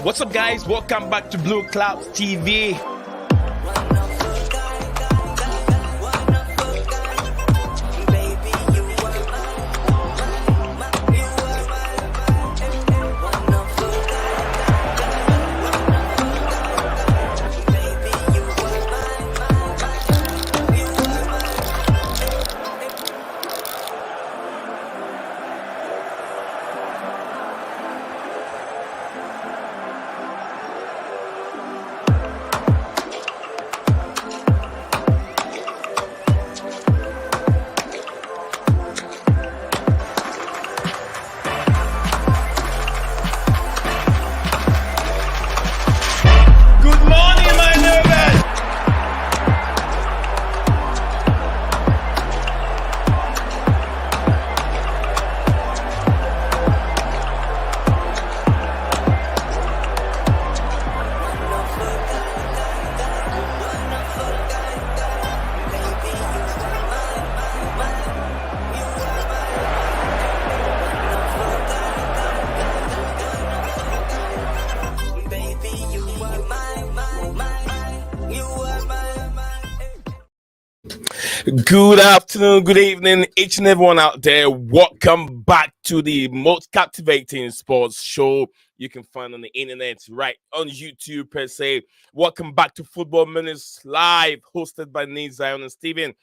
What's up, guys? Welcome back to Blueclouds TV. Good afternoon, good evening, each and everyone out there. Welcome back to the most captivating sports show you can find on the internet, right on YouTube per se. Welcome back to Football Minutes Live, hosted by Nate, Zion, and Steven,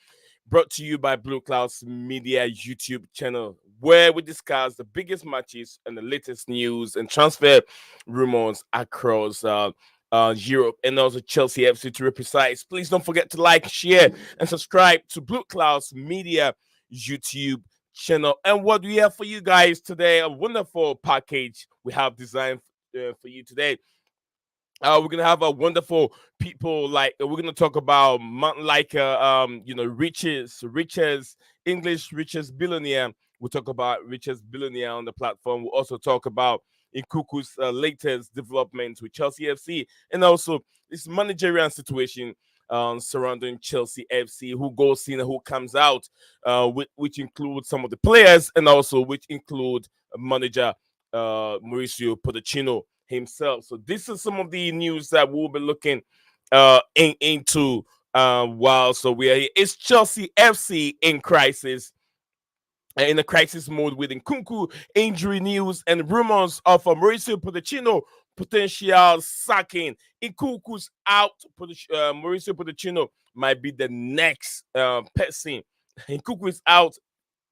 brought to you by Blueclouds Media YouTube channel, where we discuss the biggest matches and the latest news and transfer rumors across Europe and also Chelsea FC to be precise. Please don't forget to like, share, and subscribe to Blueclouds Media YouTube channel. And what we have for you guys today, a wonderful package we have designed for you today. We're gonna have a wonderful people we're gonna talk about riches English richest billionaire. We'll talk about richest billionaire on the platform. We'll also talk about Nkuku's latest developments with Chelsea FC, and also this managerial situation surrounding Chelsea FC, who goes in and who comes out, which includes some of the players, and also which include manager Mauricio Pochettino himself. So this is some of the news that we'll be looking into while so we are here. It's Chelsea FC in crisis. In a crisis mode with Nkunku injury news and rumors of Mauricio Pochettino potential sacking. Nkunku's out. Mauricio Pochettino might be the next person. Nkunku is out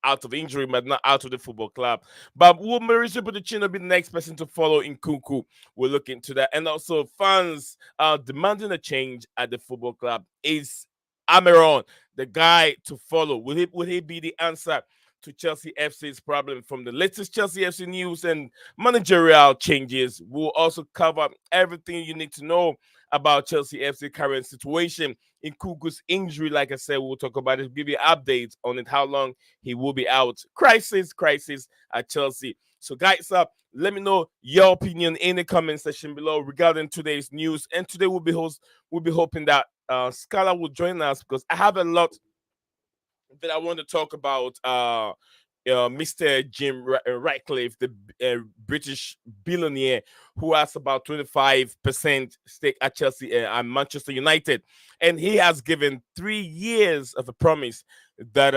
of injury, but not out of the football club. But will Mauricio Pochettino be the next person to follow Nkunku? We'll look into that. And also, fans are demanding a change at the football club. Is Amaron the guy to follow? Will he be the answer to Chelsea FC's problem? From the latest Chelsea FC news and managerial changes, we'll also cover everything you need to know about Chelsea FC current situation. Nkunku's injury, like I said, we'll talk about it, give you updates on it, how long he will be out. Crisis at Chelsea. So guys, let me know your opinion in the comment section below regarding today's news. And today we'll be hoping that Scala will join us, because I have a lot that I want to talk about. Mr. Jim Ratcliffe, the British billionaire who has about 25% stake at Chelsea and Manchester United, and he has given 3 years of a promise that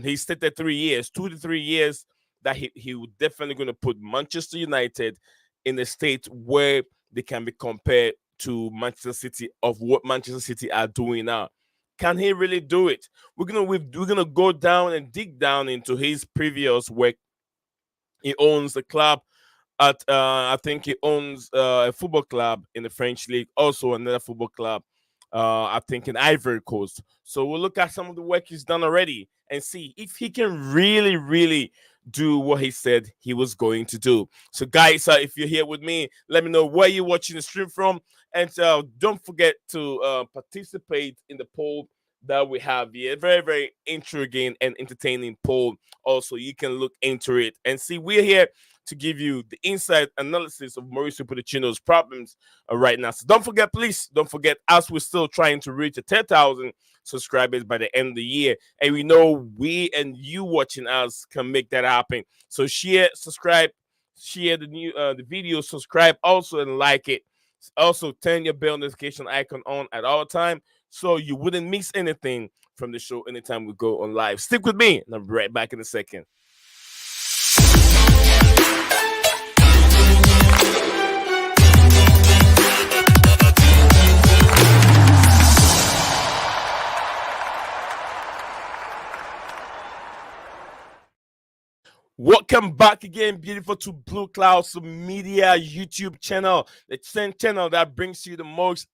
he stated 3 years, 2 to 3 years, that he would definitely going to put Manchester United in a state where they can be compared to Manchester City, of what Manchester City are doing now. Can he really do it? We're gonna go down and dig down into his previous work. He owns a club at I think he owns a football club in the French league, also another football club I think in Ivory Coast. So we'll look at some of the work he's done already and see if he can really do what he said he was going to do. So guys, if you're here with me, let me know where you're watching the stream from, and don't forget to participate in the poll that we have here. Very intriguing and entertaining poll. Also, you can look into it and see. We're here to give you the inside analysis of Mauricio Pochettino's problems right now. So please don't forget, as we're still trying to reach 10,000 subscribers by the end of the year, and we know we and you watching us can make that happen. So share, subscribe, share the video, subscribe also and like it. Also, turn your bell notification icon on at all time so you wouldn't miss anything from the show anytime we go on live. Stick with me, and I'll be right back in a second. Welcome back again, beautiful, to Blueclouds Media YouTube channel, the channel that brings you the most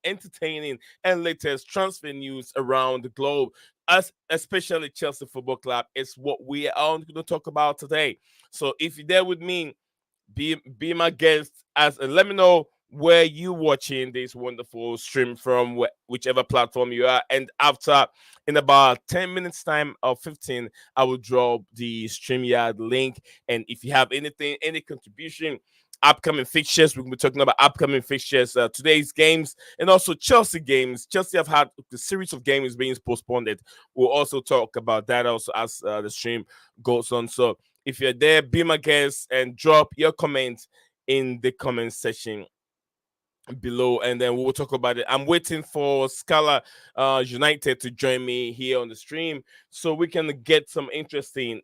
entertaining and latest transfer news around the globe. Us, especially Chelsea Football Club, is what we are going to talk about today. So if you're there with me, be my guest as let me know where you watching this wonderful stream from, whichever platform you are, and after, in about 10 minutes time or 15, I will drop the StreamYard link. And if you have anything, any contribution, upcoming fixtures, we'll be talking about upcoming fixtures, today's games, and also Chelsea games. Chelsea have had the series of games being postponed. We'll also talk about that also as the stream goes on. So if you're there, be my guest and drop your comments in the comment section below, and then we'll talk about it. I'm waiting for Scala United to join me here on the stream so we can get some interesting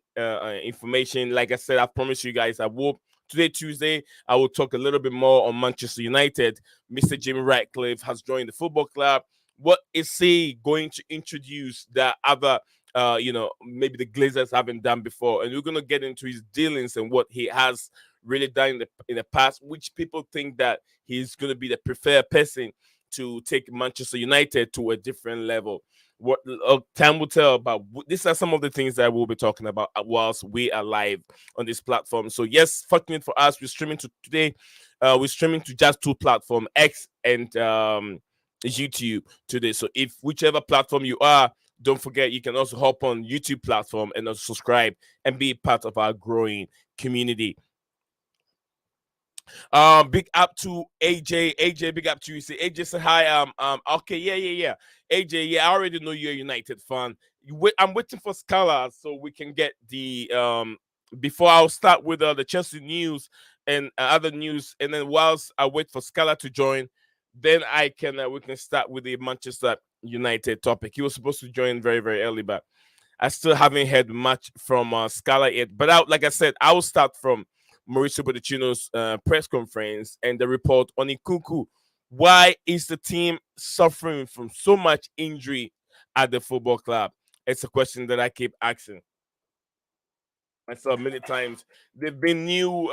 information. Like I said, I promise you guys I will. Today, Tuesday, I will talk a little bit more on Manchester United. Mr. Jimmy Ratcliffe has joined the football club. What is he going to introduce that other maybe the Glazers haven't done before? And we're gonna get into his dealings and what he has really done in the past, which people think that he's going to be the preferred person to take Manchester United to a different level. What time will tell, but these are some of the things that we'll be talking about whilst we are live on this platform. So yes, fortunate for us, we're streaming to today. We're streaming to just two platforms, X and YouTube today. So if whichever platform you are, don't forget you can also hop on YouTube platform and also subscribe and be part of our growing community. Big up to AJ. AJ, big up to you. See, AJ said hi. Okay, yeah. AJ, yeah, I already know you're a United fan. I'm waiting for Scala so we can get the before I'll start with the Chelsea news and other news, and then whilst I wait for Scala to join, then I can we can start with the Manchester United topic. He was supposed to join very very early, but I still haven't heard much from Scala yet. But like I said, I will start from Mauricio Pochettino's press conference and the report on Nkuku. Why is the team suffering from so much injury at the football club? It's a question that I keep asking myself many times. They've been new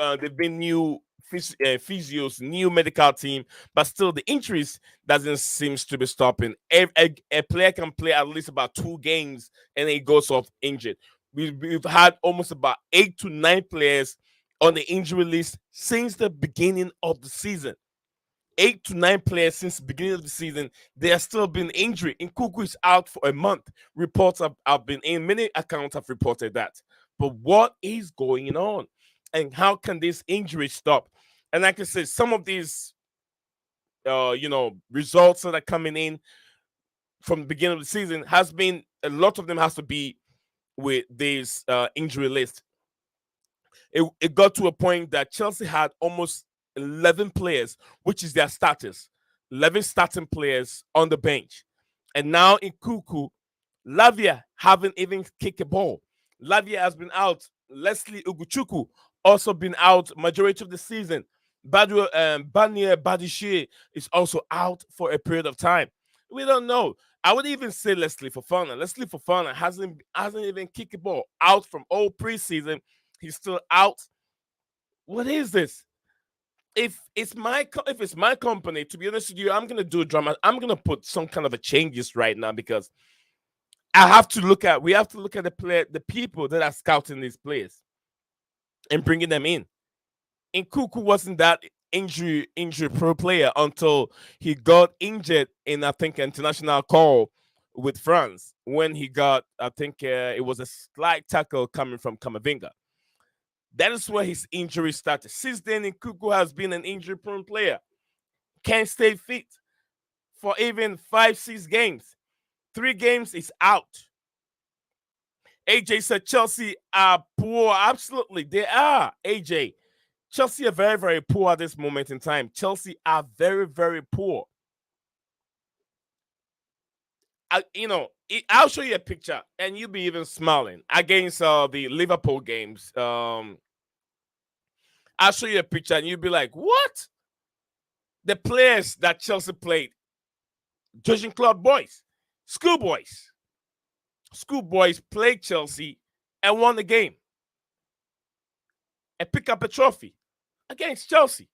physios, new medical team, but still the injuries doesn't seems to be stopping. A player can play at least about 2 games and he goes off injured. We've had almost about 8 to 9 players on the injury list since the beginning of the season. 8 to 9 players since the beginning of the season. They are still been injured. Nkuku is out for a month. Reports have been in. Many accounts have reported that. But what is going on? And how can this injury stop? And like I said, some of these results that are coming in from the beginning of the season has been a lot of them has to be with this injury list. It got to a point that Chelsea had almost 11 players, which is their status, 11 starting players on the bench. And now in Nkuku, Lavia haven't even kicked a ball. Lavia has been out. Leslie Uguchuku also been out majority of the season. Banier Badishie is also out for a period of time. We don't know. I would even say Leslie Fofana. Leslie Fofana hasn't even kicked a ball. Out from all preseason. He's still out. What is this? If it's my company, to be honest with you, I'm gonna do a drama. I'm gonna put some kind of a changes right now because we have to look at the people that are scouting these players and bringing them in. And Nkuku wasn't that injury pro player until he got injured in I think international call with France when he got I think it was a slight tackle coming from Kamavinga. That is where his injury started. Since then, Nkuku has been an injury-prone player. Can't stay fit for even 5, 6 games. 3 games is out. AJ said Chelsea are poor. Absolutely, they are. AJ, Chelsea are very, very poor at this moment in time. Chelsea are very, very poor. I'll show you a picture, and you'll be even smiling against the Liverpool games. I'll show you a picture, and you'll be like, "What?" The players that Chelsea played, judging club boys, schoolboys, schoolboys played Chelsea and won the game and pick up a trophy against Chelsea.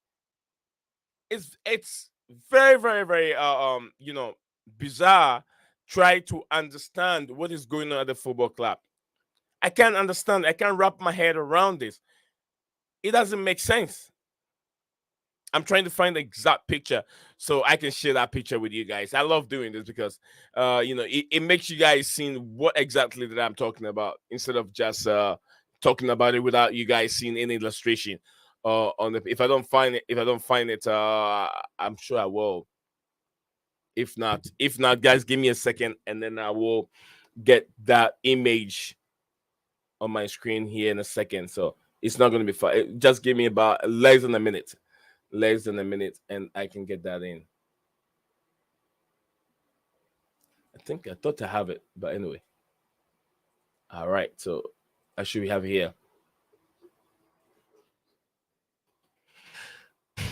It's very, very, very bizarre. Try to understand what is going on at the football club. I can't understand. I can't wrap my head around this. It doesn't make sense. I'm trying to find the exact picture so I can share that picture with you guys. I love doing this because it makes you guys see what exactly that I'm talking about instead of just talking about it without you guys seeing any illustration. On the if I don't find it, I'm sure I will. If not, guys, give me a second and then I will get that image on my screen here in a second. So it's not going to be fun. Just give me about less than a minute, and I can get that in. I thought I have it, but anyway. All right, so I should have here.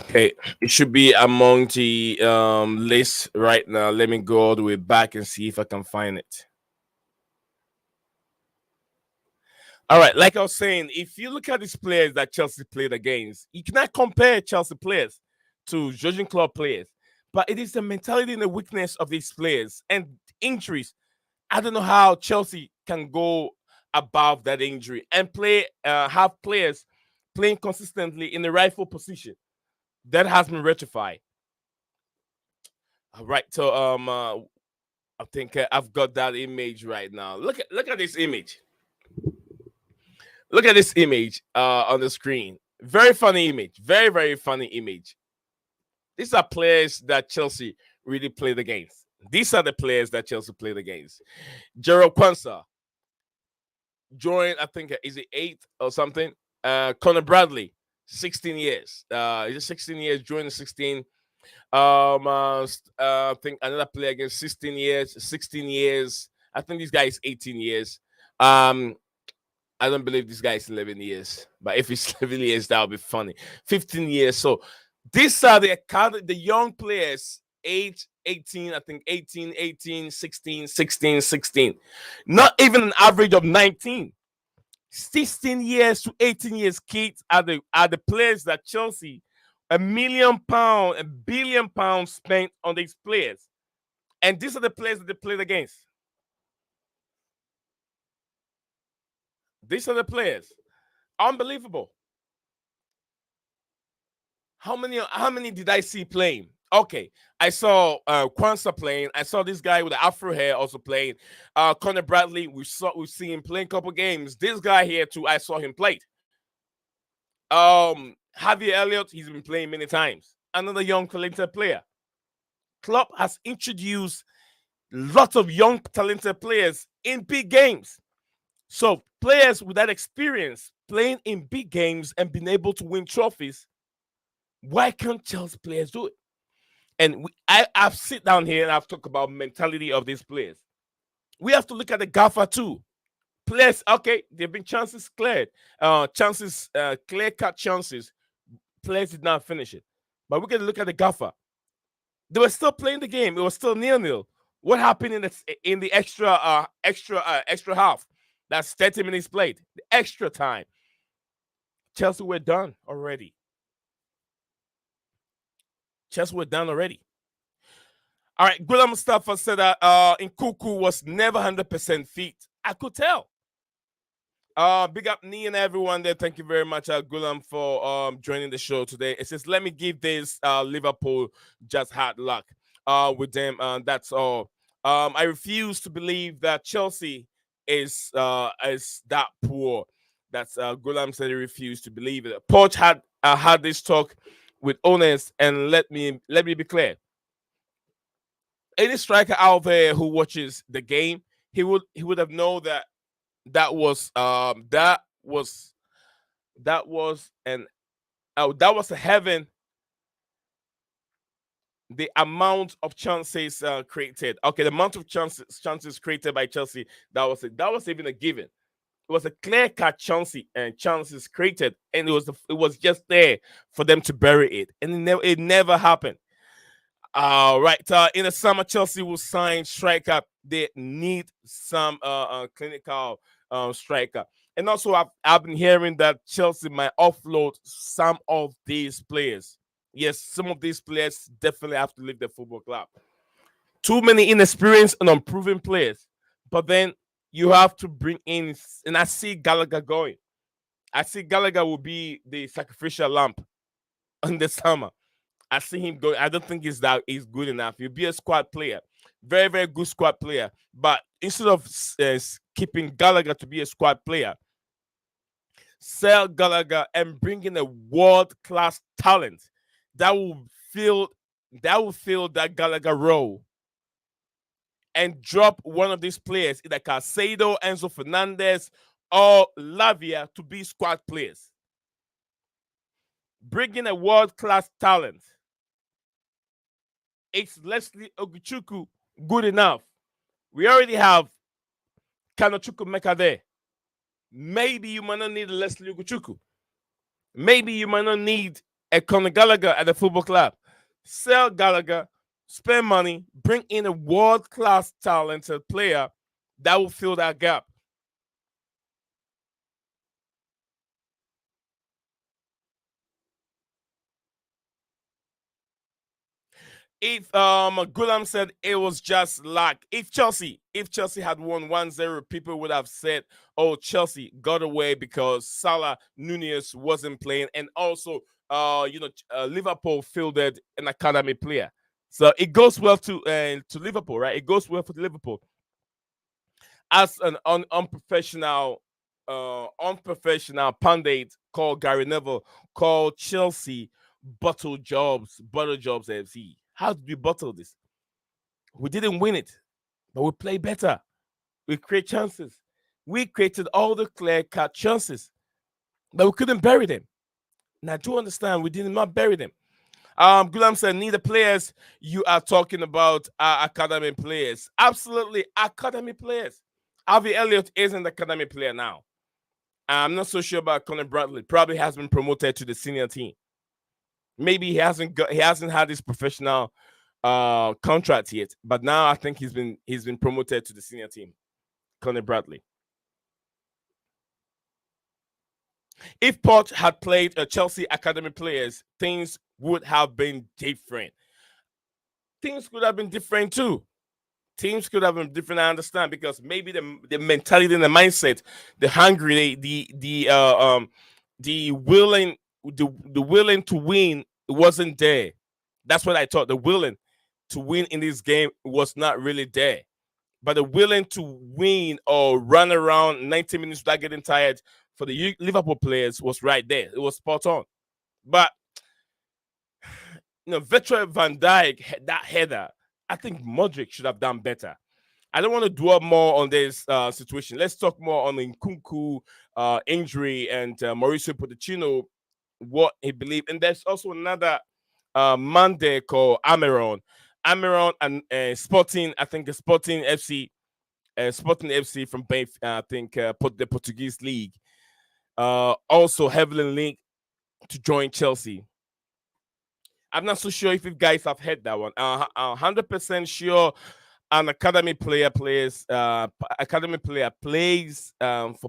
Okay, it should be among the list right now. Let me go all the way back and see if I can find it. All right, like I was saying, if you look at these players that Chelsea played against, you cannot compare Chelsea players to Jurgen Klopp players. But it is the mentality and the weakness of these players and injuries. I don't know how Chelsea can go above that injury and have players playing consistently in the rightful position. That has been rectified. All right, so I think I've got that image right now. Look at this image. Look at this image on the screen. Very funny image. Very, very funny image. These are players that Chelsea really played against. These are the players that Chelsea played against. Gerald Kwanzaa joined, I think, is it 8 or something? Connor Bradley, 16 years. Is it 16 years? Joined 16. I think another player against 16 years, 16 years. I think this guy is 18 years. I don't believe this guy is 11 years, but if it's 11 years, that would be funny. 15 years. So these are the young players, age 18, I think 18, 18, 16, 16, 16. Not even an average of 19. 16 years to 18 years kids are the players that Chelsea, £1 million, £1 billion spent on these players. And these are the players that they played against. These are the players. Unbelievable. How many did I see playing? Okay, I saw Kwanzaa playing. I saw this guy with the afro hair also playing. Connor Bradley, we've seen him playing a couple games. This guy here too, I saw him play. Javier Elliott, he's been playing many times. Another young talented player. Klopp has introduced lots of young talented players in big games. So players with that experience playing in big games and being able to win trophies, why can't Chelsea players do it? And I've sit down here and I've talked about mentality of these players. We have to look at the gaffer too. Players, okay, there have been chances cleared, clear cut chances. Players did not finish it, but we're gonna look at the gaffer. They were still playing the game. It was still 0-0. What happened in the extra half? That's 30 minutes played. The extra time. Chelsea were done already. Chelsea were done already. All right, Gulam Mustafa said that Nkuku was never 100% fit. I could tell. Big up me and everyone there. Thank you very much, Gulam, for joining the show today. It says, let me give this Liverpool just hard luck with them. That's all. I refuse to believe that Chelsea is that poor. That's Gulam said he refused to believe it. Poch had this talk with owners, and let me be clear. Any striker out there who watches the game, he would have known that was an That was a heaven. The amount of chances created. Okay, the amount of chances created by Chelsea. That was it. That was even a given. It was a clear cut chances created, and it was just there for them to bury it, and it never happened. Right. In the summer, Chelsea will sign striker. They need some clinical striker. And also, I've been hearing that Chelsea might offload some of these players. Yes, some of these players definitely have to leave the football club. Too many inexperienced and unproven players. But then you have to bring in, and I see Gallagher going. I see Gallagher will be the sacrificial lamb in the summer. I see him going. I don't think he's good enough. He'll be a squad player, very very good squad player. But instead of keeping Gallagher to be a squad player, sell Gallagher and bring in a world class talent that will fill that Gallagher role, and drop one of these players, either Casado, Enzo Fernandez, or Lavia, to be squad players. Bring in a world class talent. It's Leslie Oguchuku good enough? We already have Kanochuku Meka there. Maybe you might not need Leslie Oguchuku. Maybe you might not need a Conor Gallagher at the football club. Sell Gallagher, spend money, bring in a world class talented player that will fill that gap. If Gulam said it was just luck. If Chelsea had won 1-0, people would have said, "Oh, Chelsea got away because Salah Nunez wasn't playing, and also Liverpool fielded an academy player." So it goes well to Liverpool, right? It goes well for Liverpool as an unprofessional pundit called Gary Neville called Chelsea bottle jobs FC. How did we bottle this? We didn't win it, but we played better. We create chances. We created all the clear cut chances, but we couldn't bury them. And I do understand we did not bury them. Gulam said, neither players you are talking about are academy players. Absolutely, academy players. Avi Elliott is an academy player now. I'm not so sure about Conor Bradley. Probably has been promoted to the senior team. Maybe he hasn't had his professional contract yet, but now I think he's been promoted to the senior team. Conor Bradley. If Poch had played Chelsea academy players, things would have been different. Things could have been different too. Teams could have been different. I understand, because maybe the mentality and the mindset, the hungry, the willing, the willing to win wasn't there. That's what I thought. The willing to win in this game was not really there. But the willing to win or run around 90 minutes without getting tired for the Liverpool players was right there. It was spot on. But Virtual Van Dijk, that header, I think Modric should have done better. I don't want to dwell more on this situation. Let's talk more on the Nkunku injury and Mauricio Pochettino, what he believed. And there's also another man there called Amiron. Amiron and Sporting, I think Sporting FC from I think the Portuguese league, also heavily linked to join Chelsea. I'm not so sure if you guys have heard that one. 100% sure an academy player plays for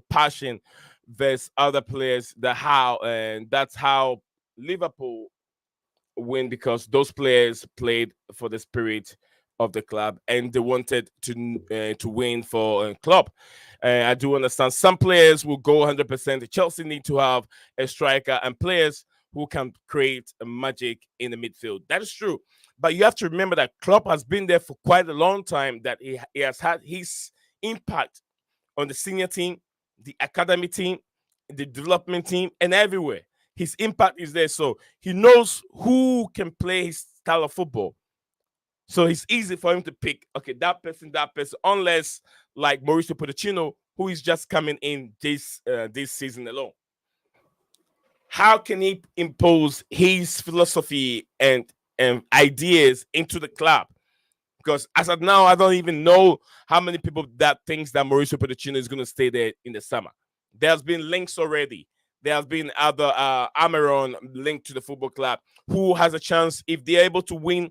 passion versus other players. And that's how Liverpool win, because those players played for the spirit of the club and they wanted to win for a club. I do understand some players will go 100%. Chelsea need to have a striker and players who can create a magic in the midfield. That is true. But you have to remember that Klopp has been there for quite a long time, that he has had his impact on the senior team, the academy team, the development team, and everywhere. His impact is there. So he knows who can play his style of football. So it's easy for him to pick, okay, that person, unless like Mauricio Pochettino, who is just coming in this season alone. how can he impose his philosophy and ideas into the club? Because as of now, I don't even know how many people that thinks that Mauricio Pochettino is going to stay there in the summer. There's been links already. There has been other Amaron linked to the football club who has a chance if they're able to win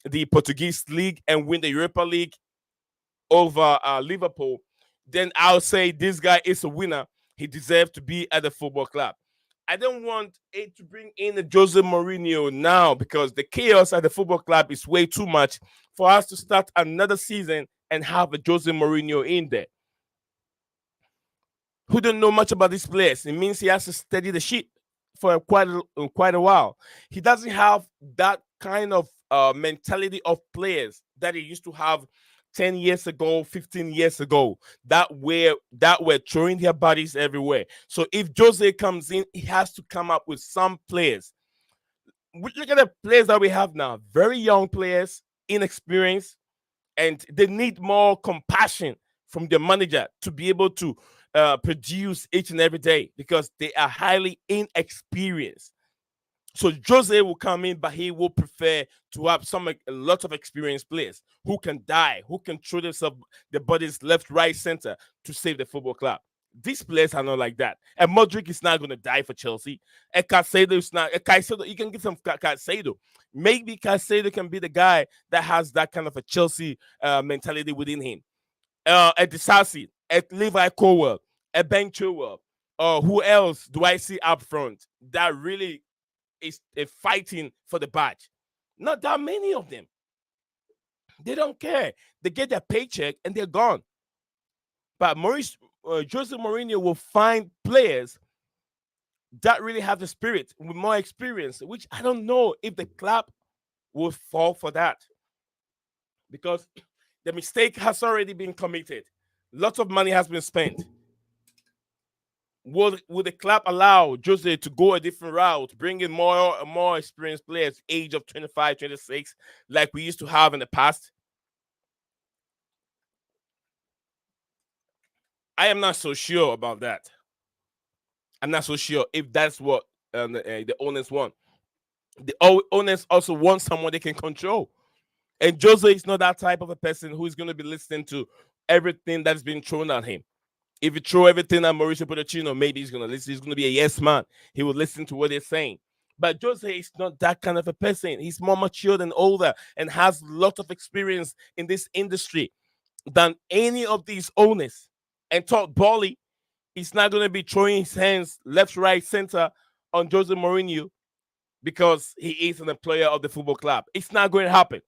the Portuguese league and win the Europa League over Liverpool. Then I'll say this guy is a winner. He deserves to be at the football club. I don't want it to bring in a Jose Mourinho now because the chaos at the football club is way too much for us to start another season and have a Jose Mourinho in there who don't know much about this place. It means he has to steady the ship for quite a while. He doesn't have that kind of mentality of players that he used to have 10 years ago, 15 years ago, that were throwing their bodies everywhere. So if Jose comes in, he has to come up with some players. Look at the players that we have now. Very young players, inexperienced, and they need more compassion from their manager to be able to produce each and every day because they are highly inexperienced. So Jose will come in, but he will prefer to have a lot of experienced players who can die, who can throw themselves their bodies left, right, center to save the football club. These players are not like that. And Modric is not going to die for Chelsea. And Caicedo is not. Caicedo, you can get some Caicedo. Maybe Caicedo can be the guy that has that kind of a Chelsea mentality within him. At Disasi, at Levi Colwell, at Ben Chilwell. Who else do I see up front that really is fighting for the badge? Not that many of them. They don't care. They get their paycheck and they're gone. But Jose Mourinho will find players that really have the spirit with more experience, which I don't know if the club will fall for that because the mistake has already been committed. Lots of money has been spent. Would the club allow Jose to go a different route, bring in more experienced players, age of 25, 26, like we used to have in the past? I am not so sure about that. I'm not so sure if that's what the owners want. The owners also want someone they can control. And Jose is not that type of a person who is going to be listening to everything that's been thrown at him. If you throw everything at Mauricio Pochettino, maybe he's going to listen. He's going to be a yes man. He will listen to what they're saying. But Jose is not that kind of a person. He's more mature and older and has a lot of experience in this industry than any of these owners. And Todd Bowley is not going to be throwing his hands left, right, center on Jose Mourinho because he is an employer of the football club. It's not going to happen.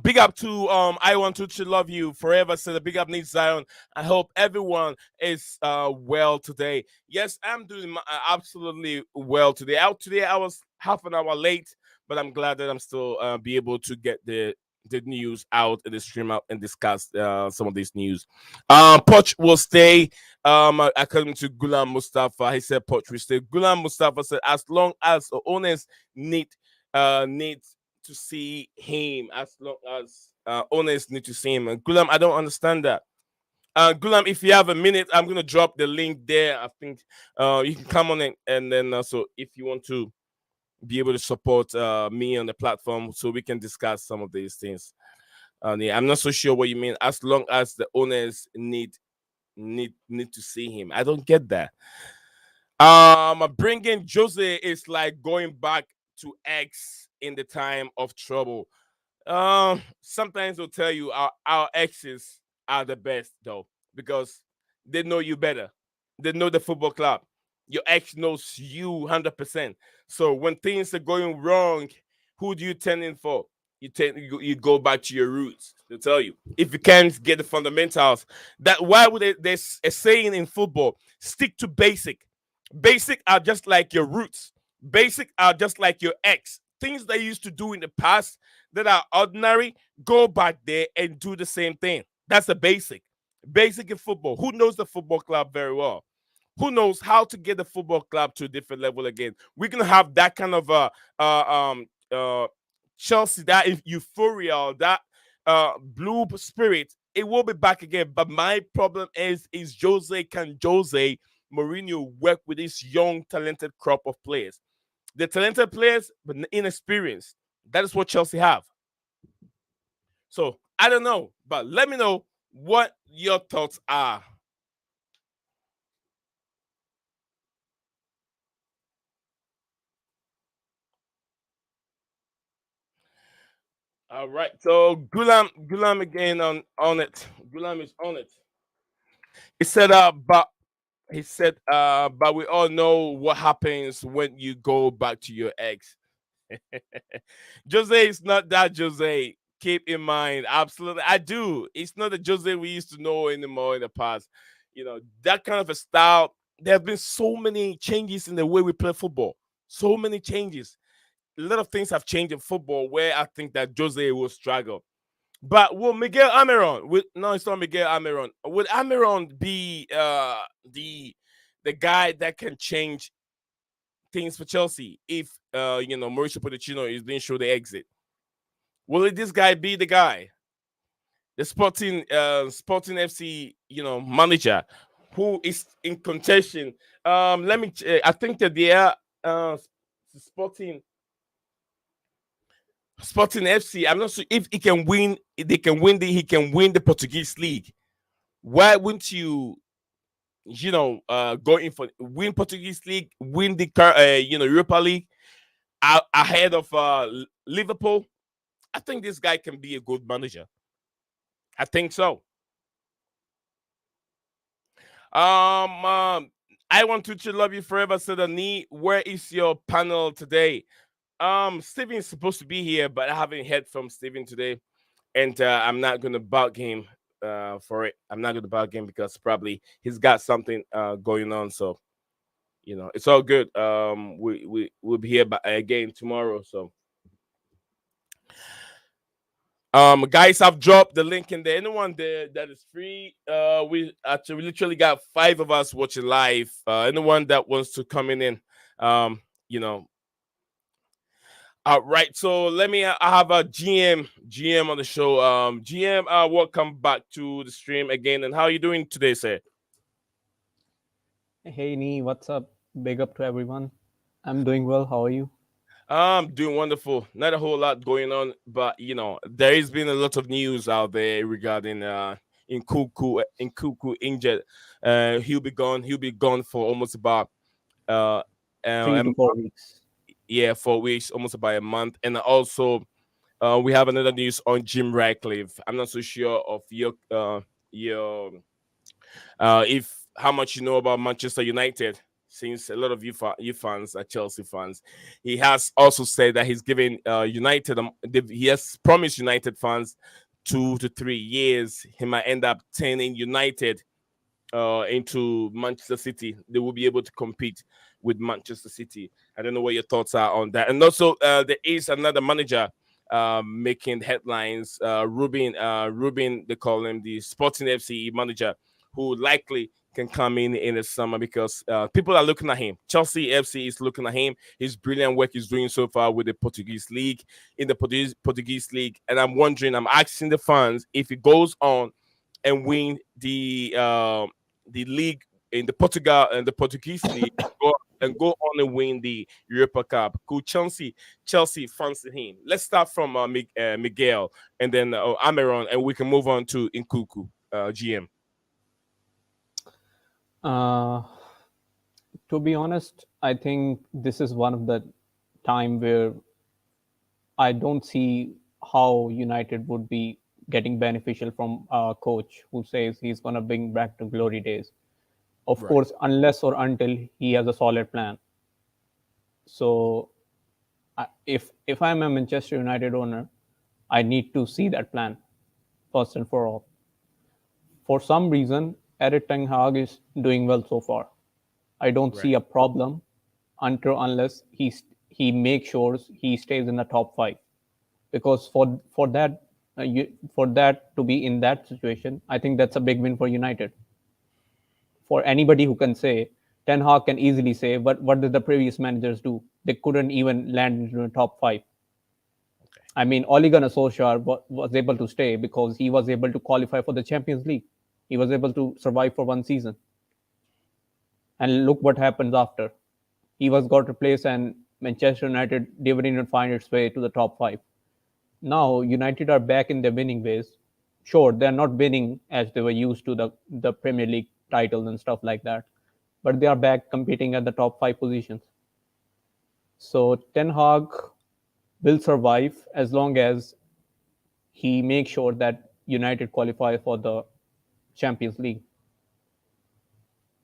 Big up to I want to love you forever. Said a big up needs Zion. I hope everyone is well today. Yes, I'm doing absolutely well today. Out today, I was half an hour late, but I'm glad that I'm still be able to get the news out and the stream out and discuss some of this news. Poch will stay. According to Gulam Mustafa, he said Poch will stay. Gulam Mustafa said as long as the owners need to see him, as long as owners need to see him. And Gulam, I don't understand that. Gulam, if you have a minute, I'm gonna drop the link there. I think you can come on it, and then also if you want to be able to support me on the platform, so we can discuss some of these things. Yeah, I'm not so sure what you mean. As long as the owners need to see him, I don't get that. Bringing Jose is like going back to X in the time of trouble. Sometimes they'll tell you our exes are the best though, because they know you better. They know the football club. Your ex knows you 100%. So when things are going wrong, who do you turn in for? You go back to your roots. They'll tell you if you can't get the fundamentals. That why would there's a saying in football: stick to basic. Basic are just like your roots. Basic are just like your ex. Things they used to do in the past that are ordinary, go back there and do the same thing. That's the basic. Basic in football. Who knows the football club very well? Who knows how to get the football club to a different level again? We're gonna have that kind of Chelsea, that euphoria, that blue spirit. It will be back again. But my problem is Jose, can Jose Mourinho work with this young, talented crop of players. They're talented players, but inexperienced. That is what Chelsea have. So I don't know, but let me know what your thoughts are. All right. So Gulam again on it. Gulam is on it. He said, but we all know what happens when you go back to your ex. Jose is not that Jose. Keep in mind, absolutely, I do. It's not the Jose we used to know anymore in the past. That kind of a style. There have been so many changes in the way we play football. So many changes. A lot of things have changed in football where I think that Jose will struggle. But will Miguel Amiron? No, it's not Miguel Amiron. Would Amiron be the guy that can change things for Chelsea if Mauricio Pochettino is being show the exit? Will this guy be the guy? The Sporting FC manager who is in contention. Let me. I think that they are Sporting Sporting FC. I'm not sure if he can win. They can win the. He can win the Portuguese league. Why wouldn't you? Go in for win Portuguese league, win the Europa League ahead of Liverpool. I think this guy can be a good manager. I think so. I want to love you forever, Sedani. Where is your panel today? Steven is supposed to be here, but I haven't heard from Steven today, and I'm not gonna bug him for it. I'm not gonna bug him because probably he's got something going on. So it's all good. We'll be here again tomorrow. So guys, I've dropped the link in there. Anyone there that is free, we literally got 5 of us watching live. Anyone that wants to come in, you know. Right, so let me. I have a GM on the show. GM, welcome back to the stream again. And how are you doing today, sir? Hey Nee, what's up? Big up to everyone. I'm doing well. How are you? I'm doing wonderful. Not a whole lot going on, but there has been a lot of news out there regarding Nkuku injured. He'll be gone. He'll be gone for almost about uh, Three a to month. four weeks. Yeah, 4 weeks, almost about a month. And also, we have another news on Jim Ratcliffe. I'm not so sure of your if how much you know about Manchester United, since a lot of you fans are Chelsea fans. He has also said that he's giving United, he has promised United fans 2 to 3 years. He might end up turning United into Manchester City. They will be able to compete with Manchester City. I don't know what your thoughts are on that. And also, there is another manager making headlines. Ruben, they call him the Sporting FC manager, who likely can come in the summer because people are looking at him. Chelsea FC is looking at him. His brilliant work he's doing so far with the Portuguese league, in the Portuguese league. And I'm asking the fans if he goes on and win the league in the Portugal and the Portuguese league, go on and win the Europa Cup. Could Chelsea fancy him? Let's start from Miguel and then Amiron, and we can move on to Nkuku, GM. Uh, to be honest, I think this is one of the time where I don't see how United would be getting beneficial from a coach who says he's going to bring back to glory days. Of Right. course, unless or until he has a solid plan. So, if I'm a Manchester United owner, I need to see that plan first and for all. For some reason, Eric Ten Hag is doing well so far. I don't Right. see a problem until unless he makes sure he stays in the top 5. Because for that for that to be in that situation, I think that's a big win for United. For anybody who can say, Ten Hag can easily say, but what did the previous managers do? They couldn't even land into the top 5. Okay. I mean, Ole Gunnar Solskjaer was able to stay because he was able to qualify for the Champions League. He was able to survive for one season. And look what happens after. He was got replaced, and Manchester United didn't even find its way to the top five. Now United are back in their winning ways. Sure, they're not winning as they were used to the Premier League titles and stuff like that, but they are back competing at the top five positions. So Ten Hag will survive as long as he makes sure that United qualify for the Champions League.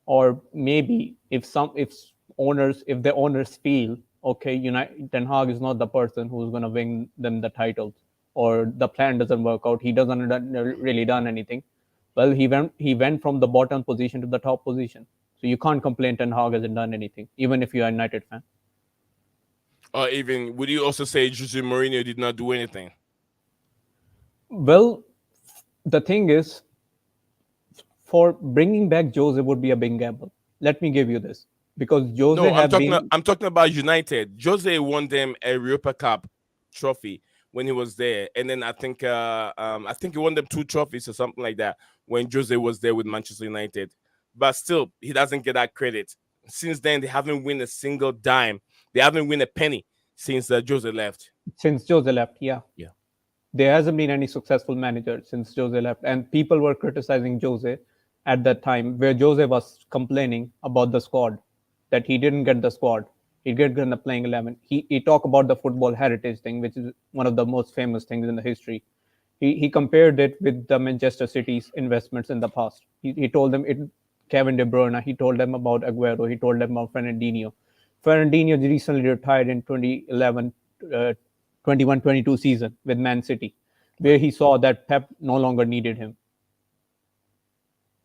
Or maybe if the owners feel okay, United Ten Hag is not the person who's going to win them the titles, or the plan doesn't work out, he doesn't really done anything. Well, he went from the bottom position to the top position, so you can't complain Ten Hag hasn't done anything, even if you're a United fan. Or even, would you also say Jose Mourinho did not do anything? Well, the thing is, for bringing back Jose would be a big gamble. Let me give you this, because Jose No, have been I'm talking about United. Jose won them a Europa Cup trophy when he was there, and then I think he won them two trophies or something like that when Jose was there with Manchester United. But still, he doesn't get that credit. Since then, they haven't won a single dime. They haven't won a penny since Jose left. since Jose left. Yeah, Yeah. there hasn't been any successful manager since Jose left, and people were criticizing Jose at that time, where Jose was complaining about the squad, that he didn't get the squad, he didn't get the playing 11. He talked about the football heritage thing, which is one of the most famous things in the history. He compared it with the Manchester City's investments in the past. He told them it Kevin De Bruyne. He told them about Aguero. He told them about Fernandinho. Fernandinho recently retired in 2011, 21-22 season with Man City, where Right. he saw that Pep no longer needed him.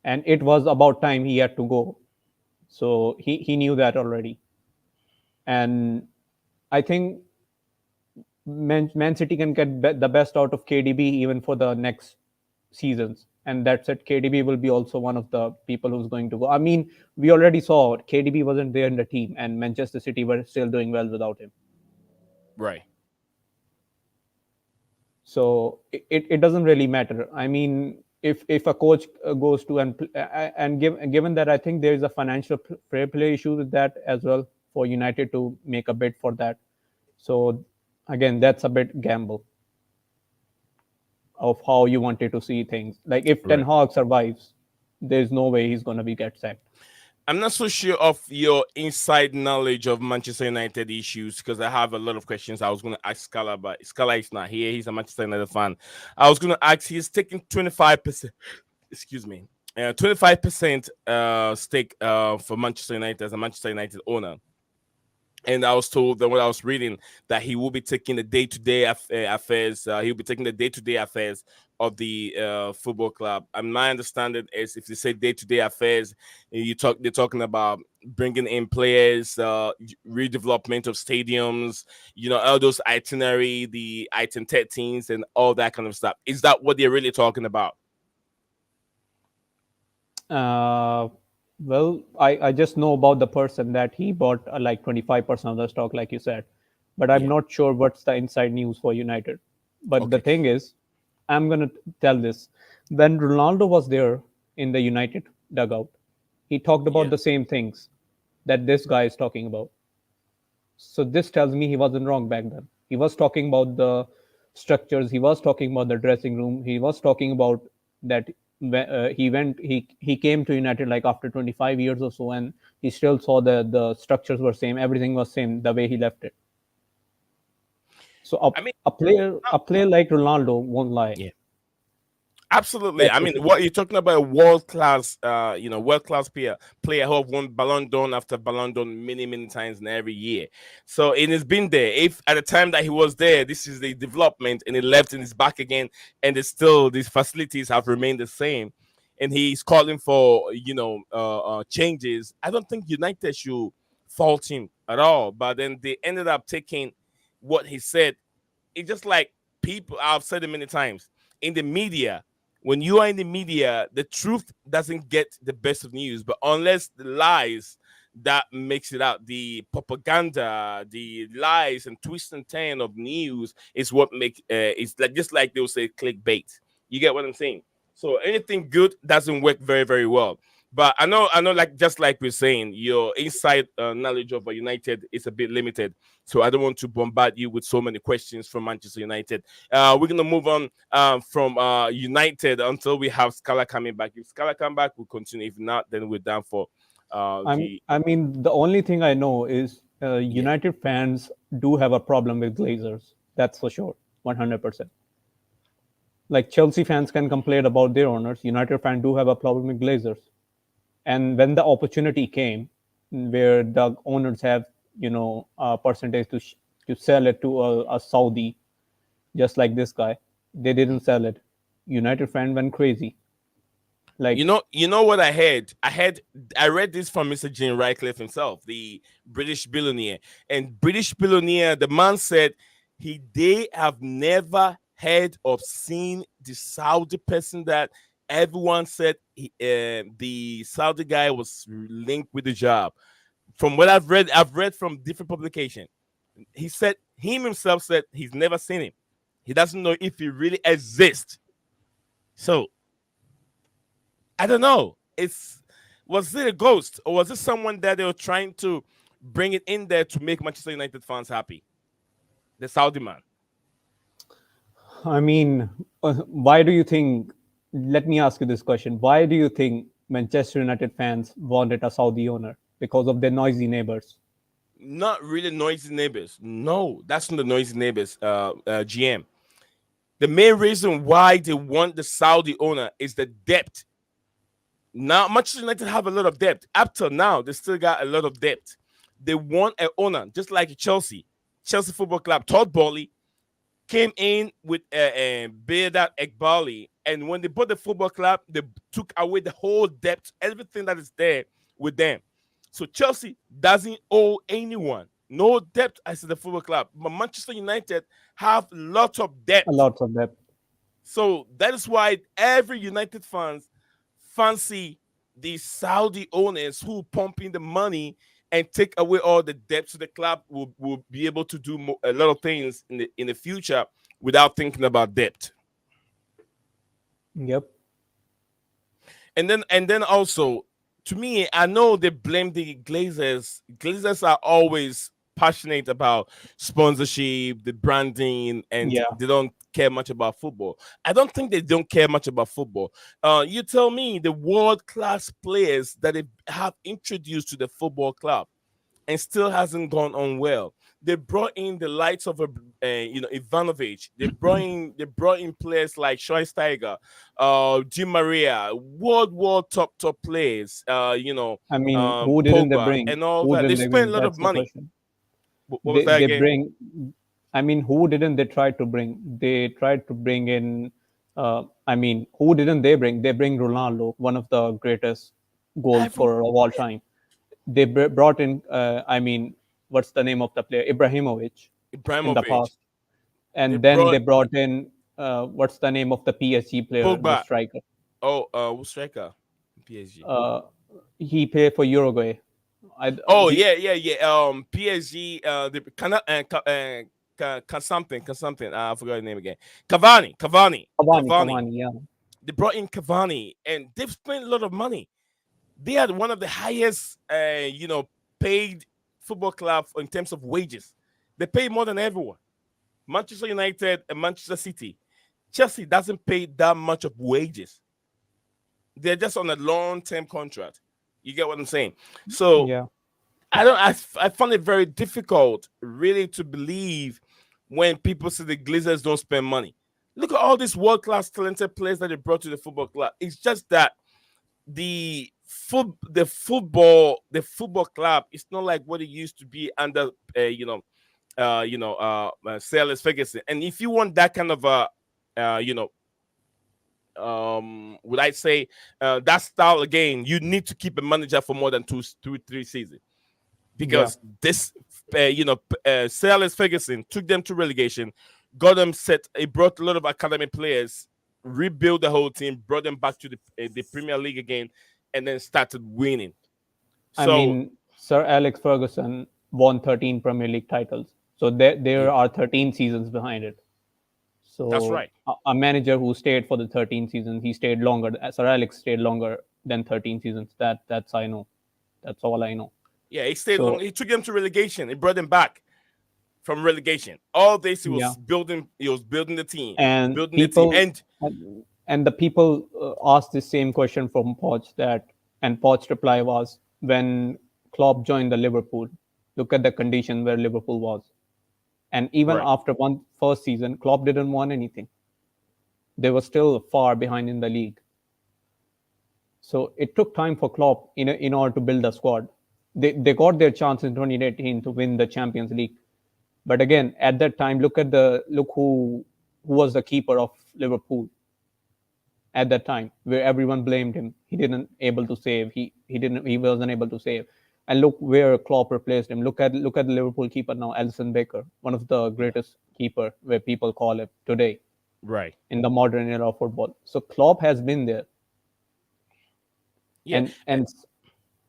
And it was about time he had to go. So he knew that already. And I think Man City can get the best out of KDB even for the next seasons. And that's it. KDB will be also one of the people who's going to go. I mean, we already saw KDB wasn't there in the team, and Manchester City were still doing well without him. Right. So it doesn't really matter. I mean, if a coach goes to given that, I think there is a financial fair play issue with that as well for United to make a bid for that. So again, that's a bit gamble of how you wanted to see things. Like if Ten Right. Hag survives, there's no way he's gonna be get sacked. I'm not so sure of your inside knowledge of Manchester United issues because I have a lot of questions I was going to ask Scala, but Scala is not here. He's a Manchester United fan. I was going to ask, he's taking 25%, excuse me, 25% stake for Manchester United as a Manchester United owner. And I was told that when I was reading that he will be taking the day-to-day affairs. He'll be taking the day-to-day affairs of the football club. And my understanding is, if you say day-to-day affairs, they're talking about bringing in players, redevelopment of stadiums, all those itinerary, the item 13s, and all that kind of stuff. Is that what they're really talking about? Uh, well, I just know about the person that he bought like 25% of the stock, like you said, but I'm Yeah. not sure what's the inside news for United. But the Okay. thing is, I'm gonna tell this: when Ronaldo was there in the United dugout, he talked about Yeah. the same things that this guy is talking about. So this tells me he wasn't wrong back then. He was talking about the structures. He was talking about the dressing room. He was talking about that he came to United like after 25 years or so, and he still saw the structures were same. Everything was same the way he left it. So I mean, a player like Ronaldo won't lie. yeah. Absolutely. That's I for mean, sure. what you're talking about, a world class, world class player who have won Ballon d'Or after Ballon d'Or many, many times in every year. So it has been there. If at the time that he was there, this is the development, and he left and is back again, and it's still these facilities have remained the same, and he's calling for changes. I don't think United should fault him at all. But then they ended up taking what he said. It's just like, people, I've said it many times, in the media, when you are in the media, the truth doesn't get the best of news, but unless the lies that makes it out, the propaganda, the lies and twist and turn of news is what make it's like, just like they'll say clickbait. You get what I'm saying? So anything good doesn't work very, very well. But I know, like just like we're saying, your inside knowledge of United is a bit limited. So I don't want to bombard you with so many questions from Manchester United. We're gonna move on from United until we have Scala coming back. If Scala come back, we'll continue. If not, then we're down for the I mean, the only thing I know is yeah. United fans do have a problem with Glazers. That's for sure, 100%. Like Chelsea fans can complain about their owners, United fans do have a problem with Glazers. And when the opportunity came, where the owners have a percentage to sell it to a Saudi, just like this guy, they didn't sell it. United fan went crazy. Like, You know what I heard? I read this from Mr. Jim Ratcliffe himself, the British billionaire. And British billionaire, the man said they have never heard of seen the Saudi person that everyone said the Saudi guy was linked with the job. From what I've read from different publications. He said himself said he's never seen him. He doesn't know if he really exists. So I don't know. Was it a ghost or was it someone that they were trying to bring it in there to make Manchester United fans happy? The Saudi man. I mean, why do you think? Let me ask you this question: why do you think Manchester United fans wanted a Saudi owner? Because of their noisy neighbors. Not really noisy neighbors. No, that's not the noisy neighbors. GM. The main reason why they want the Saudi owner is the debt. Now, Manchester United have a lot of debt. Up till now, they still got a lot of debt. They want an owner, just like Chelsea. Chelsea Football Club, Todd Bowley came in with Beardad Ekbali. And when they bought the football club, they took away the whole debt, everything that is there with them. So Chelsea doesn't owe anyone. No debt as the football club. But Manchester United have lots of A debt. lot of that. So that is why every United fans fancy the Saudi owners who pump in the money and take away all the debt, so the club will be able to do a lot of things in the future without thinking about debt. Yep. And then also, to me, I know they blame the Glazers. Glazers are always passionate about sponsorship, the branding, and Yeah. they don't care much about football. I don't think they don't care much about football. You tell me the world class players that they have introduced to the football club and still hasn't gone on well. They brought in the likes of Ivanovic. They brought in players like Schweinsteiger, Di Maria, world top players. I mean, who didn't they Pogba bring? and all Who that. They didn't they spent a bring? lot of That's the money. question. What was that They again? bring. I mean, who didn't they try to bring? They tried to bring in. I mean, who didn't they bring? They bring Ronaldo, one of the greatest goal Every scorer of all time. They brought in. I mean, what's the name of the player? Ibrahimovic in the Ibrahimovic. past, They and then brought they brought in. What's the name of the PSG player, the Pogba. striker? Oh, who's striker? PSG. Uh, he played for Uruguay. Oh He yeah. PSG. The something. I forgot the name again. Cavani. Cavani, yeah. They brought in Cavani, and they've spent a lot of money. They had one of the highest, paid football clubs in terms of wages. They pay more than everyone. Manchester United and Manchester City. Chelsea doesn't pay that much of wages. They're just on a long-term contract. You get what I'm saying? So Yeah. I don't. I find it very difficult, really, to believe when people say the Glazers don't spend money. Look at all these world-class, talented players that they brought to the football club. It's just that the football club is not like what it used to be under Sir Alex Ferguson. And if you want that kind of uh, you know would I say that style again, you need to keep a manager for more than 2 3 seasons, Yeah. because this Sir Alex Ferguson took them to relegation, got them set. He brought a lot of academy players, rebuilt the whole team, brought them back to the Premier League again, and then started winning. I So mean, Sir Alex Ferguson won 13 Premier League titles. So there yeah, are 13 seasons behind it. that's So right. a manager who stayed for the 13 seasons, he stayed longer. Sir Alex stayed longer than 13 seasons. That's I know. That's all I know. Yeah, he stayed long. So He took them to relegation. He brought them back from relegation. All this he yeah, was building. He was building the team, and building the team, people and and the people asked the same question from Poch, and Poch's reply was, when Klopp joined the Liverpool, look at the condition where Liverpool was, and even right. after one first season, Klopp didn't win anything. They were still far behind in the league. So it took time for Klopp in order to build a squad. They got their chance in 2018 to win the Champions League, but again at that time, look who was the keeper of Liverpool at that time, where everyone blamed him. He didn't able to save. He wasn't able to save. And look where Klopp replaced him. Look at the Liverpool keeper now, Alisson Becker, one of the Yeah, greatest keeper where people call him today right. in the modern era of football. So Klopp has been there, Yeah, and and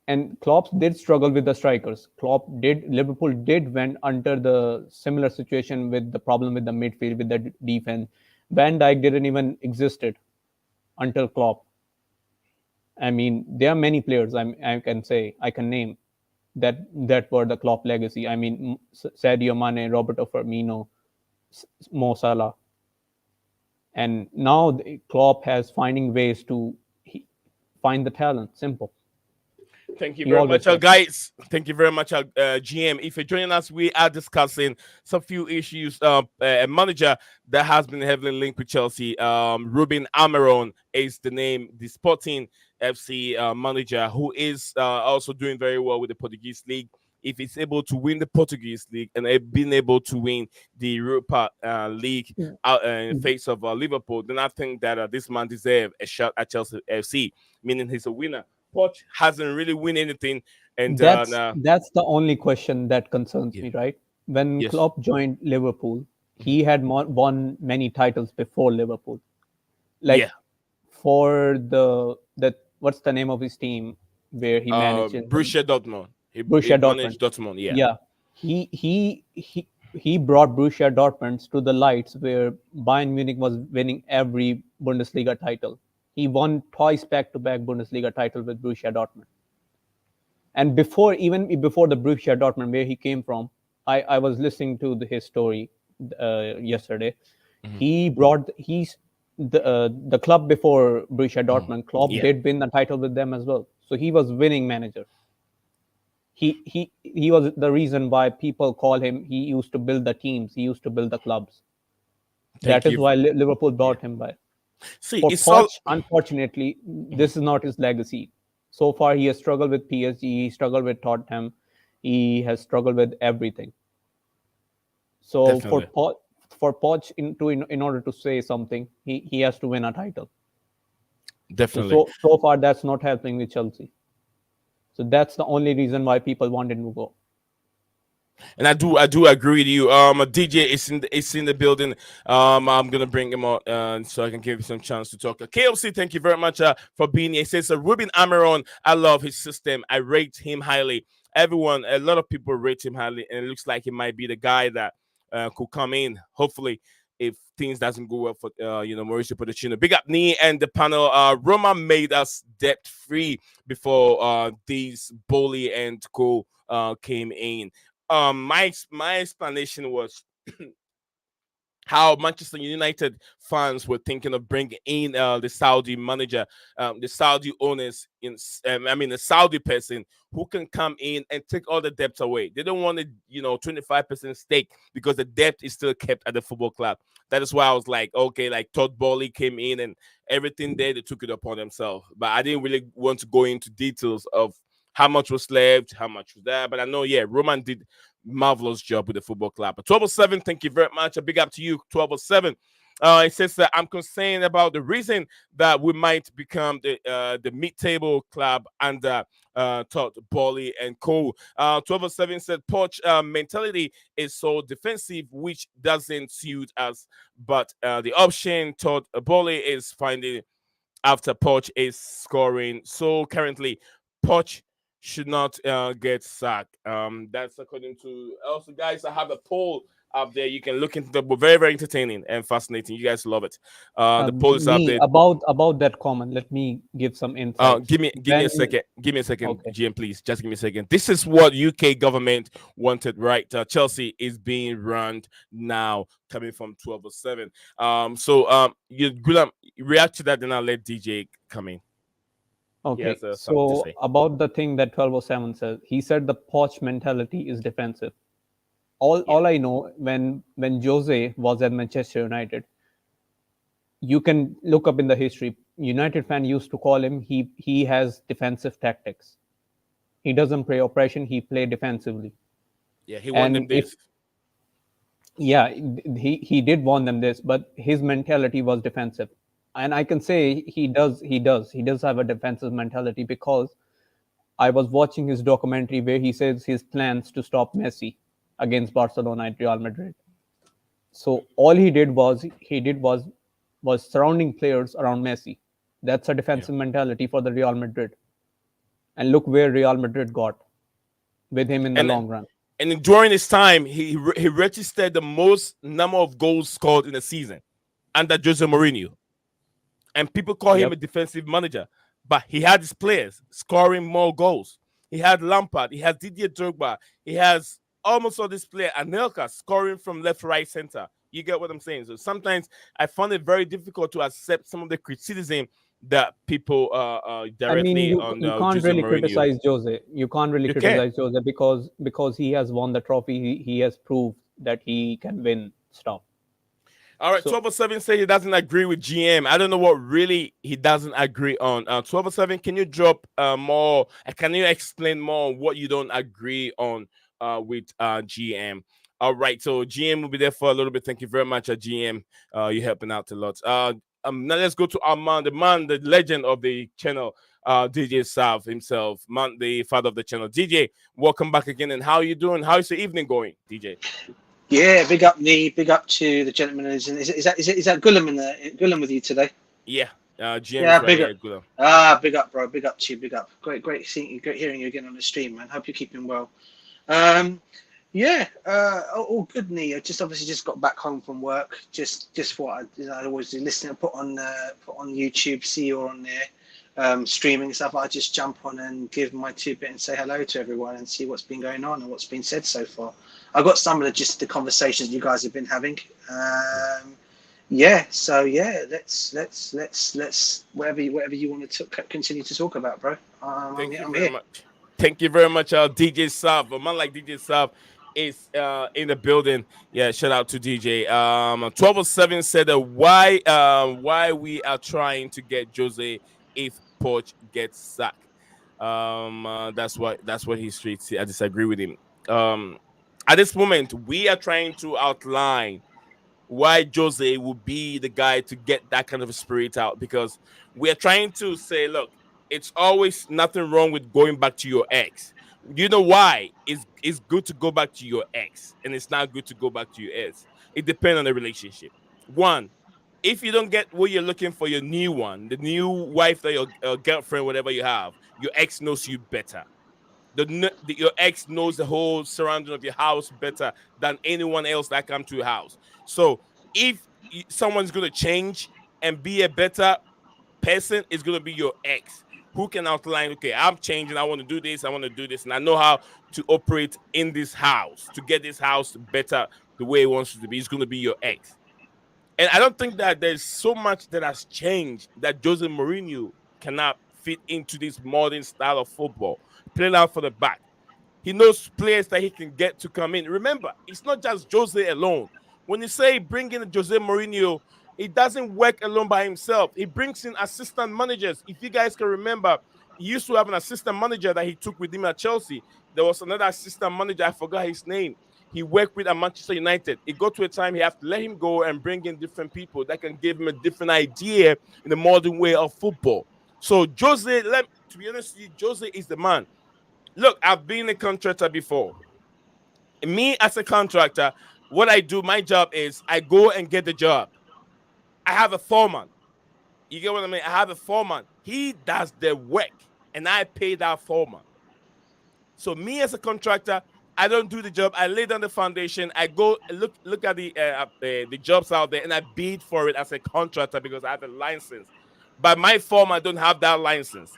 and Klopp did struggle with the strikers. Liverpool did went under the similar situation with the problem with the midfield with the defense. Van Dijk didn't even existed until Klopp. I mean, there are many players I can name that were the Klopp legacy. I mean, Sadio Mane, Roberto Firmino, Mo Salah, and now Klopp has finding ways to find the talent. Simple. thank you He very always much, does. guys. Thank you very much, GM. If you're joining us, we are discussing some few issues. A manager that has been heavily linked with Chelsea, Ruben Amorim is the name, the Sporting FC manager, who is also doing very well with the Portuguese league. If he's able to win the Portuguese league and being able to win the Europa League in face of Liverpool, then I think that this man deserves a shot at Chelsea FC, meaning he's a winner. Poch hasn't really win anything, and nah, That's the only question that concerns yeah, me, right? When yes, Klopp joined Liverpool, mhm, he had won many titles before Liverpool. yeah. Like for the what's the name of his team where he managed in the Borussia Dortmund. He Borussia Dortmund. managed Dortmund. Yeah, Yeah, he brought Borussia Dortmund to the lights where Bayern Munich was winning every Bundesliga title. He won twice back-to-back Bundesliga title with Borussia Dortmund. And even before the Borussia Dortmund, where he came from, I was listening to his story yesterday. mhm, He's the club before Borussia mhm, Dortmund. Klopp yeah. did win the title with them as well, so he was winning manager. He was the reason why people call him. He used to build the teams. He used to build the clubs. That Thank is you. why Liverpool Yeah. brought him by. See, For it's all. Poch, unfortunately, Mhm, this is not his legacy. So far, he has struggled with PSG. He struggled with Tottenham. He has struggled with everything. So definitely, For Poch in order to say something, he has to win a title. So definitely. so far, that's not happening with Chelsea. So that's the only reason why people wanted to go. And I do agree with you. DJ is in the building. I'm gonna bring him on so I can give you some chance to talk. KLC, thank you very much for being here. He says, Ruben Amorim, I love his system. I rate him highly. A lot of people rate him highly, and it looks like he might be the guy that could come in. Hopefully, if things doesn't go well for Mauricio Pochettino. Big up knee and the panel. Roma made us debt free before these Bowley and Co came in. My explanation was how Manchester United fans were thinking of bringing in the Saudi manager, the Saudi owners, the Saudi person who can come in and take all the debt away. They don't want a 25% stake because the debt is still kept at the football club. That is why I was like, okay, like Todd Bowley came in and everything there, they took it upon themselves. But I didn't really want to go into details of how much was left, how much was there. But I know, yeah, Roman did marvelous job with the football club. But 1207, thank you very much. A big up to you, 1207. It says that I'm concerned about the reason that we might become the mid-table club under Todd Bowley and Co. 1207 said Poch mentality is so defensive, which doesn't suit us. But the option Todd Bowley is finding after Poch is scoring. So currently, Poch should not get sacked. That's according to also, guys. I have a poll up there. You can look into them. But very, very entertaining and fascinating. You guys love it. The poll is up Me there. about that comment. Let me give some insights. Give me When a second. Give me a second, okay, GM, please. Just give me a second. This is what UK government wanted, right? Chelsea is being run now, coming from 1207. You Gulam, react to that, then I'll let DJ come in. He okay. has something to So say. about the thing that 1207 says, he said the Poch mentality is defensive. Yeah, All I know, when Jose was at Manchester United, you can look up in the history. United fan used to call him, he has defensive tactics. He doesn't play oppression, he play defensively. yeah, he won And them if this. yeah, he did warn them this, but his mentality was defensive. And I can say he does have a defensive mentality, because I was watching his documentary where he says his plans to stop Messi against Barcelona and Real Madrid. So all he did was surrounding players around Messi. That's a Yeah, defensive mentality for the Real Madrid. And look where Real Madrid got with him in the and long run. and during his time, he registered the most number of goals scored in a season under Jose Mourinho. And people call him Yep. a defensive manager, but he had his players scoring more goals. He had Lampard, he has Didier Drogba, he has almost all this player, Anelka scoring from left, right, center. You get what I'm saying? So sometimes I find it very difficult to accept some of the criticism that people I mean, directly on you can't Jose really Mourinho. criticize Jose. You can't really You can. criticize Jose, because he has won the trophy. He has proved that he can win stuff. All right, So 1207 say he doesn't agree with GM. I don't know what really he doesn't agree on. 1207, can you drop more? Can you explain more on what you don't agree on with GM? All right, so GM will be there for a little bit. Thank you very much, GM. You're helping out a lot. Now let's go to Armand, the man, the legend of the channel, DJ Sav himself, man, the father of the channel. DJ, welcome back again. And how are you doing? How's your evening going, DJ? Yeah, big up me, big up to the gentleman. Is that Gulam in there? Gulam with you today? Yeah, GM is Yeah, right big up. here. Good. Big up, bro. Big up to you. Big up. Great seeing you. Great hearing you again on the stream, man. Hope you're keeping well. Yeah, all good, knee. I just obviously just got back home from work. Just what I always do, listen and put on YouTube, see you on there, streaming stuff. I just jump on and give my 2 bit and say hello to everyone and see what's been going on and what's been said so far. I got some of the conversations you guys have been having. Yeah, so yeah, let's whatever you want to continue to talk about, bro. Thank you I'm very here. much. Thank you very much, DJ Sav. A man like DJ Sav is in the building. Yeah, shout out to DJ. 1207 said why we are trying to get Jose if Poch gets sacked. That's what he streets. I disagree with him. Um, at this moment, we are trying to outline why Jose will be the guy to get that kind of a spirit out, because we're trying to say, look, it's always nothing wrong with going back to your ex. You know why? It's good to go back to your ex, and it's not good to go back to your ex. It depends on the relationship. One, if you don't get what you're looking for, your new one, the new wife or your girlfriend, whatever you have, your ex knows you better. Your ex knows the whole surrounding of your house better than anyone else that come to your house. So if someone's going to change and be a better person, it's going to be your ex who can outline, okay, I'm changing, I want to do this, I want to do this, and I know how to operate in this house to get this house better the way it wants it to be. It's going to be your ex. And I don't think that there's so much that has changed that Jose Mourinho cannot fit into this modern style of football. Playing out for the back. He knows players that he can get to come in. Remember, it's not just Jose alone. When you say bring in Jose Mourinho, he doesn't work alone by himself. He brings in assistant managers. If you guys can remember, he used to have an assistant manager that he took with him at Chelsea. There was another assistant manager, I forgot his name. He worked with at Manchester United. It got to a time he have to let him go and bring in different people that can give him a different idea in the modern way of football. So Jose, to be honest with you, Jose is the man. Look, I've been a contractor before. Me as a contractor, what I do, my job is I go and get the job. I have a foreman. You get what I mean? I have a foreman. He does the work, and I pay that foreman. So me as a contractor, I don't do the job. I lay down the foundation. I go look at the jobs out there, and I bid for it as a contractor because I have a license. By my form, I don't have that license.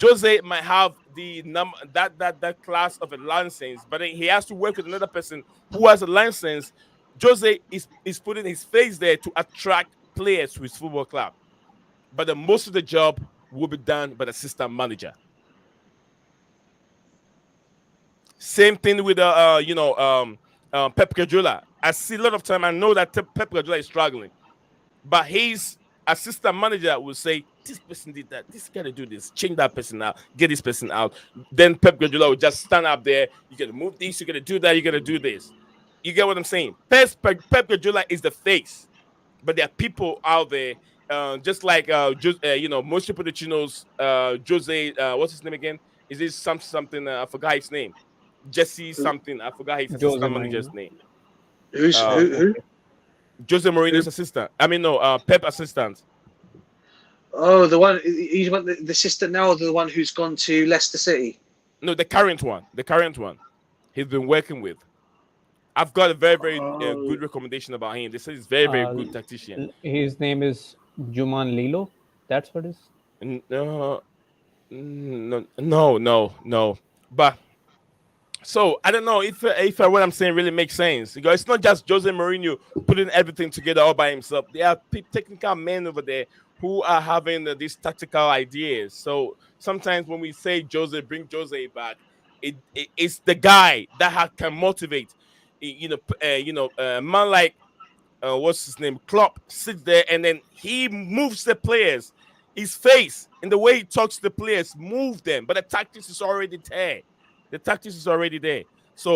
Jose might have the number that class of a license, but then he has to work with another person who has a license. Jose is putting his face there to attract players to his football club, but the most of the job will be done by the assistant manager. Same thing with Pep Guardiola. I see a lot of time. I know that Pep Guardiola is struggling, but his assistant manager will say, "This person did that. This gotta do this. Change that person out. Get this person out." Then Pep Guardiola will just stand up there. You gotta move this. You gotta do that. You gotta do this. You get what I'm saying? Pep Guardiola is the face, but there are people out there, just like Mauricio Pochettino's Jose. What's his name again? Is this something? I forgot his name. Jesse something. I forgot his Jose assistant manager's Mourinho. name. Who's who? Jose Mourinho's assistant. I mean, no, Pep assistant. Oh, the one you want the assistant now, or the one who's gone to Leicester City? No, the current one. The current one. He's been working with. I've got a very, very Oh. good recommendation about him. They say he's very, very good tactician. His name is Juman Lilo. That's what it is. No, no. But so I don't know if what I'm saying really makes sense. Because it's not just Jose Mourinho putting everything together all by himself. There are technical men over there who are having these tactical ideas. So sometimes when we say Jose, bring Jose back, it's the guy that can motivate. A man like what's his name, Klopp, sits there and then he moves the players. His face and the way he talks to the players move them, but the tactics is already there. The tactics is already there. So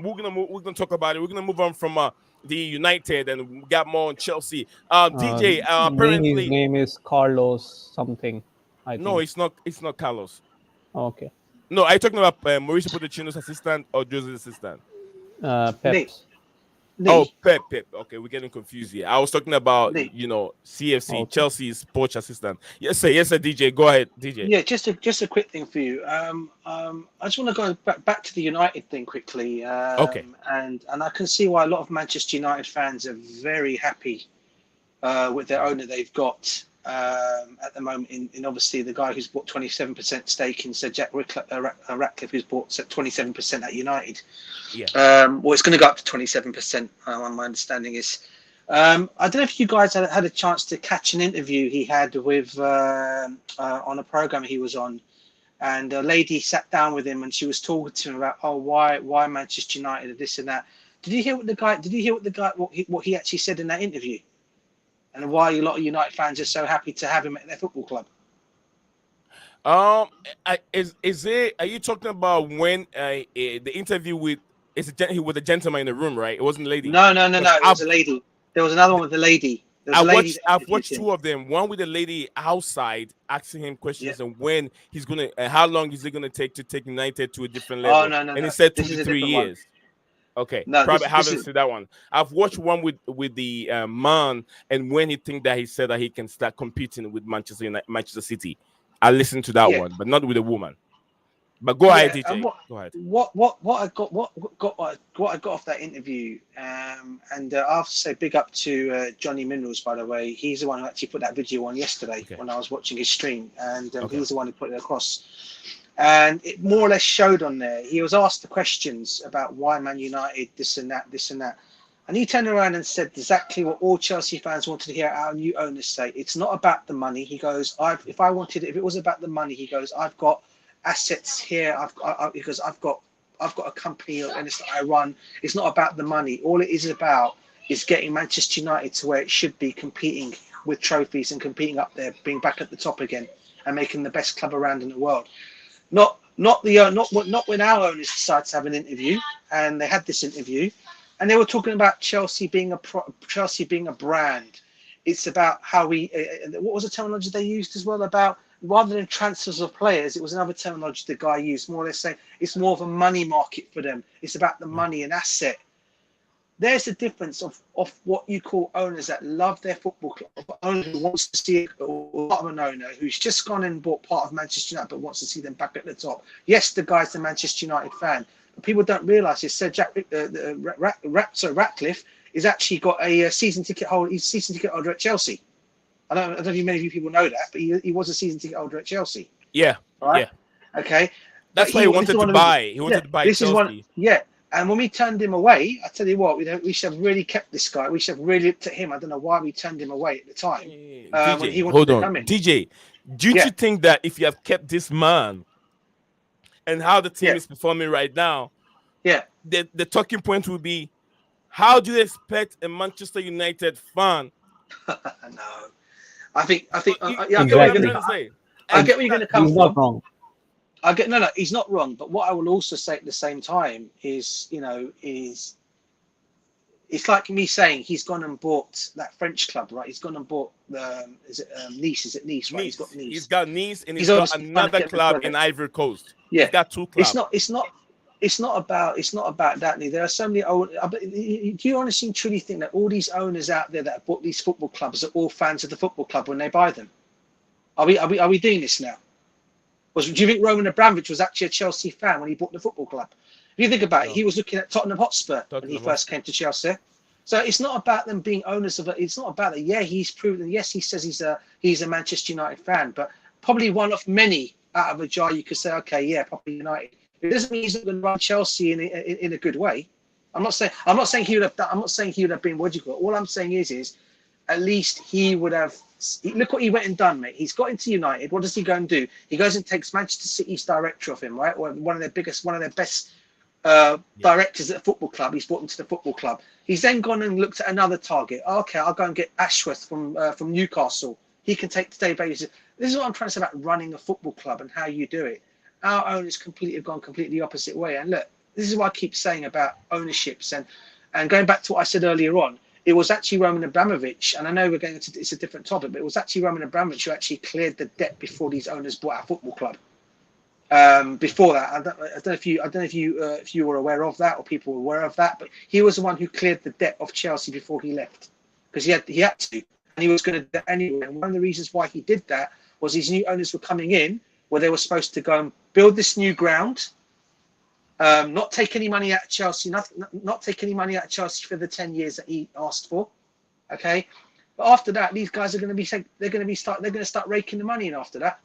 we're gonna talk about it. We're gonna move on from the United and we got more on Chelsea. DJ His apparently name is Carlos something. I no, think. it's not Carlos. Okay. No, are you talking about Mauricio Pochettino's assistant or Jose's assistant? Pep's. Oh, Pep. Okay, we're getting confused here. I was talking about Lee. CFC, Okay. Chelsea's sports assistant. Yes, sir. DJ. Go ahead, DJ. Yeah, just a quick thing for you. I just want to go back to the United thing quickly. Okay. And I can see why a lot of Manchester United fans are very happy with their owner they've got at the moment. In obviously the guy who's bought 27% stake in Sir Jack Ratcliffe, who's bought 27% at United. Yeah. Well, it's going to go up to 27%. My understanding is. I don't know if you guys had a chance to catch an interview he had with on a program he was on, and a lady sat down with him and she was talking to him about why Manchester United and this and that. Did you hear what he actually said in that interview, and why a lot of United fans are so happy to have him at their football club? Are you talking about when the interview with with a gentleman in the room, right? It wasn't a lady. No. It was a lady. There was another one with the lady. I've watched two of them. One with the lady outside asking him questions and when he's gonna, how long is it gonna take to take United to a different level? Oh no. And he said 2 This is to a 3 different one. years. Okay, No, probably this haven't is- seen that one. I've watched one with the man, and when he said that he can start competing with Manchester City. I listened to that one, but not with a woman. But go ahead, DJ. Go ahead. What I got off that interview, and I have to say big up to Johnny Minerals, by the way. He's the one who actually put that video on yesterday when I was watching his stream, and he's the one who put it across. And it more or less showed on there. He was asked the questions about why Man United, this and that, and he turned around and said exactly what all Chelsea fans wanted to hear our new owners say. It's not about the money. He goes, if it was about the money, he goes, I've got assets here. Because I've got a company and I run. It's not about the money. All it is about is getting Manchester United to where it should be, competing with trophies and competing up there, being back at the top again, and making the best club around in the world. Not when our owners decided to have an interview, and they had this interview, and they were talking about Chelsea being a brand. It's about how what was the terminology they used as well, about rather than transfers of players, it was another terminology the guy used, more or less saying it's more of a money market for them. It's about the money and asset. There's a difference of what you call owners that love their football club, an owner who wants to see part of an owner who's just gone and bought part of Manchester United but wants to see them back at the top. Yes, the guy's a Manchester United fan, people don't realise is Sir Jack Ratcliffe is actually got a season ticket holder. He's a season ticket holder at Chelsea. I don't know if many of you people know that, but he was a season ticket holder at Chelsea. Yeah, right? yeah. Okay, That's why he wanted to buy. He wanted to buy this Chelsea. Is one, yeah. And when we turned him away, I tell you what, we should have really kept this guy. We should have really looked at him. I don't know why we turned him away at the time. DJ, when he wanted hold to on, come in. DJ. Don't you think that if you have kept this man and how the team is performing right now, the talking point will be, how do you expect a Manchester United fan? No, I think exactly. I get what you're going to say. I get where you're going to come from. He's not wrong. No, he's not wrong. But what I will also say at the same time is, it's like me saying he's gone and bought that French club, right? He's gone and bought Nice. Is it Nice? Right? He's got Nice. He's got Nice, and he's got another club in Ivory Coast. Yeah, he's got two clubs. It's not about that. There are so many. Do you honestly and truly think that all these owners out there that have bought these football clubs are all fans of the football club when they buy them? Are we doing this now? Do you think Roman Abramovich was actually a Chelsea fan when he bought the football club? If you think about it, he was looking at Tottenham Hotspur when he first came to Chelsea. So it's not about them being owners of it. It's not about that. Yeah, he's proven. Yes, he says he's a Manchester United fan, but probably one of many out of a jar. You could say, okay, yeah, probably United. It doesn't mean he's not going to run Chelsea in a good way. I'm not saying he would have done. I'm not saying he would have been what you call it. All I'm saying is at least he would have. Look what he went and done, mate. He's got into United. What does he go and do? He goes and takes Manchester City's director of him, right? One of their best directors at a football club. He's brought him to the football club. He's then gone and looked at another target. Okay, I'll go and get Ashworth from Newcastle. He can take today basis. This is what I'm trying to say about running a football club and how you do it. Our owners have gone completely opposite way. And look, this is what I keep saying about ownerships and going back to what I said earlier on. It was actually Roman Abramovich, and I know it's a different topic, but it was actually Roman Abramovich who actually cleared the debt before these owners bought our football club. Before that, I don't know if you were aware of that or people were aware of that, but he was the one who cleared the debt of Chelsea before he left because he had to, and he was going to do that anyway. And one of the reasons why he did that was these new owners were coming in where they were supposed to go and build this new ground. Not take any money out of Chelsea, not take any money out of Chelsea for the 10 years that he asked for. Okay, but after that, these guys are going to start raking the money in after that.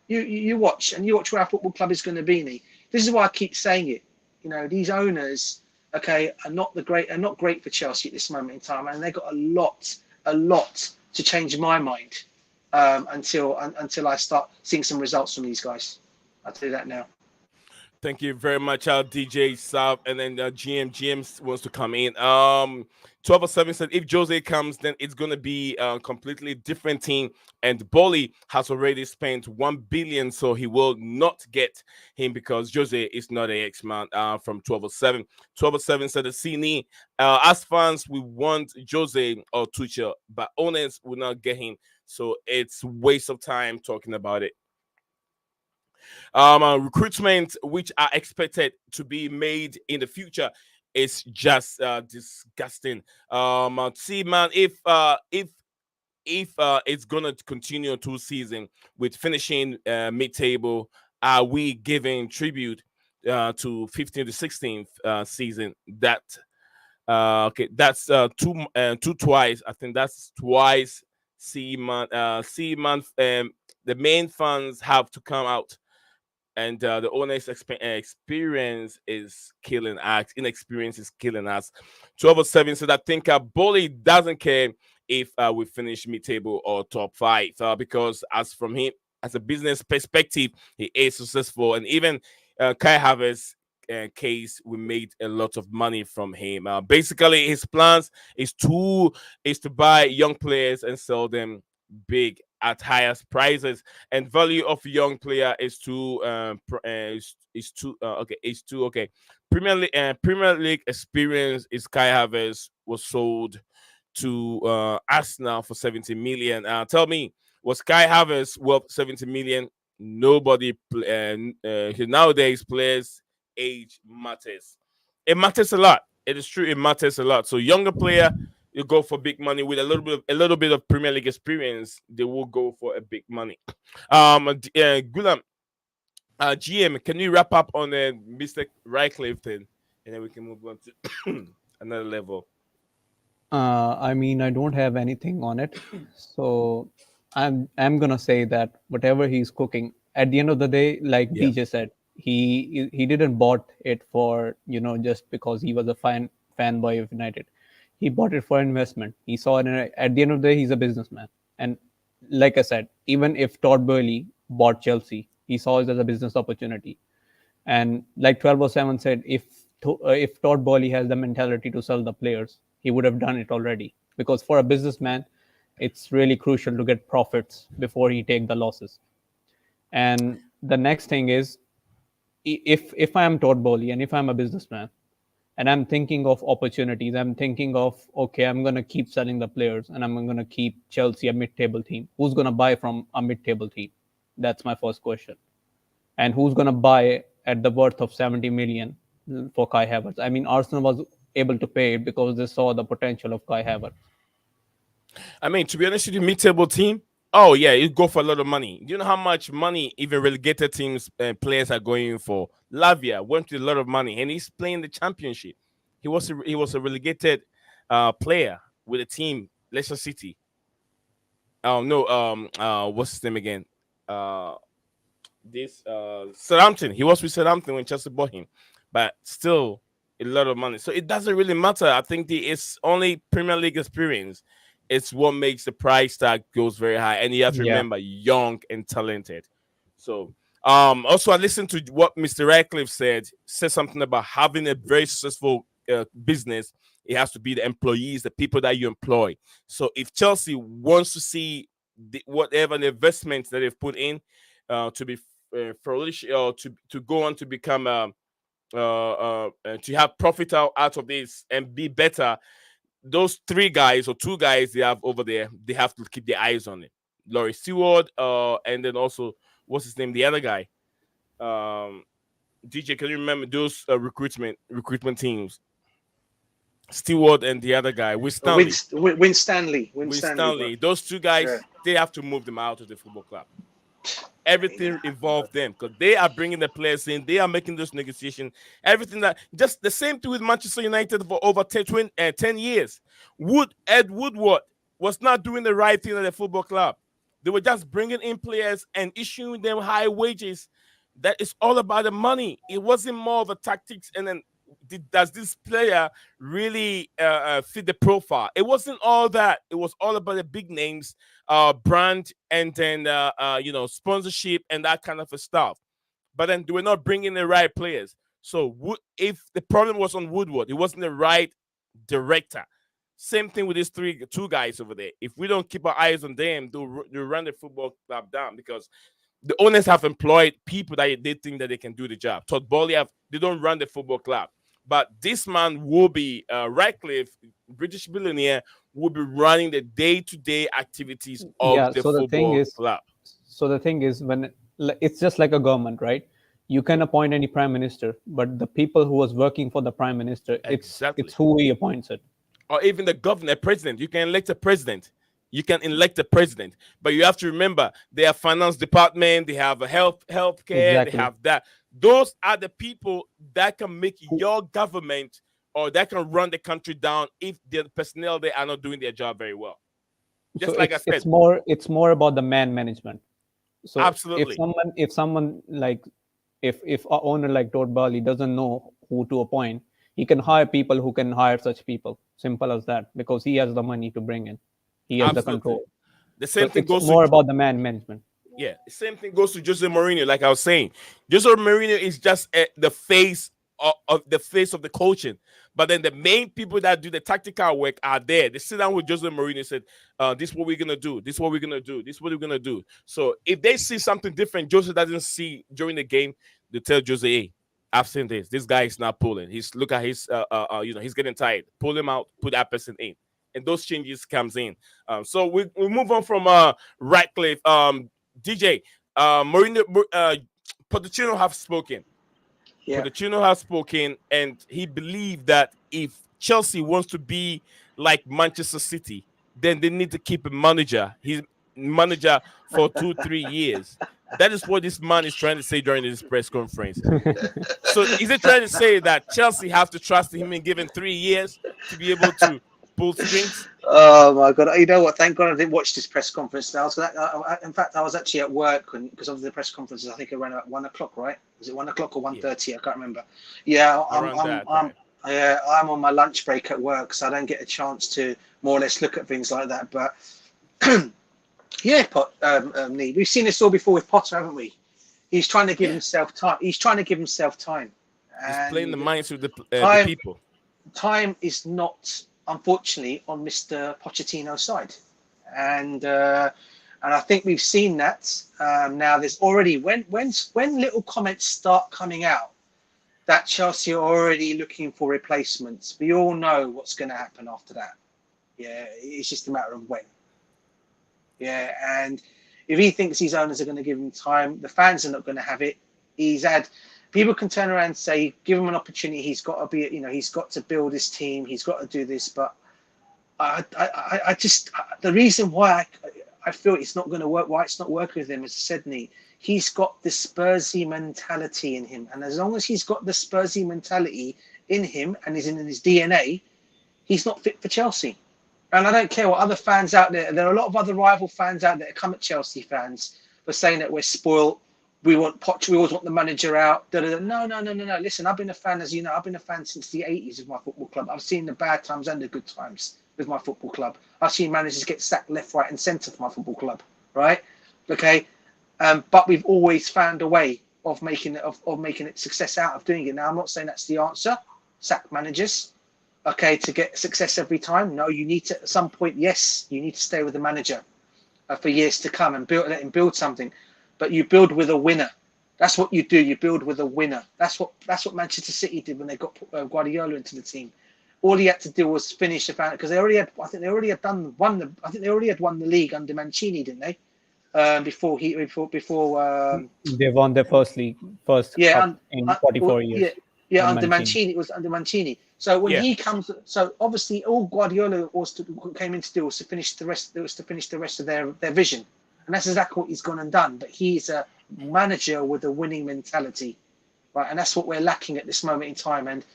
You watch where our football club is going to be. This is why I keep saying it. These owners, okay, are not great for Chelsea at this moment in time, and they've got a lot to change my mind until I start seeing some results from these guys. I'll tell you that now. Thank you very much, DJ Sav, and then GM wants to come in. 1207 said if Jose comes, then it's gonna be a completely different team. And Bolly has already spent 1 billion, so he will not get him because Jose is not an X-Man. From 1207. 1207 said the Cine, as fans, we want Jose or Tuchel, but owners will not get him. So it's waste of time talking about it. Recruitment which are expected to be made in the future is just disgusting. See, man, if it's gonna continue 2 seasons with finishing mid-table, are we giving tribute to 15 to 16th season? That okay, that's two twice. I think that's twice. See, man, the main fans have to come out. And the owner's experience is killing us. Inexperience is killing us. 1207 said, I think Bolly doesn't care if we finish mid-table or top 5 because as from him, as a business perspective, he is successful. And even Kai Havertz case, we made a lot of money from him. Basically, his plans is to buy young players and sell them big at highest prices, and value of young player is too okay. Premier League experience is Kai Havertz was sold to Arsenal for 70 million. Tell me, was Kai Havertz worth 70 million? Nobody. Nowadays, players' age matters. It matters a lot. It is true. It matters a lot. So younger player, you go for big money with a little bit of Premier League experience. They will go for a big money. Gulam, GM, can you wrap up on Mr. Radcliffe thing, and then we can move on to another level. I mean, I don't have anything on it, so I'm gonna say that whatever he's cooking, at the end of the day, like Yeah. DJ said, he didn't bought it for just because he was a fanboy of United. He bought it for investment. He saw it. At the end of the day, he's a businessman, and like I said, even if Todd Burley bought Chelsea, he saw it as a business opportunity. And like 1207 said, if Todd Bowley has the mentality to sell the players, he would have done it already. Because for a businessman, it's really crucial to get profits before he take the losses. And the next thing is, if I am Todd Bowley and if I'm a businessman and I'm thinking of opportunities, I'm thinking of, okay, I'm gonna keep selling the players and I'm gonna keep Chelsea a mid-table team. Who's gonna buy from a mid-table team? That's my first question. And who's going to buy at the worth of 70 million for Kai Havertz? I mean, Arsenal was able to pay it because they saw the potential of Kai Havertz. I mean, to be honest with you, mid-table team. Oh yeah, you go for a lot of money. Do you know how much money even relegated teams and players are going for? Lavia went with a lot of money, and he's playing the championship. He was a relegated player with a team, Leicester City. Oh no, what's his name again? Uh, this Southampton. He was with Southampton when Chelsea bought him, but still a lot of money. So it doesn't really matter. I think it's only Premier League experience. It's what makes the price tag goes very high, and you have to Yeah. remember young and talented. So also I listened to what Mr. Radcliffe said. Said something about having a very successful business. It has to be the employees, the people that you employ. So if Chelsea wants to see whatever the investments that they've put in to be flourish or to go on to become to have profit out of this and be better, those three guys or two guys they have over there, they have to keep their eyes on it. Laurie Stewart, and then also what's his name, the other guy, um, DJ. Can you remember those recruitment teams? Stewart and the other guy, with Stanley. Win With Stanley, bro. Stanley, those two Yeah. guys, they have to move them out of the football club. Everything involved them because they are bringing the players in. They are making those negotiations. Everything that just the same thing with Manchester United for over 10 years. Ed Woodward was not doing the right thing at the football club. They were just bringing in players and issuing them high wages. That is all about the money. It wasn't more of a tactics. And then does this player really fit the profile? It wasn't all that. It was all about the big names, brand, and then sponsorship and that kind of stuff. But then they were not bringing the right players. So if the problem was on Woodward, it wasn't the right director. Same thing with these two guys over there. If we don't keep our eyes on them, they'll run the football club down because the owners have employed people that they think that they can do the job. Todd Bowley they don't run the football club, but this man will be Radcliffe, British billionaire, will be running the day-to-day activities of Yeah. the football club. So the thing is, it's just like a government, right? You can appoint any prime minister, but the people who was working for the prime minister, Exactly. it's who he appoints it. Or even the governor, president. You can elect a president. You can elect a president, but you have to remember they have finance department, they have a healthcare, they Exactly. have that. Those are the people that can make your government or that can run the country down if the personnel they are not doing their job very well. Just So like I said, it's more about the man management. So absolutely, if someone like if a owner like Todd Bali doesn't know who to appoint, he can hire people who can hire such people. Simple as that, because he has the money to bring in, he has the absolutely. control. The So same thing it's goes to more about the man management. Yeah, same thing goes to Jose Mourinho. Like I was saying, Jose Mourinho is just the face of the coaching. But then the main people that do the tactical work are there. They sit down with Jose Mourinho and said, "This is what we're gonna do. This is what we're gonna do. This is what we're gonna do." So if they see something different, Jose doesn't see during the game, they tell Jose, "Hey, I've seen this. This guy is not pulling. Look at his he's getting tired. Pull him out. Put that person in." And those changes comes in. So we move on from Ratcliffe. DJ, Mourinho, Pochettino have spoken. Yeah. Pochettino has spoken, and he believed that if Chelsea wants to be like Manchester City, then they need to keep a manager. manager for 2-3 years. That is what this man is trying to say during this press conference. So is it trying to say that Chelsea have to trust him and give him 3 years to be able to pull strings? Oh my god! You know what? Thank God I didn't watch this press conference. Now, in fact, I was actually at work because of the press conferences. I think around about 1 o'clock, right? Was it 1 o'clock or 1:30? I can't remember. Yeah, I'm on my lunch break at work, so I don't get a chance to more or less look at things like that. But yeah, Lee, we've seen this all before with Potter, haven't we? He's trying to give himself time. He's trying to give himself time. He's playing the minds of the people. Time is not, unfortunately, on Mr. Pochettino's side, and I think we've seen that now. There's already when little comments start coming out that Chelsea are already looking for replacements. We all know what's going to happen after that. Yeah, it's just a matter of when. Yeah, and if he thinks his owners are going to give him time, the fans are not going to have it. People can turn around and say, give him an opportunity. He's got to be, he's got to build his team. He's got to do this. But I just, the reason why I feel it's not going to work, why it's not working with him, as I said, Nate, he's got the Spursy mentality in him. And as long as he's got the Spursy mentality in him and is in his DNA, he's not fit for Chelsea. And I don't care what other fans out there. There are a lot of other rival fans out there that come at Chelsea fans for saying that we're spoiled. We want Poch. We always want the manager out. No. Listen, I've been a fan, as you know. I've been a fan since the 80s of my football club. I've seen the bad times and the good times with my football club. I've seen managers get sacked left, right, and centre for my football club. Right? Okay. But we've always found a way of making it success out of doing it. Now, I'm not saying that's the answer. Sack managers. Okay, to get success every time. No, you need to, at some point, yes, you need to stay with the manager for years to come and let him build something. But you build with a winner. That's what you do. You build with a winner. That's what Manchester City did when they got Guardiola into the team. All he had to do was finish the fan, because they already had. I think they already had won the league under Mancini, didn't they? Before they won their first cup in 44 years. Yeah, under Mancini. It was under Mancini. So when he comes, so obviously all Guardiola came in to do was to finish the rest. It was to finish the rest of their vision, and that's exactly what he's gone and done. But he's a manager with a winning mentality, right? And that's what we're lacking at this moment in time. And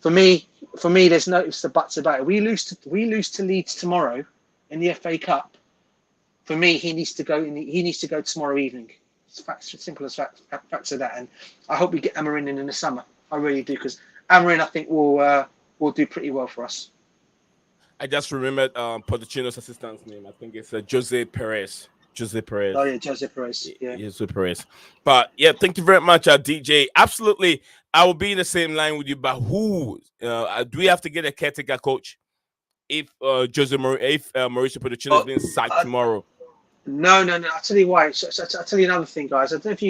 for me, there's no ifs or buts about it. We lose to Leeds tomorrow in the FA Cup. For me, he needs to go. He needs to go tomorrow evening. It's simple as facts of that. And I hope we get Amorim in the summer. I really do, because Amorim, I think, will do pretty well for us. I just remembered Pochettino's assistant's name. I think it's Jose Perez. Oh yeah, Jose Perez. Yeah, Jose Perez. But yeah, thank you very much, DJ. Absolutely, I will be in the same line with you. But who do we have to get a caretaker coach if Mauricio Pochettino is being sacked tomorrow? No. I'll tell you why. So I'll tell you another thing, guys. I don't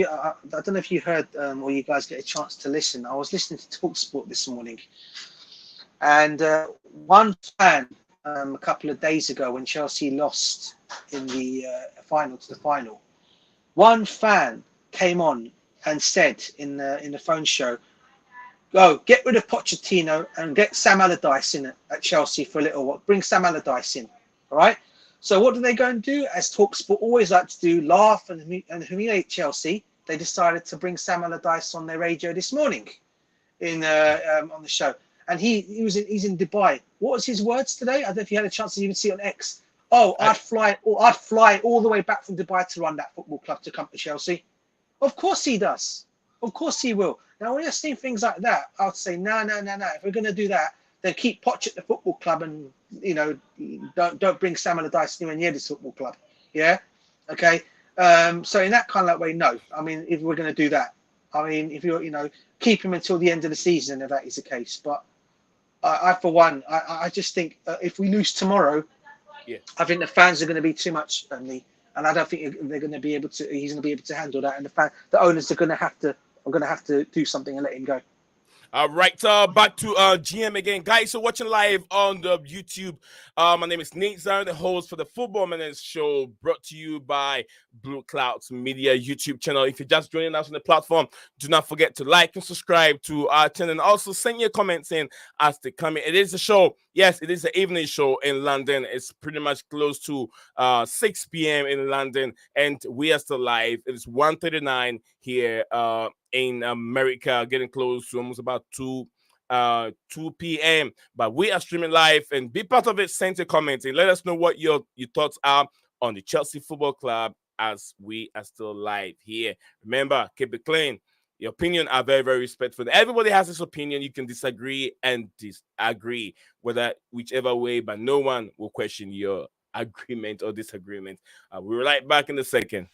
know if you heard or you guys get a chance to listen. I was listening to TalkSport this morning, and one fan a couple of days ago when Chelsea lost in the final, one fan came on and said in the phone show, "Go get rid of Pochettino and get Sam Allardyce in at Chelsea for a little while. Bring Sam Allardyce in, all right?" So what do they go and do? As TalkSport always like to do, laugh and humiliate Chelsea. They decided to bring Sam Allardyce on their radio this morning, on the show, and he's in Dubai. What was his words today? I don't know if you had a chance to even see it on X. Oh, I'd fly all the way back from Dubai to run that football club to come to Chelsea. Of course he does. Of course he will. Now when you're seeing things like that, I would say no. If we're going to do that, then keep Poch at the football club, and don't bring Sam Allardyce anywhere near this football club. Yeah, okay. So in that kind of way, no. I mean, if we're going to do that, I mean, if you're keep him until the end of the season, if that is the case. But I for one, I just think if we lose tomorrow, I think the fans are going to be too much on me, and I don't think they're going to be able to. He's going to be able to handle that, and the owners are going to have to do something and let him go. All right, back to GM again, guys. So watching live on the YouTube. My name is Nate Zion, the host for the Football Minutes Show, brought to you by Blueclouds Media YouTube channel. If you're just joining us on the platform, do not forget to like and subscribe to our channel, and also send your comments in as they come in. It is a show. Yes, it is an evening show in London. It's pretty much close to 6 p.m. in London, and we are still live. It is 1:39 here. In America, getting close to almost about 2 p.m. But we are streaming live, and be part of it. Send your comments and let us know what your thoughts are on the Chelsea Football Club as we are still live here. Remember, keep it clean. Your opinion are very, very respectful. Everybody has his opinion. You can disagree and disagree, whether whichever way, but no one will question your agreement or disagreement. We'll be right back in a second.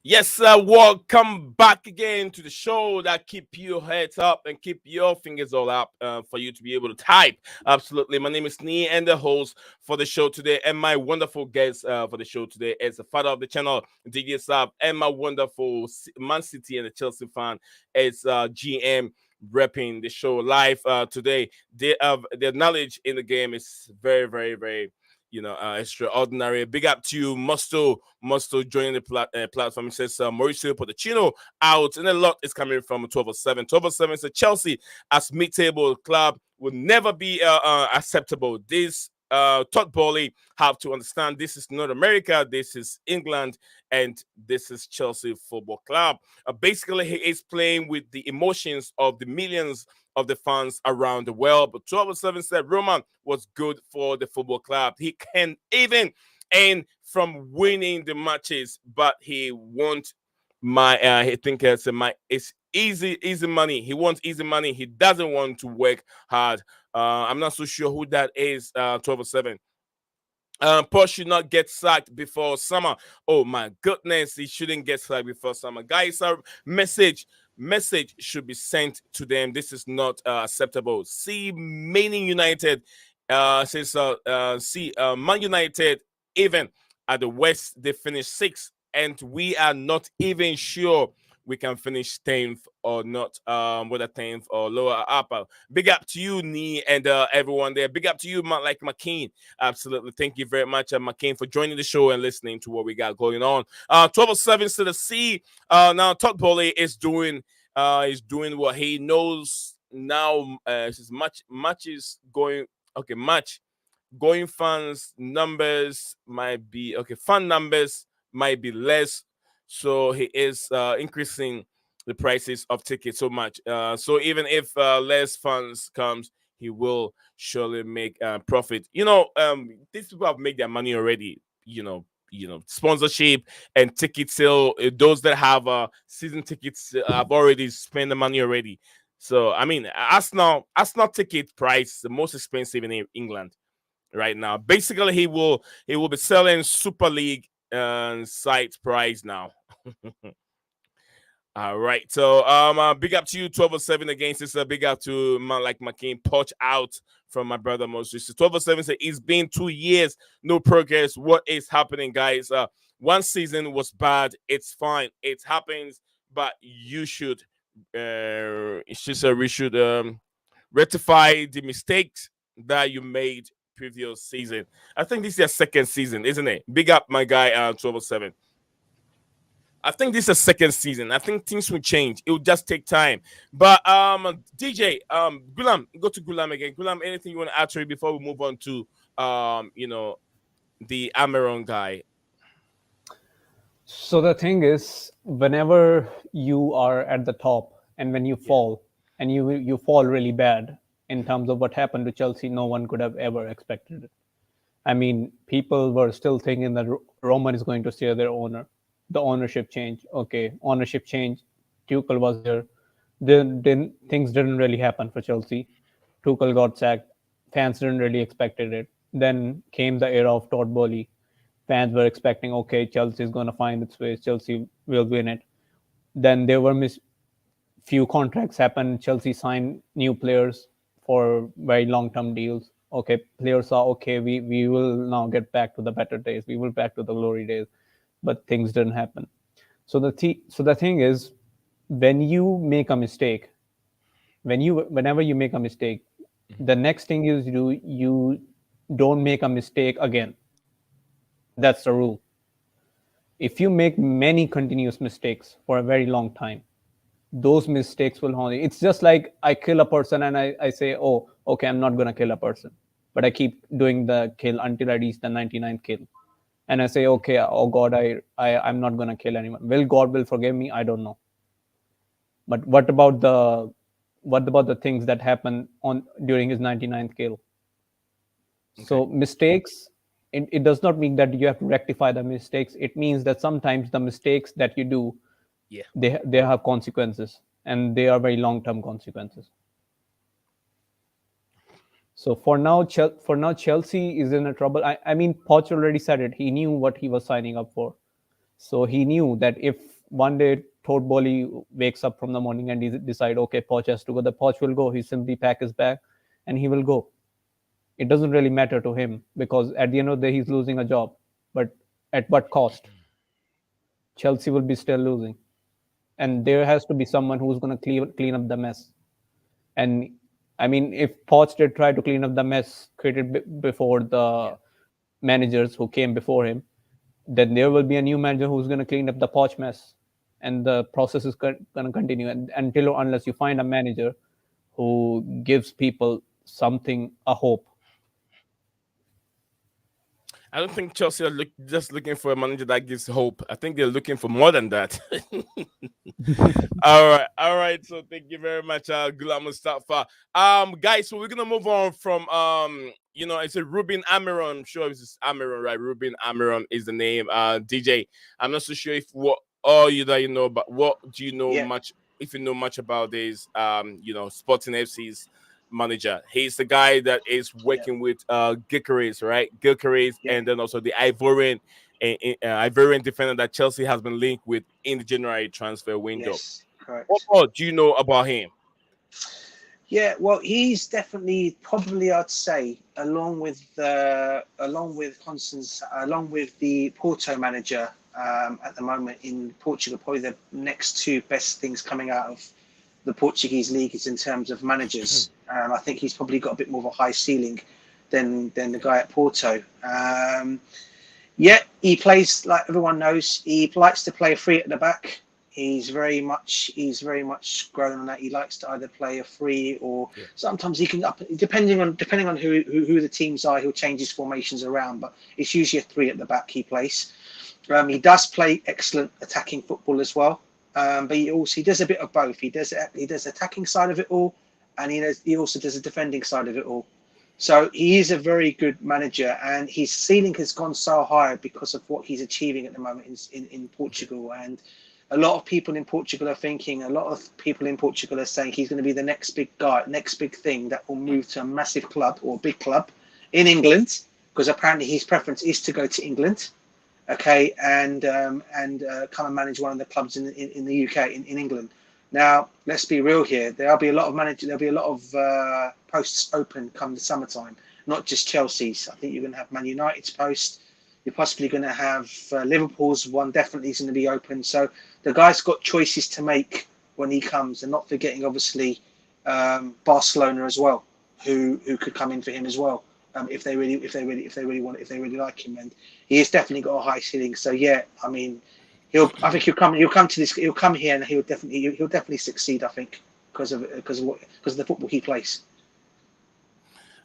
Yes, welcome back again to the show that keep your heads up and keep your fingers all up for you to be able to type. Absolutely. My name is Nee, and the host for the show today, and my wonderful guest for the show today is the father of the channel, DJ Sab, and my wonderful Man City and the Chelsea fan is GM repping the show live today. They have their knowledge in the game is very, very, very extraordinary. Big up to you, Musto joining the platform. It says Mauricio Pochettino out, and a lot is coming from 1207. 1207 says Chelsea as mid-table club will never be acceptable. This Todd Bowley have to understand this is not America, this is England, and this is Chelsea Football Club. Basically, he is playing with the emotions of the millions of the fans around the world. But 1207 said Roman was good for the football club. He can even earn from winning the matches, but he wants I think it's easy money. He wants easy money. He doesn't want to work hard. I'm not so sure who that is. 1207. Paul should not get sacked before summer. Oh my goodness, he shouldn't get sacked before summer. Guys, our message should be sent to them. This is not acceptable. See, Man United Man United, even at the West, they finished sixth, and we are not even sure we can finish 10th or not, whether 10th or lower upper. Big up to you, Nee, and everyone there. Big up to you, like McKean. Absolutely. Thank you very much, McCain, for joining the show and listening to what we got going on. 1207 to the C. Now Todd Bowley is doing what he knows now. Match is going okay. Fans numbers might be okay. Fan numbers might be less, so he is increasing the prices of tickets so much. So even if less funds comes, he will surely make profit. These people have made their money already. Sponsorship and ticket sale. Those that have season tickets have already spent the money already. So I mean, Arsenal ticket price the most expensive in England right now. Basically, he will be selling Super League site price now. All right. So big up to you, 1207 against this. Big up to man like McCain. Poach out from my brother Moses. 1207 said it's been 2 years, no progress. What is happening, guys? One season was bad. It's fine. It happens, but you should it's just we should rectify the mistakes that you made previous season. I think this is your second season, isn't it? Big up my guy 1207. I think this is a second season. I think things will change. It will just take time. But DJ, Gulam, go to Gulam again. Gulam, anything you want to add to it before we move on to the Amaron guy? So the thing is, whenever you are at the top and when you fall, and you fall really bad in terms of what happened to Chelsea, no one could have ever expected it. I mean, people were still thinking that Roman is going to steer their owner. The ownership change. Okay, ownership change. Tuchel was there. Then things didn't really happen for Chelsea. Tuchel got sacked. Fans didn't really expected it. Then came the era of Todd Bowley. Fans were expecting, okay, Chelsea is going to find its way. Chelsea will win it. Then there were few contracts happen. Chelsea sign new players for very long-term deals. Okay, players are okay. We will now get back to the better days. We will back to the glory days, but things didn't happen. So the thing is, when you make a mistake, whenever you make a mistake, the next thing you don't make a mistake again. That's the rule. If you make many continuous mistakes for a very long time, those mistakes will haunt you. It's just like I kill a person and I say, oh, okay, I'm not going to kill a person. But I keep doing the kill until I reach the 99th kill. And I say, okay, oh God, I'm not going to kill anyone. Will God will forgive me? I don't know. But what about the things that happen on during his 99th kill? Okay. So mistakes, it does not mean that you have to rectify the mistakes. It means that sometimes the mistakes that you do, Yeah. they have consequences, and they are very long term consequences. So for now, Chelsea is in a trouble. I mean, Poch already said it. He knew what he was signing up for. So he knew that if one day Todd Bowley wakes up from the morning and he decide, okay, Poch has to go, the Poch will go. He simply pack his bag and he will go. It doesn't really matter to him because at the end of the day, he's losing a job. But at what cost? Chelsea will be still losing, and there has to be someone who's going to clean up the mess. And I mean, if Poch did try to clean up the mess created before Yeah. the managers who came before him, then there will be a new manager who's going to clean up the Poch mess, and the process is going to continue. And until or unless you find a manager who gives people something, a hope. I don't think Chelsea are just looking for a manager that gives hope. I think they're looking for more than that. All right. So thank you very much, Ghulam Mustafa. Guys, so we're gonna move on from it's a Ruben Amiron. I'm sure it's Amiron, right? Ruben Amiron is the name. DJ. I'm not so sure if what all you that you know, but what do you know Yeah, much? If you know much about this, Sporting FC's manager. He's the guy that is yeah, working with Gyökeres, right? Gyökeres, yeah. and then also the Ivorian defender that Chelsea has been linked with in the January transfer window. Yes, What correct. more do you know about him? Yeah, well, he's definitely probably I'd say Constance, along with the Porto manager at the moment in Portugal, probably the next two best things coming out of the Portuguese league is in terms of managers. I think he's probably got a bit more of a high ceiling than the guy at Porto. Yeah, he plays like everyone knows. He likes to play a free at the back. He's very much grown on that. He likes to either play a free or Yeah. sometimes he can up depending on who the teams are. He'll change his formations around, but it's usually a three at the back he plays. He does play excellent attacking football as well, but he does a bit of both. He does attacking side of it all, and he also does the defending side of it all. So he is a very good manager, and his ceiling has gone so high because of what he's achieving at the moment in Okay. Portugal. And a lot of people in Portugal are thinking, a lot of people in Portugal are saying he's going to be the next big guy, next big thing that will move to a massive club or a big club in England, because apparently his preference is to go to England, okay, and come and manage one of the clubs in the UK in England. Now, let's be real here. There'll be a lot of posts open come the summertime, not just Chelsea's. I think you're going to have Man United's post. You're possibly going to have Liverpool's one. Definitely is going to be open. So the guy's got choices to make when he comes, and not forgetting obviously Barcelona as well, who could come in for him as well if they really like him. And he has definitely got a high ceiling. So yeah, I mean, I think he'll come here and he'll definitely succeed. I think because of the football he plays.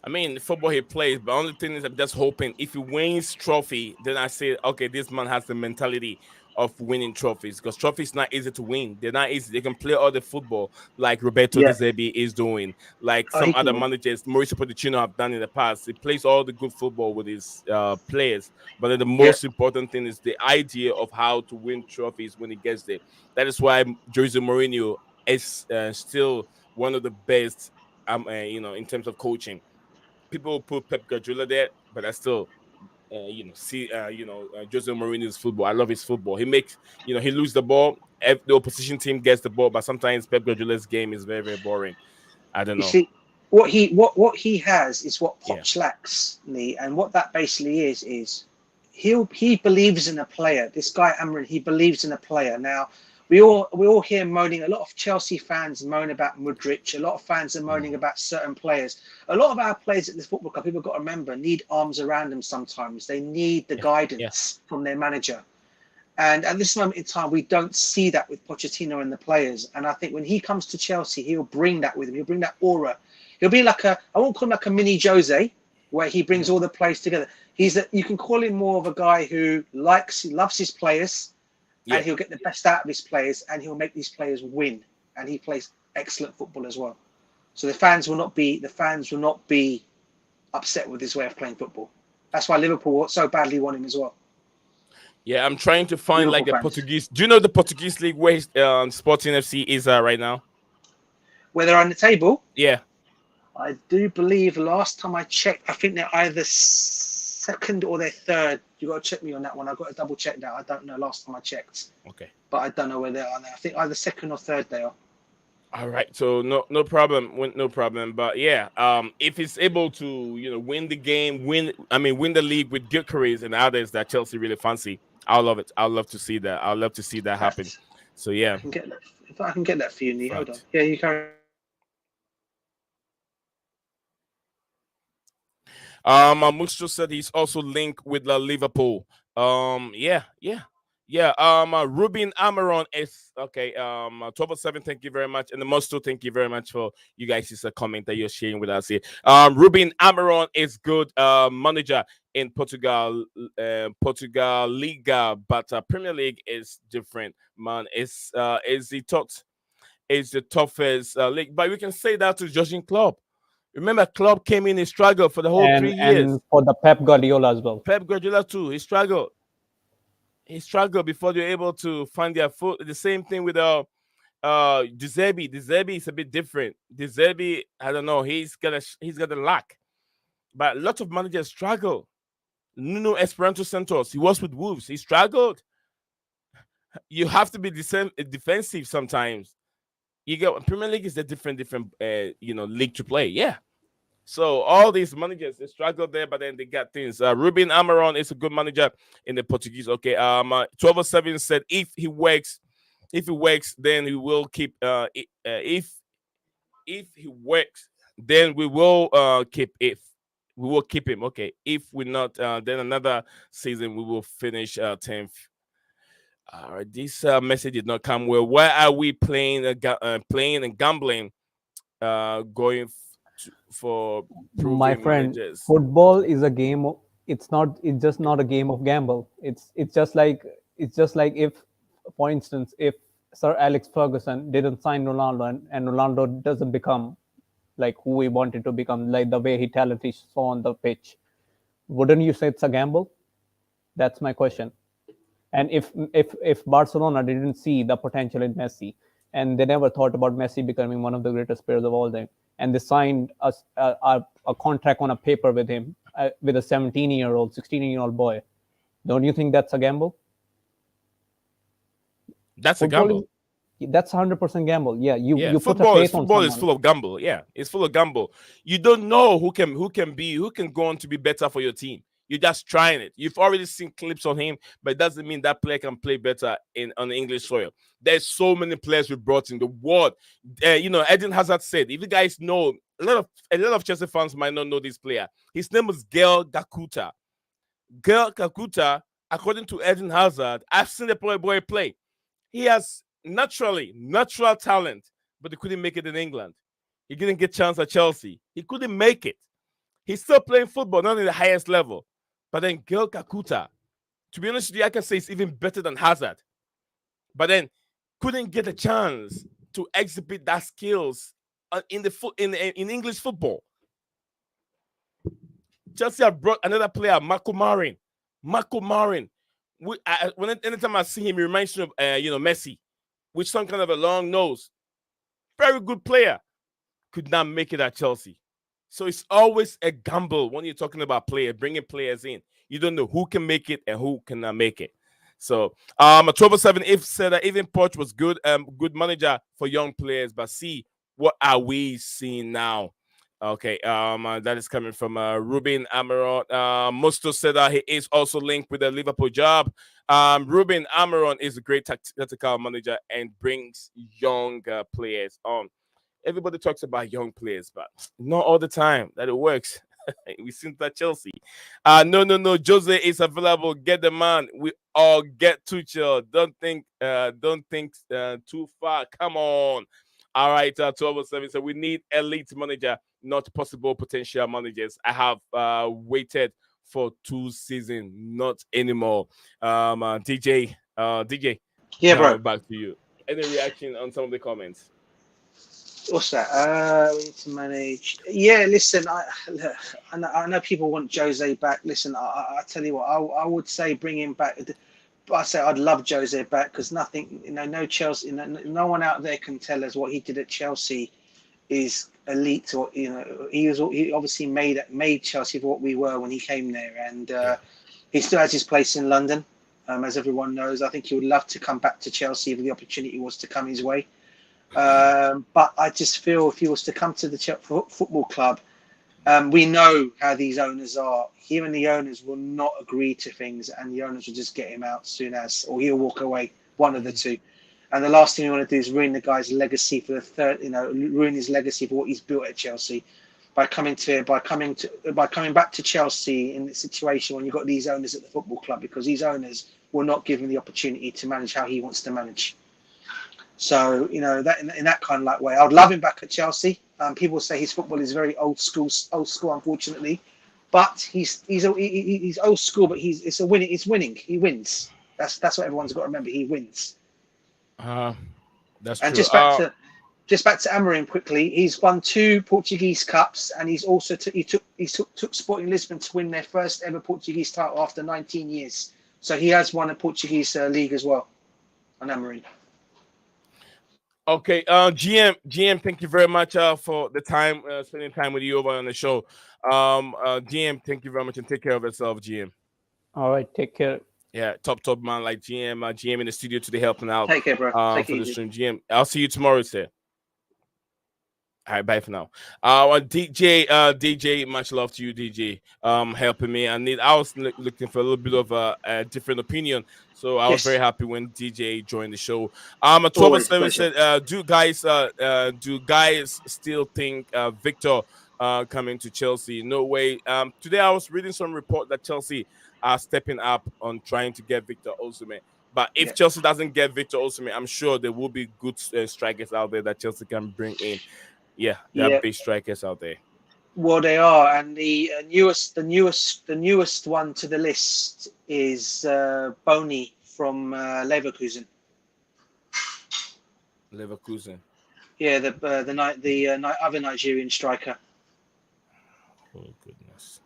I mean, the football he plays, but only thing is, I'm just hoping if he wins trophy, then I say, okay, this man has the mentality of winning trophies because trophies not easy to win. They're not easy. They can play all the football like Roberto De Yeah, Zerbi is doing, like oh, some he other can. managers, Mauricio Pochettino have done in the past. He plays all the good football with his players, but then the Yeah, most important thing is the idea of how to win trophies when he gets there. That is why Jose Mourinho is still one of the best, in terms of coaching. People put Pep Guardiola there, but I still see, Jose Mourinho's football. I love his football. He makes, he loses the ball. The opposition team gets the ball, but sometimes Pep Guardiola's game is very, very boring. I don't You know. see, what he has is what Yeah, Poch lacks, Lee, and what that basically is he believes in a player. This guy Amrin, he believes in a player. Now we all hear moaning. A lot of Chelsea fans moan about Mudryk. A lot of fans are moaning about certain players. A lot of our players at this football club, people got to remember, need arms around them. Sometimes they need the yeah, yeah, guidance from their manager. And at this moment in time, we don't see that with Pochettino and the players. And I think when he comes to Chelsea, he'll bring that with him. He'll bring that aura. He'll be like I won't call him like a mini Jose, where he brings mhm, all the players together. You can call him more of a guy who loves his players, yeah. and he'll get the best out of his players, and he'll make these players win. And he plays excellent football as well. So the fans will not be upset with his way of playing football. That's why Liverpool so badly want him as well. Yeah, I'm trying to find Liverpool like the fans. Portuguese. Do you know the Portuguese league where Sporting FC is right now? Where they're on the table, Yeah. I do believe last time I checked, I think they're either second or they're third. You got to check me on that one. I've got to double check that. I don't know last time I checked, Okay. but I don't know where they are now. I think either second or third they are. All right. So no problem. No problem. But yeah, if it's able to win the game, win the league with Gyökeres and others that Chelsea really fancy, I'll love it. I'll love to see that. I'll love to see that happen. That's So I yeah, can get that. If I can get that for you, Nee. Hold on. fact. Yeah, you carry. Musto said he's also linked with Liverpool. Yeah, yeah, yeah. Ruben Amaron is okay. 1207, thank you very much, and the Musto, thank you very much for you guys. It's a comment that you're sharing with us here. Ruben Amaron is good manager in Portugal Liga, but Premier League is different. Man, is the top is the toughest league, but we can say that to judging club. Remember, Klopp came in, he struggled for the whole and 3 years. for the Pep Guardiola as well. Pep Guardiola too, he struggled. He struggled before they were able to find their foot. The same thing with De Zerbi. De Zerbi is a bit different. De Zerbi, I don't know, he's got a lack. But a lot of managers struggle. Nuno Esperanto Santos, he was with Wolves, he struggled. You have to be defensive sometimes. You get Premier League is a different league to play. Yeah. So all these managers they struggle there, but then they got things. Ruben Amaron is a good manager in the Portuguese. Okay. 1207 said if he works, then we will keep. If he works, then we will keep. If we will keep him. Okay. If we're not, then another season we will finish 10th. All right. This message did not come well. Why are we playing and gambling? Going for My proving friend, managers. football is a game. It's just not a game of gamble. It's just like if, for instance, if Sir Alex Ferguson didn't sign Ronaldo, and Ronaldo doesn't become like who he wanted to become, like the way he talent he saw on the pitch, wouldn't you say it's a gamble? That's my question. And if Barcelona didn't see the potential in Messi, and they never thought about Messi becoming one of the greatest players of all time, and they signed a contract on a paper with him, with a 17-year-old, 16-year-old boy, don't you think that's a gamble? That's a Football is gamble. that's 100% gamble. Yeah, you Yeah, you put a football is faith on football is someone. full of gamble. Yeah, it's full of gamble. You don't know who can go on to be better for your team. You're just trying it. You've already seen clips on him, but it doesn't mean that player can play better on the English soil. There's so many players we brought in the world. Eden Hazard said, if you guys know, a lot of Chelsea fans might not know this player. His name is Gael Gakuta. Gael Gakuta, according to Eden Hazard, I've seen the boy play. He has natural talent, but he couldn't make it in England. He didn't get chance at Chelsea. He couldn't make it. He's still playing football, not in the highest level. But then Gil Kakuta, to be honest with you, I can say it's even better than Hazard. But then couldn't get a chance to exhibit that skills in English football. Chelsea have brought another player, Marco Marin. Marco Marin. Anytime I see him, he reminds me of Messi, with some kind of a long nose. Very good player. Could not make it at Chelsea. So it's always a gamble when you're talking about bringing players in. You don't know who can make it and who cannot make it. So, a 1207 if said that even Poch was good, good manager for young players, but see what are we seeing now? Okay, that is coming from Ruben Amaron. Musto said that he is also linked with the Liverpool job. Ruben Amaron is a great tactical manager and brings young players on. Everybody talks about young players, but not all the time that it works. We seen that Chelsea. No. Jose is available. Get the man. We all get Tuchel. Don't think too far. Come on. All right, 1207. So we need elite manager, not possible potential managers. I have waited for 2 seasons, not anymore. DJ, Yeah, bro. back to you. Any reaction on some of the comments? What's that? We need to manage. Yeah, listen, I know people want Jose back. Listen, I tell you what, I would say bring him back. But I say I'd love Jose back because nothing, no Chelsea, no one out there can tell us what he did at Chelsea is elite. Or he obviously made Chelsea for what we were when he came there, and he still has his place in London, as everyone knows. I think he would love to come back to Chelsea if the opportunity was to come his way. But I just feel if he was to come to the football club, we know how these owners are. Him and the owners will not agree to things, and the owners will just get him out soon as, or he'll walk away. One of the two. And the last thing you want to do is ruin the guy's legacy for the third. Ruin his legacy for what he's built at Chelsea by coming back to Chelsea in the situation when you've got these owners at the football club, because these owners will not give him the opportunity to manage how he wants to manage. So that in that kind of like way, I'd love him back at Chelsea. People say his football is very old school, unfortunately, but he's old school. But it's winning. He wins. That's what everyone's got to remember. He wins. That's and true. Just back to Amorim quickly. He's won 2 Portuguese cups, and he's also took Sporting Lisbon to win their first ever Portuguese title after 19 years. So he has won a Portuguese league as well. On Amorim. Okay, GM, thank you very much for the time, spending time with you over on the show. GM, thank you very much, and take care of yourself, GM. All right, take care. Yeah, top man like GM, GM in the studio today helping out. Take care, bro. Take for it the easy. stream, GM. I'll see you tomorrow, sir. All right, bye for now. DJ, much love to you, DJ. Helping me. I was looking for a little bit of a different opinion, so I was very happy when DJ joined the show. A 1207 said, do guys still think Victor coming to Chelsea? No way. Today I was reading some report that Chelsea are stepping up on trying to get Victor Osimhen. But if Chelsea doesn't get Victor Osimhen, I'm sure there will be good strikers out there that Chelsea can bring in. Yeah, there are big strikers out there. Well, they are, and the newest one to the list is Boni from Leverkusen. Leverkusen. Yeah, the other Nigerian striker. Oh goodness.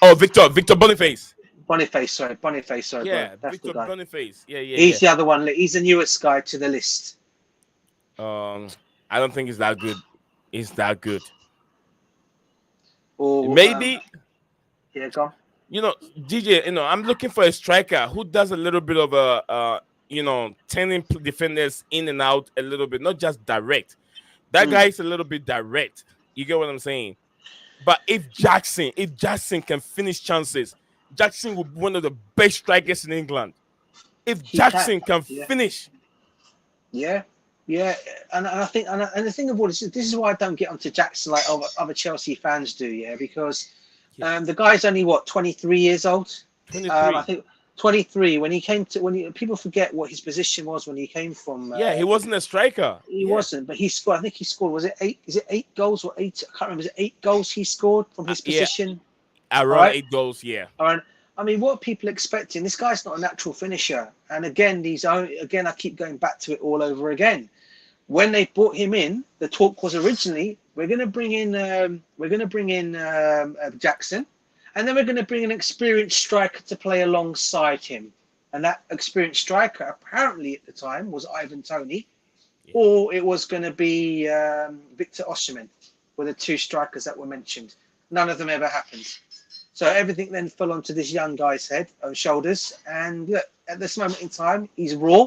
Oh, Victor Boniface. Boniface, sorry. Yeah, that's Victor Boniface. Yeah. He's the other one. He's the newest guy to the list. I don't think he's that good. He's that good. Or maybe. Go on. DJ. I'm looking for a striker who does a little bit of turning defenders in and out a little bit, not just direct. That guy is a little bit direct. You get what I'm saying? But if Jackson can finish chances, Jackson will be one of the best strikers in England. If Jackson can finish. Yeah. And I think, and the thing of all this is why I don't get onto Jackson like other Chelsea fans do, because the guy's only 23 years old. 23. I think 23 people forget what his position was when he came from. He wasn't a striker. He wasn't, but he scored. I think he scored. Was it 8? Is it 8 goals or 8? I can't remember. Is it 8 goals he scored from his position? Around 8 goals. Yeah. All right. I mean, what are people expecting? This guy's not a natural finisher. And again, I keep going back to it all over again. When they brought him in, the talk was originally we're going to bring in Jackson, and then we're going to bring an experienced striker to play alongside him. And that experienced striker, apparently at the time, was Ivan Toney, or it was going to be Victor Osimhen, were the 2 strikers that were mentioned. None of them ever happened. So everything then fell onto this young guy's head and shoulders. And look, at this moment in time, he's raw.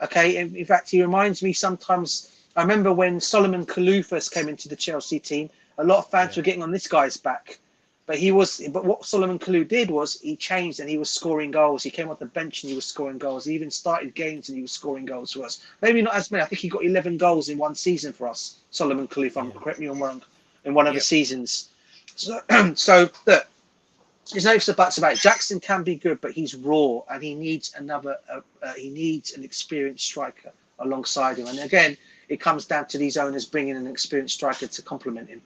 Okay, in fact, he reminds me sometimes. I remember when Solomon Kalou first came into the Chelsea team, a lot of fans were getting on this guy's back. But what Solomon Kalou did was he changed and he was scoring goals. He came off the bench and he was scoring goals. He even started games and he was scoring goals for us. Maybe not as many. I think he got 11 goals in one season for us. Solomon Kalou, if I'm correct me if I'm wrong, in one of the seasons. So, so look, there's no ifs or buts about it. Jackson can be good, but he's raw and he needs he needs an experienced striker alongside him. And again, it comes down to these owners bringing an experienced striker to complement him.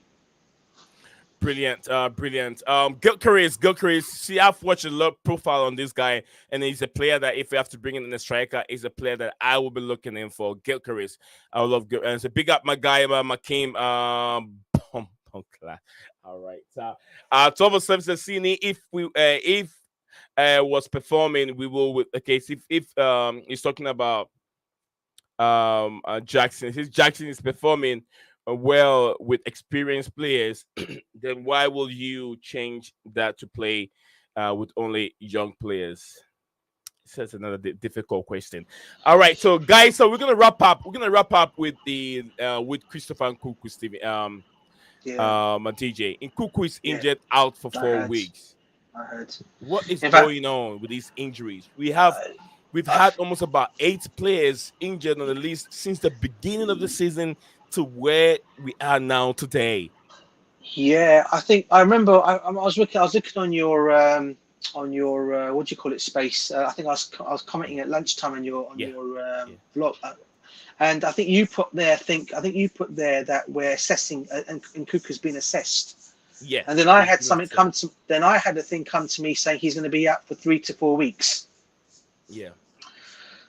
Brilliant, brilliant. Gilchrist. See, I've watched a lot profile on this guy, and he's a player that if we have to bring in a striker, is a player that I will be looking in for. Gilchrist. I love and so big up my guy, Makim. All right. Thomas says, if was performing, we will with okay. So if he's talking about Jackson. Since Jackson is performing well with experienced players, then why will you change that to play with only young players? That's another difficult question. All right, so guys, so we're gonna wrap up. We're gonna wrap up with the with Christopher Nkuku, Stevie, DJ. Nkuku is injured out for 4 weeks. I heard. What is going on with these injuries? We've had almost about 8 players injured on the list since the beginning of the season to where we are now today. Yeah, I think I remember. I was looking on your what do you call it, space. I think I was commenting at lunchtime on your vlog, and I think you put there. That we're assessing, and Nkuku's been assessed. Yeah. And then I had something come to. Then I had a thing come to me saying he's going to be out for 3 to 4 weeks. Yeah.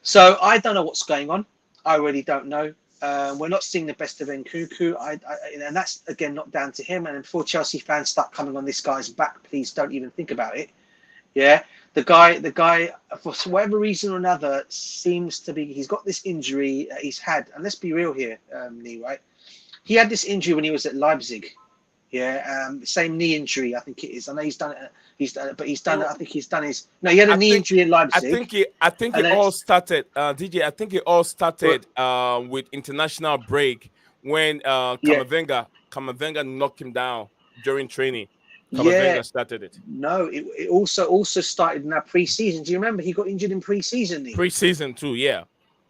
So I don't know what's going on. I really don't know. We're not seeing the best of Nkuku, and that's again not down to him. And before Chelsea fans start coming on this guy's back, please don't even think about it. Yeah, the guy, for whatever reason or another, seems to be. He's got this injury he's had, and let's be real here, Lee. Right, he had this injury when he was at Leipzig. Yeah, same knee injury, I think it is. I know he's done it. But he's done it. I think he's done his. No, he had a knee injury in Leipzig. I think it all started, DJ. I think it all started with international break when Kamavinga knocked him down during training. Kamavinga started it. No, it also started in that pre-season. Do you remember he got injured in pre-season? Pre-season too, yeah.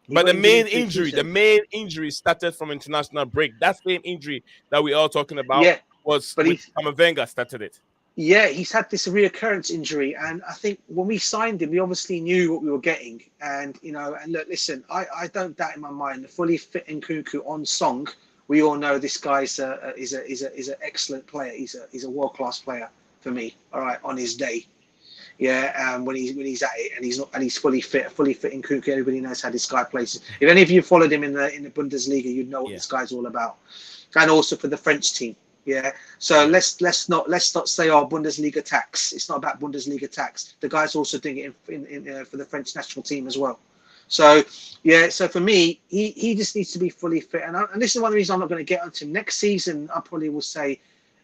But the main injury started from international break. That same injury that we are talking about Kamavinga started it. Yeah, he's had this reoccurrence injury, and I think when we signed him, we obviously knew what we were getting. And and look, listen, I don't doubt in my mind the fully fit Nkuku on song. We all know this guy's is an excellent player. He's a world class player for me. All right, on his day, yeah. When he's at it and he's fully fit Nkuku. Everybody knows how this guy plays. If any of you followed him in the Bundesliga, you'd know what this guy's all about. And also for the French team. Yeah, so let's not say Bundesliga tax. It's not about Bundesliga tax. The guy's also doing it in for the French national team as well. So so for me, he just needs to be fully fit. And this is one of the reasons I'm not going to get onto him next season. I probably will say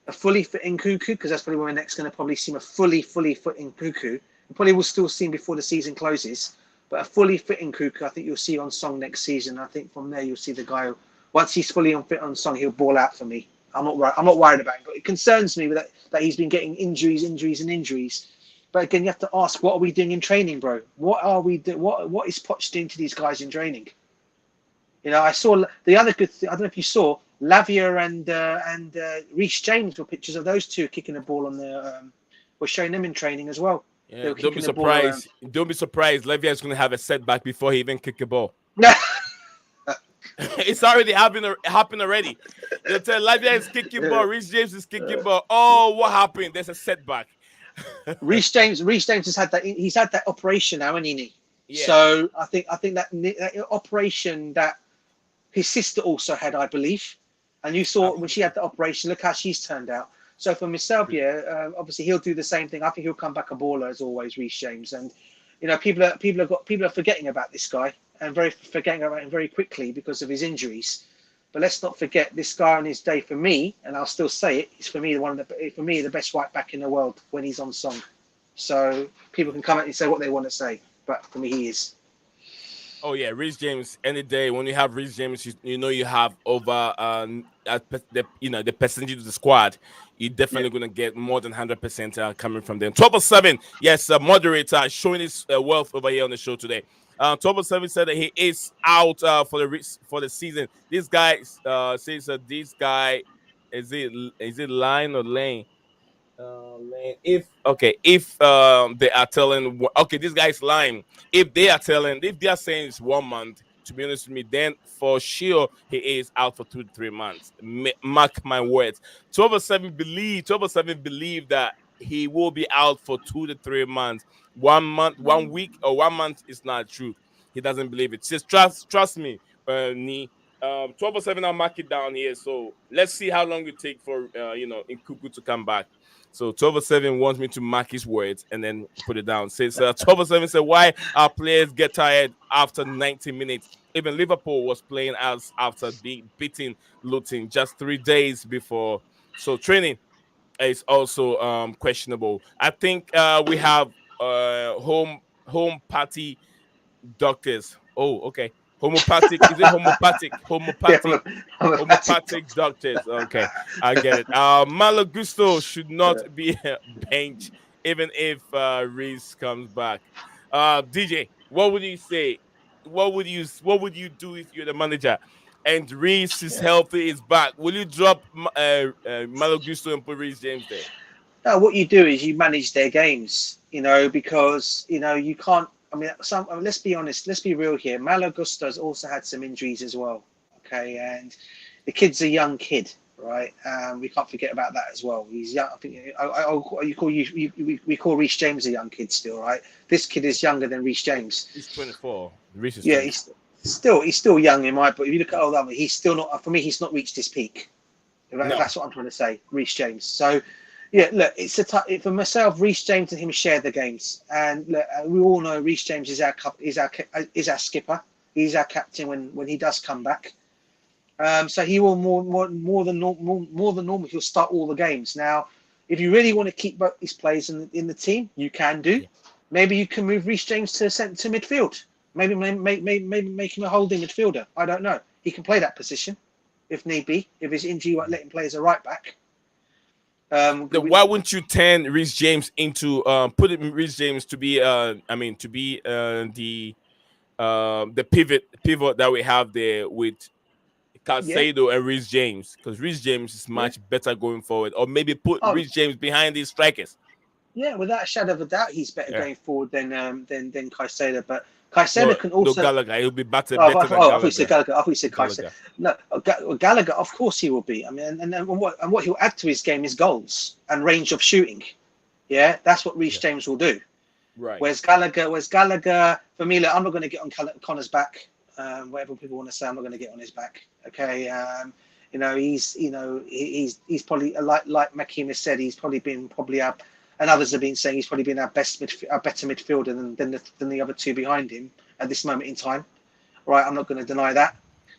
a fully fit Nkuku, because that's probably when we're next going to probably see a fully fit Nkuku. We probably will still see him before the season closes, but a fully fit Nkuku, I think you'll see on song next season. I think from there you'll see the guy. Once he's fully fit on song, he'll ball out for me. I'm not worried about him, but it concerns me that he's been getting injuries. But again, you have to ask, what are we doing in training, bro? What are we doing? What is Poch doing to these guys in training? I saw the other good thing. I don't know if you saw Lavia and Reece James were pictures of those two kicking the ball on the. We're showing them in training as well. Yeah, don't be surprised. Don't be surprised. Lavia is going to have a setback before he even kick the ball. It's already happened already. They tell Lavia is kicking ball, Reece James is kicking ball. Oh, what happened? There's a setback. Reece James has had that. He's had that operation now, hasn't he? Yeah. So I think that operation that his sister also had, I believe, and you saw when she had the operation. Look how she's turned out. So for myself, obviously he'll do the same thing. I think he'll come back a baller as always, Reece James. And people are forgetting about this guy. And forgetting about him very quickly because of his injuries. But let's not forget this guy on his day for me, and I'll still say it. He's for me the best right back in the world when he's on song. So people can come out and say what they want to say, but for me he is. Oh yeah, Rhys James. Any day when you have Rhys James, you know you have over the percentage of the squad. You're Yeah. definitely gonna get more than 100% coming from them. 1207, yes, moderator showing his wealth over here on the show today. 1207 said that he is out for the season. This guy says that this guy is it line or lane? If they are telling, okay, this guy's lying. If they are saying it's 1 month, to be honest with me, then for sure he is out for 2 to 3 months. Mark my words. 1207 believe that he will be out for 2 to 3 months. 1 month, 1 week, or 1 month is not true. He doesn't believe it. Just trust me, Ni. 1207, I'll mark it down here. So let's see how long it take for Nkuku to come back. So 1207 wants me to mark his words and then put it down. Says 1207 said, why our players get tired after 90 minutes? Even Liverpool was playing as after beating Luton just 3 days before. So training is also questionable. I think we have home party doctors. Oh, okay. Homopathic. Is it homopathic? Yeah, Homopathic. I'm a Homopathic doctors. Okay, I get it. Malo Gusto should not be bench even if Reese comes back. DJ, what would you say? What would you do if you're the manager and Reese is healthy, is back? Will you drop Malo Gusto and put Reese James there? No, what you do is you manage their games, because you can't. I mean, let's be honest, let's be real here. Malo Gusto's also had some injuries as well. Okay, and the kid's a young kid, right? We can't forget about that as well. He's young. I think we call Reece James a young kid still, right? This kid is younger than Reece James. He's 24. Reese is Yeah, 24. he's still young in my book. If you look at all that, he's still not. For me, he's not reached his peak. No. That's what I'm trying to say, Reece James. So, yeah, look, for myself. Reece James and him share the games, and look, we all know Reece James is our skipper. He's our captain when he does come back. So he will more than normal. He'll start all the games. Now, if you really want to keep both these players in the team, you can do. Yeah. Maybe you can move Reece James to midfield. Maybe make him a holding midfielder. I don't know. He can play that position if need be. If his injury won't let him play as a right back. Why wouldn't you turn Reece James into Reece James to be the pivot that we have there with Yeah. Caicedo and Reece James, because Reece James is much better going forward, or maybe put Oh, Reece James behind these strikers. yeah, without a shadow of a doubt, he's better going forward than Caicedo. But Caicedo can also. Gallagher, he'll be better I than thought you said Gallagher. Gallagher. I thought you said Caicedo. No, Gallagher. Of course he will be. I mean, and what he'll add to his game is goals and range of shooting. Yeah, that's what Reece James will do. Right. Whereas Gallagher, for me, look, I'm not going to get on Connor's back. Whatever people want to say, I'm not going to get on his back. Okay. He's probably like Makim has said. He's probably been our, and others have been saying he's probably been our better midfielder than the other two behind him at this moment in time. Right. I'm not going to deny that.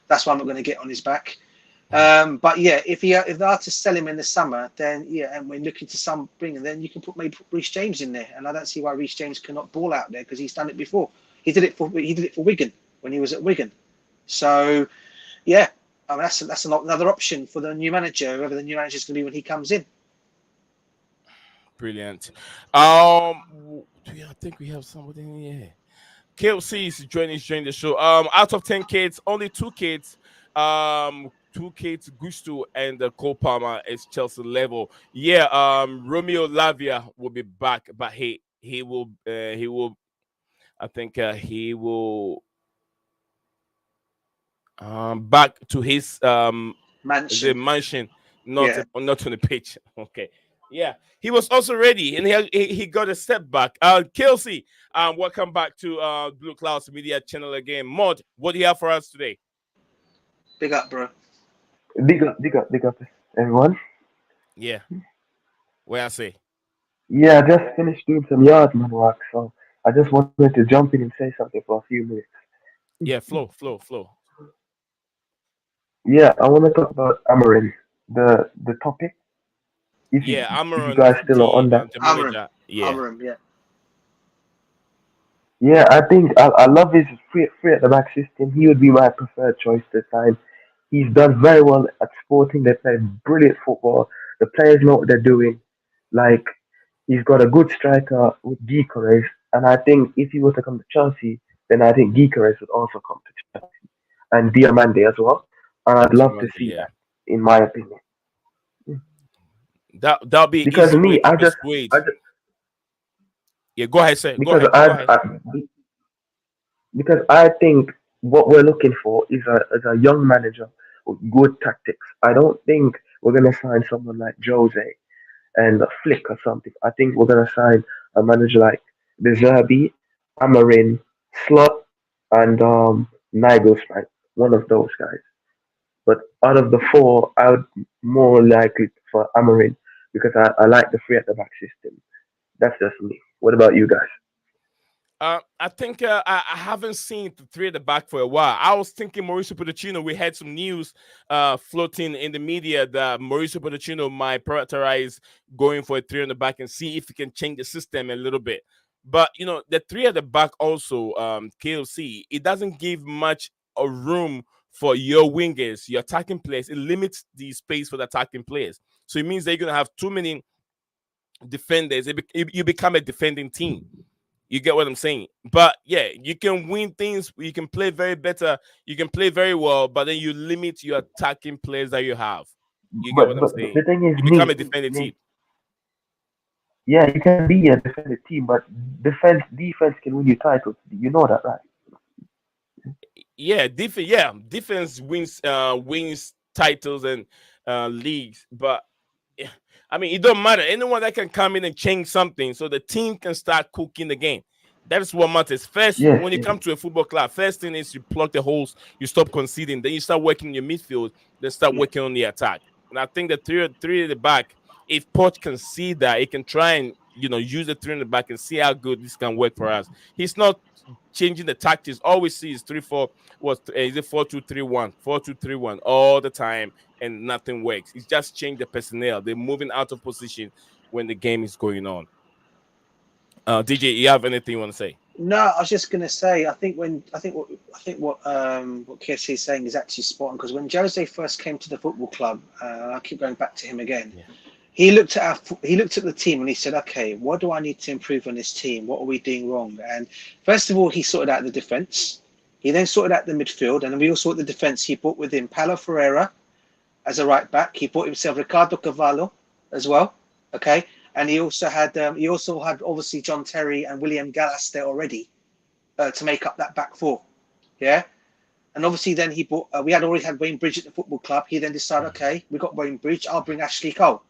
That's why I'm not going to get on his back. But yeah, if they are to sell him in the summer, then yeah, and we're looking to then you can put Reece James in there, and I don't see why Reece James cannot ball out there because he's done it before. He did it for Wigan when he was at Wigan. So yeah, I mean that's another option for the new manager, whoever the new manager is going to be when he comes in. Brilliant. I think we have somebody in here. KLC is joining the show. Out of 10 kids, only 2 kids. 2 kids, Gusto and Cole Palmer is Chelsea level. Yeah. Romeo Lavia will be back, but he will. I think he will back to his the Mansion. mansion, not Yeah. not on the pitch. Okay. Yeah, he was also ready, and he got a step back. Kelsey, welcome back to Blue Clouds Media Channel again. Mod, what do you have for us today? Big up, bro. Big up, everyone. Yeah, what I say? Yeah, I just finished doing some yardman work, so I just wanted to jump in and say something for a few minutes. Yeah, flow. Yeah, I want to talk about Amarin, the topic. Yeah, If you Amaran, guys still are on that. the Amarim, manager. Yeah, Amarim, yeah. Yeah, I think I love his free at the back system. He would be my preferred choice this time. He's done very well at Sporting. They play brilliant football. The players know what they're doing. Like he's got a good striker with Gyökeres, and I think if he were to come to Chelsea, then I think Gyökeres would also come to Chelsea and Diamande as well. And I'd love to Diamante, see yeah. that, in my opinion. That'll be an Because easy way me, to persuade. I just Yeah, go ahead, sir. Go because ahead. Go ahead. because I think what we're looking for is a young manager with good tactics. I don't think we're gonna sign someone like Jose and a Flick or something. I think we're gonna sign a manager like De Zerbi, Amarin, Slot, and Nagelsmann, one of those guys. But out of the four, I would more like it for Amarin because I like the free at the back system. That's just me. What about you guys? I think I haven't seen the three at the back for a while. I was thinking Mauricio Pochettino. We had some news floating in the media that Mauricio Pochettino might prioritize going for a three on the back and see if he can change the system a little bit. But the three at the back also, KLC, it doesn't give much a room for your wingers, your attacking players. It limits the space for the attacking players. So it means they're gonna have too many defenders. You become a defending team. You get what I'm saying? But yeah, you can win things. You can play very better. You can play very well, but then you limit your attacking players that you have. You get what I'm But saying? the thing is, You become a defending team. yeah, you can be a defensive team, but defense can win you titles. You know that, right? Yeah, defense. Yeah, defense wins titles and leagues. But yeah, I mean, it don't matter. Anyone that can come in and change something, so the team can start cooking the game. That is what matters. First, Yes, when you yes. come to a football club, first thing is you plug the holes, you stop conceding, then you start working your midfield, then start Yeah. working on the attack. And I think the three at the back, if Poch can see that, he can try and use the three in the back and see how good this can work for us. He's not changing the tactics. All we see is 3-4. What is it? 4-2-3-1, 4-2-3-1 all the time, and nothing works. It's just changed the personnel. They're moving out of position when the game is going on. DJ, you have anything you want to say? No, I was just going to say, what KSC is saying is actually spot on because when Jose first came to the football club, I keep going back to him again. Yeah. He looked at the team and he said, "Okay, what do I need to improve on this team? What are we doing wrong?" And first of all, he sorted out the defense. He then sorted out the midfield, and then we all sorted the defense. He brought with him Paulo Ferreira as a right back. He brought himself Ricardo Cavallo as well. Okay, and he also had obviously John Terry and William Gallas there already to make up that back four. Yeah, and obviously then he brought. We had already had Wayne Bridge at the football club. He then decided, okay, we got Wayne Bridge. I'll bring Ashley Cole.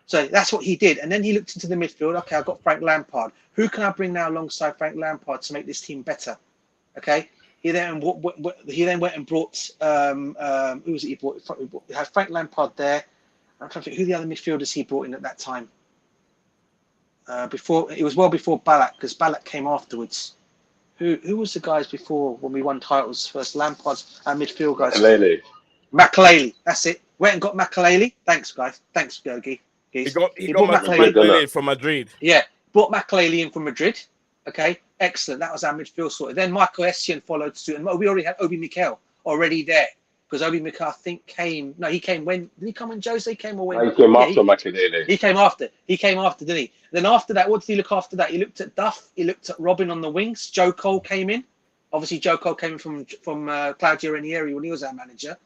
So that's what he did. And then he looked into the midfield. Okay, I've got Frank Lampard. Who can I bring now alongside Frank Lampard to make this team better? Okay. He then went and brought who was it? He had Frank Lampard there. I'm trying to think who the other midfielders he brought in at that time. Before it was well before Ballack because Ballack came afterwards. Who was the guys before when we won titles first? Lampard's our midfield guys. Makaleli. That's it. Went and got Makaleli. Thanks, guys. Thanks, Gergi. He got Makaleli Makaleli from Madrid. Yeah, brought Makaleli in from Madrid. Okay, excellent. That was our midfield sorted. Then Michael Essien followed suit, and we already had Obi Mikel already there because Obi Mikel I think came. No, he came when did he come when Jose came or when? He came after Makaleli. He came after. He came after, didn't he? Then after that, what did he look after that? He looked at Duff. He looked at Robin on the wings. Joe Cole came in. Obviously, Joe Cole came in from Claudio Ranieri when he was our manager.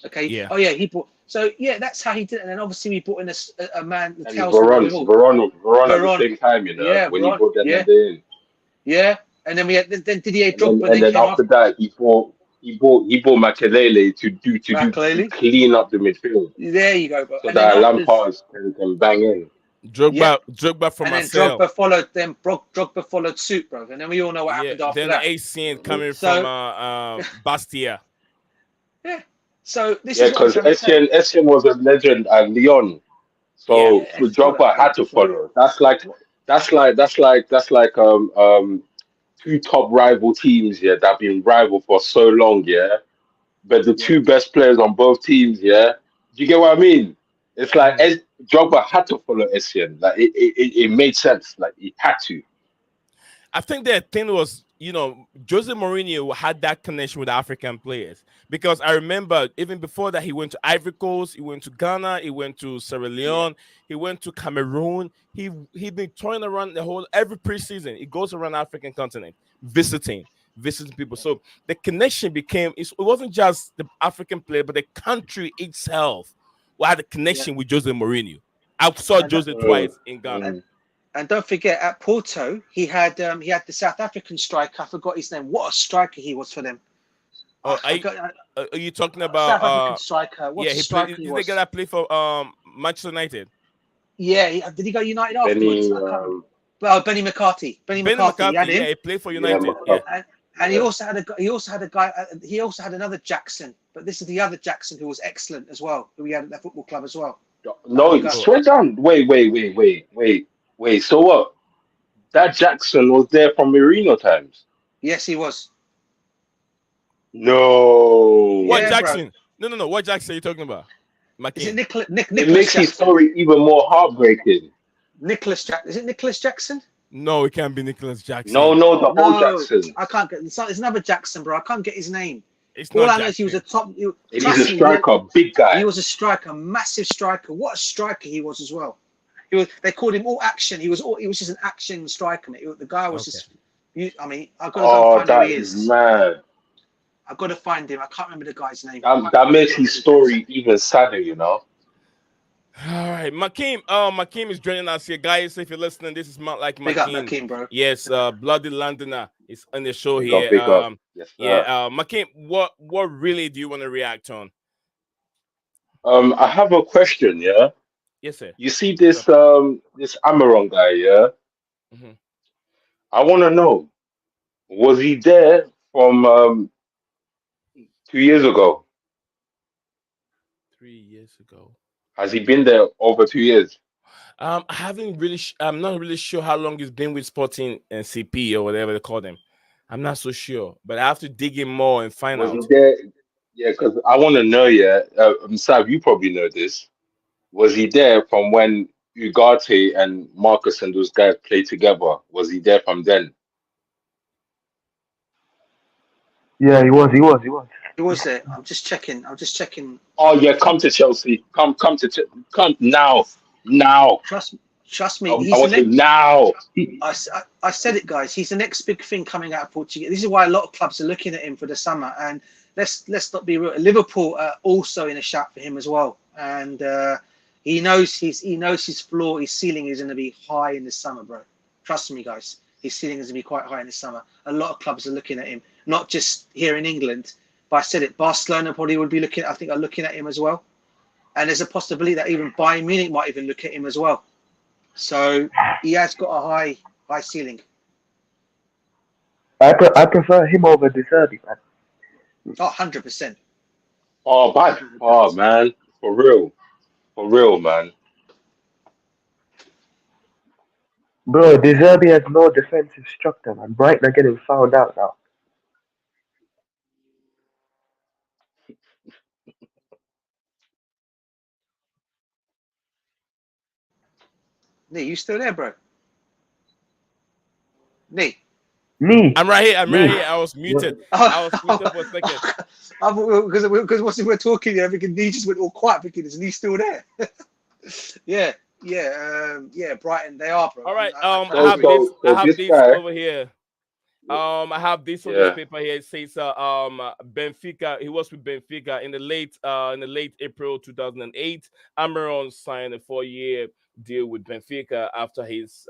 Okay. Yeah. Oh yeah, he brought. So yeah, that's how he did it. And then obviously we brought in a man. The Veron at the same time, yeah, when he brought that yeah. in. Yeah, and then we had then Didier Drogba. And then after that, he brought Makaleli to clean up the midfield. There you go, bro. So that Lampard can bang in. Drogba from Marseille. Drogba followed suit, bro. And then we all know what happened after then that. Then the ACN coming from Bastia. Yeah. So this is because Essien was a legend at Lyon, so Drogba had to follow. That's like two top rival teams that have been rival for so long, but the two best players on both teams, yeah. Do you get what I mean? It's like Drogba had to follow Essien. Like it made sense. Like he had to. I think the thing was, Jose Mourinho had that connection with African players because I remember even before that he went to Ivory Coast, he went to Ghana, he went to Sierra Leone, he went to Cameroon. He'd been touring around every preseason. He goes around the African continent visiting people. So the connection it wasn't just the African player, but the country itself had a connection with Jose Mourinho. I saw Jose twice in Ghana. And don't forget, at Porto, he had the South African striker. I forgot his name. What a striker he was for them. Oh, are you talking about South African striker? What's the striker he was? Is the guy that played for Manchester United? Yeah, did he go United afterwards? Benny McCarthy. Benny McCarthy. He had him. Yeah, he played for United. And he also had a guy. He also had another Jackson, but this is the other Jackson who was excellent as well, who he had at the football club as well. No, swear down. Wait. So what? That Jackson was there from Merino times. Yes, he was. No. What Jackson? Bro. No. What Jackson are you talking about? Is it Nicholas it makes his story even more heartbreaking. Nicholas Jackson. Is it Nicholas Jackson? No, it can't be Nicholas Jackson. No, the whole Jackson. I can't get. It's another Jackson, bro. I can't get his name. All I know is he was a top. He's a striker, big guy. He was a striker, massive striker. What a striker he was as well. They called him all action. He was just an action striker. The guy was just. I mean, I've got to go find who he is. Man. I've got to find him. I can't remember the guy's name. That makes his story even sadder, All right, Makeem is joining us here, guys. If you're listening, this is Makeem. Big up Makeem, bro. Yes, Bloody Londoner is on the show here. Yes, Makeem, what really do you want to react on? I have a question. Yeah. Yes, sir. You see this this Amaron guy, yeah? Mm-hmm. I want to know, was he there from 2 years ago? 3 years ago. Has he been there over 2 years? I haven't really. I'm not really sure how long he's been with Sporting and CP or whatever they call them. I'm not so sure, but I have to dig in more and find out. Was he there? Yeah, because I want to know. Yeah, Sav, you probably know this. Was he there from when Ugarte and Marcus and those guys played together? Was he there from then? Yeah, he was. He was there. I'm just checking. Oh yeah, come to Chelsea. Come now. Trust me. I want him now. I said it, guys. He's the next big thing coming out of Portugal. This is why a lot of clubs are looking at him for the summer. And let's not be real. Liverpool are also in a shout for him as well. And he knows his floor, his ceiling is going to be high in the summer, bro. Trust me, guys. His ceiling is going to be quite high in the summer. A lot of clubs are looking at him, not just here in England. But I said it. Barcelona probably would be looking. I think are looking at him as well. And there's a possibility that even Bayern Munich might even look at him as well. So he has got a high ceiling. I prefer him over De Zerbi, man. Oh, 100%. Oh, man. For real, man. Bro, De Zerbi has no defensive structure, man. Brighton are getting found out now. Nee, you still there, bro? Nee. Me. I'm right here. I was muted. I was muted for a second. Because we're talking here, thinking Nee just went all quiet, thinking is Nee still there? Yeah. Brighton, they are, bro. All right. I have this guy, over here. I have this on this paper here. It says Benfica. He was with Benfica in the late April 2008. Amaron signed a 4-year deal with Benfica after his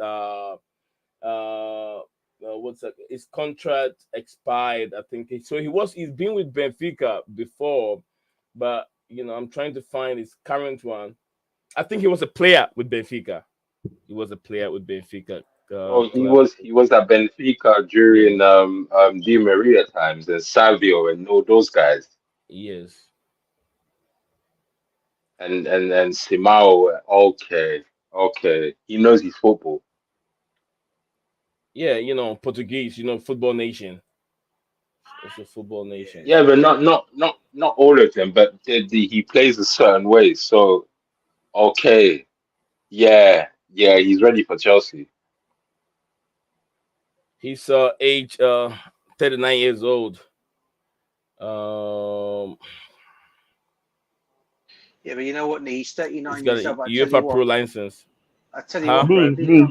his contract expired. I think he's been with Benfica before, but I'm trying to find his current one. I think he was a player with Benfica. He was at Benfica during Di Maria times and Savio and all those guys. Yes. And Simao. Okay. He knows his football. Yeah, Portuguese, football nation. It's a football nation. Yeah, but not all of them. But he plays a certain way. So okay, yeah, he's ready for Chelsea. He's age 39 years old. Um, Yeah, but you know what, Nee? He's he's 39 got years a old. But UEFA Pro license. I tell you Huh? what, bro.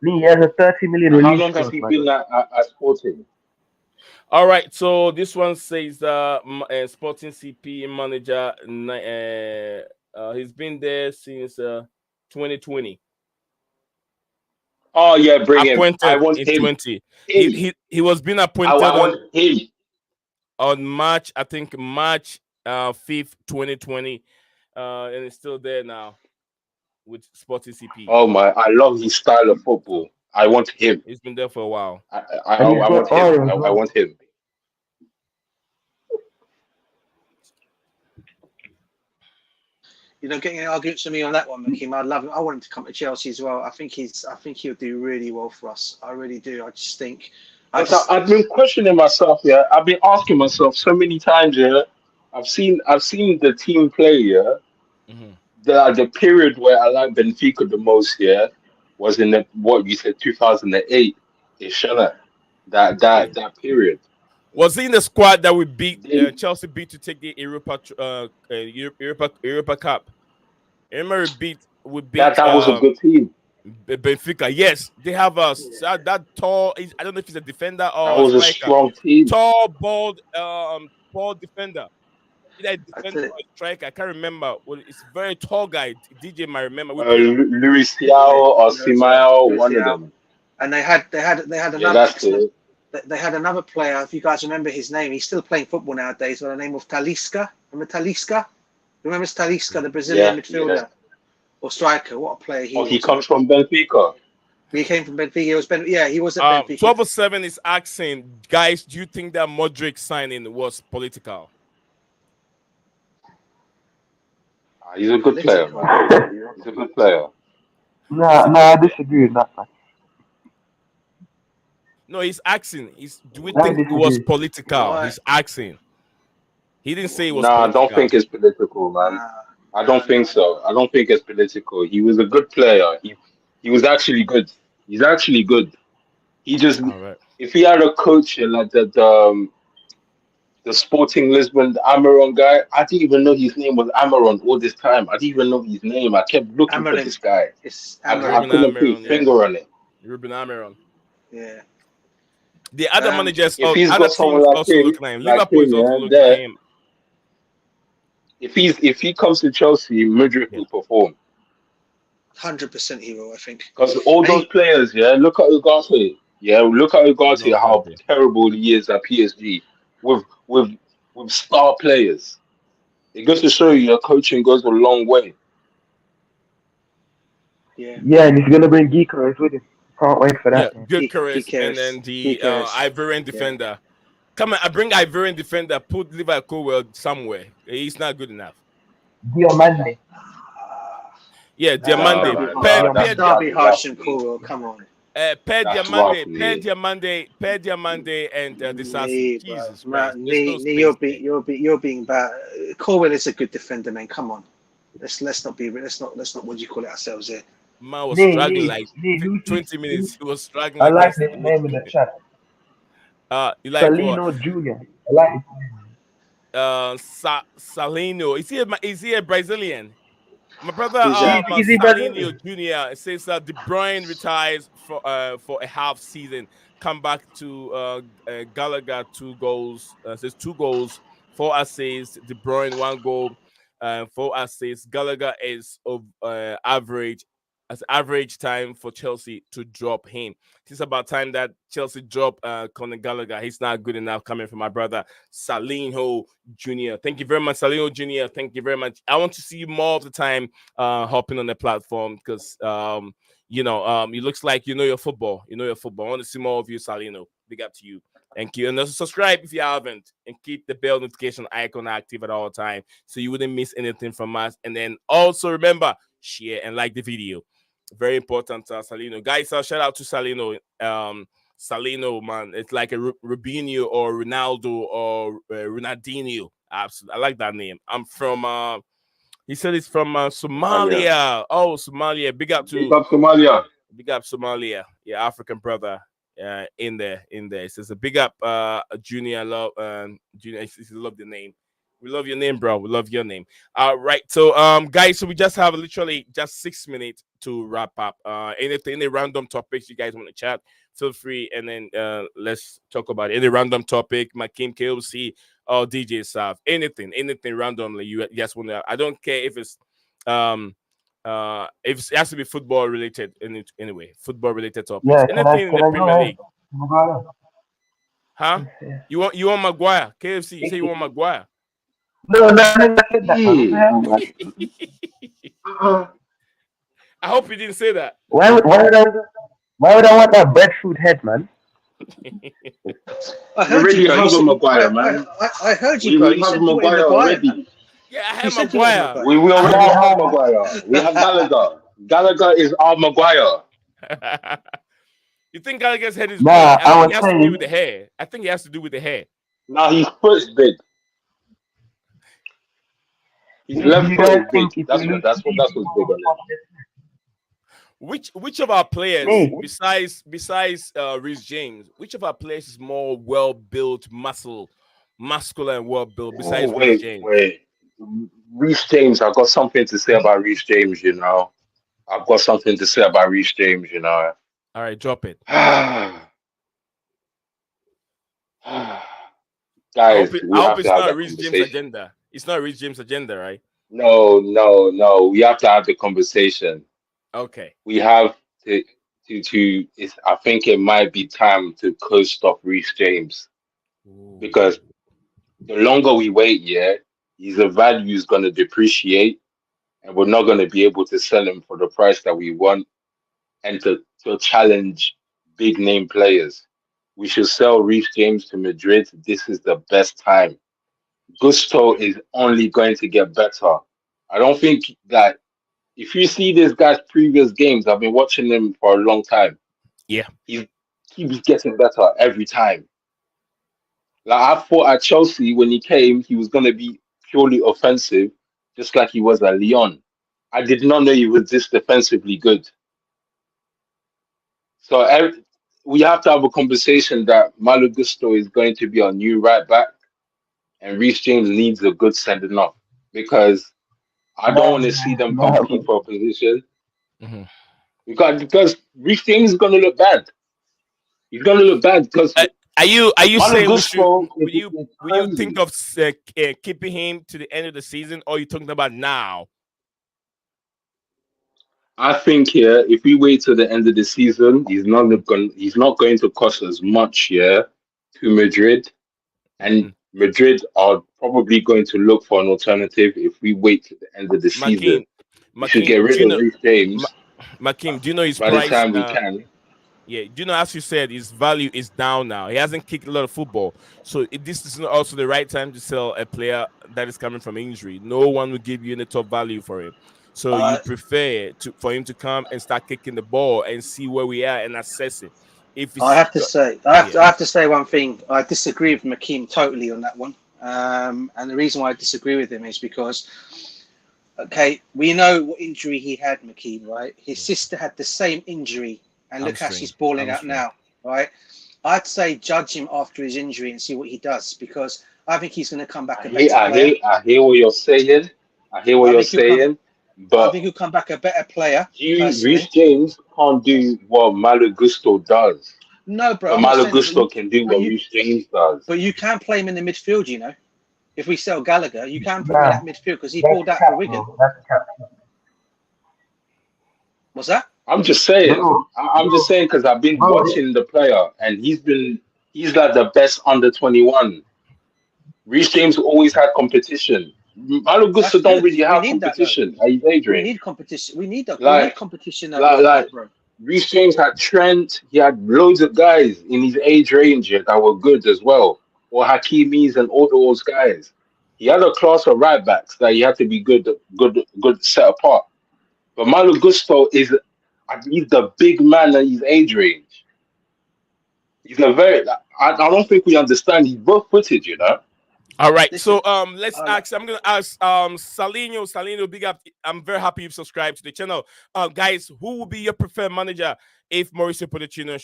Lee has a 30 million How release long has clause, he man. been at Sporting? All right, so this one says Sporting CP manager. He's been there since 2020. Oh yeah, bring him. I Appointed want in him. 20. Him. He was being I appointed want him. on March, I think March 5th, 2020, and it's still there now with Sporting CP. Oh my, I love his style of So football. I want him. he's been there for a while. I And he's want got him. aura as I well. want him. You know, getting arguments with me on that one, Makeem. I'd love him. I want him to come to Chelsea as well. I think he'll do really well for us. I really do. I've been questioning myself. Yeah, I've been asking myself so many times. Yeah, I've seen the team play. Yeah, Mhm. the period where I like Benfica the most. Yeah, was in what you said 2008 ish. Yeah. That period. Was he in the squad that we beat They, Chelsea beat to take the Europa Cup? I remember we beat that was a good team. Benfica. Yes, they have that tall. I don't know if he's a defender That or a was a striker. strong team. Tall, bald defender. Either a I defender tell or a striker. I can't remember. Well, it's a very tall guy. DJ might remember. We Luis Fiao or Simao, one of them. and they had Yeah, another that's excellent. it. They had another player. If you guys remember his name, he's still playing football nowadays. By the name of Talisca. Remember Talisca? Remember Talisca, the Brazilian Yeah. midfielder or striker? What a player he Oh, he was! comes from Benfica. He came from Benfica. He was at Benfica. 1207 is asking, guys, do you think that Modric signing was political? He's a good player, man. He's a good player. I disagree with that, man. No, he's asking. Do we I think it was disagree. political? Right. He's asking. He didn't say it was Nah, I don't political. think it's political, man. Nah, I don't think so. I don't think it's political. He was a good player. He was actually good. He's actually good. He just All right. if he had a coach like the Sporting Lisbon, the Amaron guy, I didn't even know his name was Amaron all this time. I didn't even know his name. I kept looking for Amorim. this guy. It's I Amorim. couldn't put a Amaron, yeah. finger on it. Ruben Amaron. Yeah. The other managers, If he's other got someone teams also looking at him. Liverpool is also yeah, looking at him. if he comes to Chelsea, Mudryk Yeah. will perform. 100% he will, I think. Because all those players, yeah, look at Ugarte. Yeah, look at Ugarte, how Ugarte. terrible he is at PSG with star players. It goes to show you your coaching goes a long way. Yeah. Yeah, and he's gonna bring Geekers with him. Can't wait for Yeah, that. Man. good He careers, cares. and then He the cares. Ivorian defender. Come on, I bring Ivorian defender. Put Liverpool somewhere. He's not good enough. Diomande. Yeah, Diamande. That'll be harsh and cool. Come on. Per That's Diamande, rough, Per Diamande, and Disasi. Nee, Jesus bro. Christ. Nee, There's no Nee, space you're being bad. Colwell is a good defender, man. Come on. Let's not what do you call it ourselves here. Man was Nee, struggling Nee, like Nee, Lucy. 20 minutes. He was struggling I like against this name in the chat. you like what? Salino Jr. I like it. Salino. Is he a Brazilian? My brother Who's that? Is he Salino Brazilian? Jr. says that De Bruyne retires for a half season. Come back to Gallagher, 2 goals. Says 2 goals, 4 assists. De Bruyne 1 goal, 4 assists. Gallagher is of average time for Chelsea to drop him. It's about time that Chelsea drop Conor Gallagher. He's not good enough, coming from my brother Salinho Jr. Thank you very much, Salinho Jr. Thank you very much. I want to see you more of the time hopping on the platform because it looks like you know your football. You know your football. I want to see more of you, Salino. Big up to you. Thank you. And also subscribe if you haven't, and keep the bell notification icon active at all time so you wouldn't miss anything from us. And then also remember, share and like the video. Very important, Salino. Guys, shout out to Salino. Salino, man. It's like a Rubinho or Ronaldo or Ronaldinho. Absolutely, I like that name. I'm from. He said it's from Somalia. Somalia. Oh, Somalia. Big up Somalia. Big up Somalia. Yeah, African brother. In there. It says a big up, Junior. I love, Junior. I love the name. We love your name, bro. We love your name. All right. So, guys, so we just have literally just 6 minutes to wrap up. Any random topics you guys want to chat, feel free, and then let's talk about it. Any random topic, Makim, KOC, or DJ Sav, anything randomly you just want to. I don't care if it's if it has to be football related anyway, football related topics. Yeah, Anything in can the I go Premier ahead? League. Maguire. Huh? Yeah. You want Maguire? KFC, you say you want Maguire. No, I never said that, man. Yeah. I hope you didn't say that. Why would I want that breadfruit head, man? I We heard already you, bro. have a Maguire, man. I heard you, bro. We You have said you wanted Maguire Maguire. already. Yeah, I You have said you wanted Maguire. Maguire. We already No. have Maguire. We have Gallagher. Gallagher is our Maguire. You think Gallagher's head is Nah, big? I I think was it has to do saying, with the hair. I think it has to do with the hair. Now his foot is big. His do left you foot guys is big. think if That's we what lose to that's what's big on it. Which of our players, me? besides Reece James, which of our players is more well built, muscular and well built Oh, besides Reece wait, James? wait. Reece James, I've got something to say about Reece James, you know. I've got something to say about Reece James, you know. All right, drop it. Guys, we I hope have to it's have not that Reece James' conversation. agenda. It's not Reece James' agenda, right? No. We have to have the conversation. Okay. We have to it's, I think it might be time to coast off Reece James because the longer we wait, yeah, his value is going to depreciate and we're not going to be able to sell him for the price that we want and to challenge big name players. We should sell Reece James to Madrid. This is the best time. Gusto is only going to get better. I don't think that if you see this guy's previous games, I've been watching him for a long time. Yeah. He keeps getting better every time. Like I thought at Chelsea when he came, he was going to be purely offensive, just like he was at Lyon. I did not know he was this defensively good. So we have to have a conversation that Malo Gusto is going to be our new right back, and Reece James needs a good sending off because I don't want to see them compete for a position. Mhm. Because Reece James is going to look bad. He's going to look bad because Are you Malo saying Gusto will is you think crazy. of keeping him to the end of the season, or are you talking about now? I think here, if we wait till the end of the season, he's not going to cost as much here to Madrid, and Mhm. Madrid are probably going to look for an alternative if we wait till the end of the season. We should get Makim, do rid you of know Reece James Makim? Do you know his by the price? time we can. Yeah, do you know, as you said, his value is down now. He hasn't kicked a lot of football, so this is not also the right time to sell a player that is coming from injury. No one will give you any top value for him. So you prefer for him to come and start kicking the ball and see where we are and assess it. If I it's have to say, I have to say one thing. I disagree with Makeem totally on that one. And the reason why I disagree with him is because, okay, we know what injury he had, Makeem, right? His sister had the same injury, and look how she's balling out now, right? I'd say judge him after his injury and see what he does because I think he's going to come back a better player. I hear what you're saying. I hear what you're saying, I but think he'll come back a better player. Reece James can't do what Malo Gusto does. No, bro, But I'm not Malo saying Gusto that. can do what Reece James does. But you can play him in the midfield, you know. If we sell Gallagher, you can put him in that midfield because he pulled out for Wigan. What's that? I'm just saying. I'm just saying because I've been watching the player and he's like the best under 21. Reece James always had competition. Malo Gusto That's don't good. really We have need that, though. competition at his age We range. need competition. We need Like, competition at right back, bro. Reece James had Trent. He had loads of guys in his age range that were good as well. Or Hakimi's and all those guys. He had a class of right backs that he had to be good set apart. But Malo Gusto is, I believe, the big man at his age range. He's a very. I don't think we understand. He's both footed, you know. All right, Listen, so let's ask. I'm gonna ask Salino. Salino, big up. I'm very happy you've subscribed to the channel. Guys, who will be your preferred manager if Mauricio Pochettino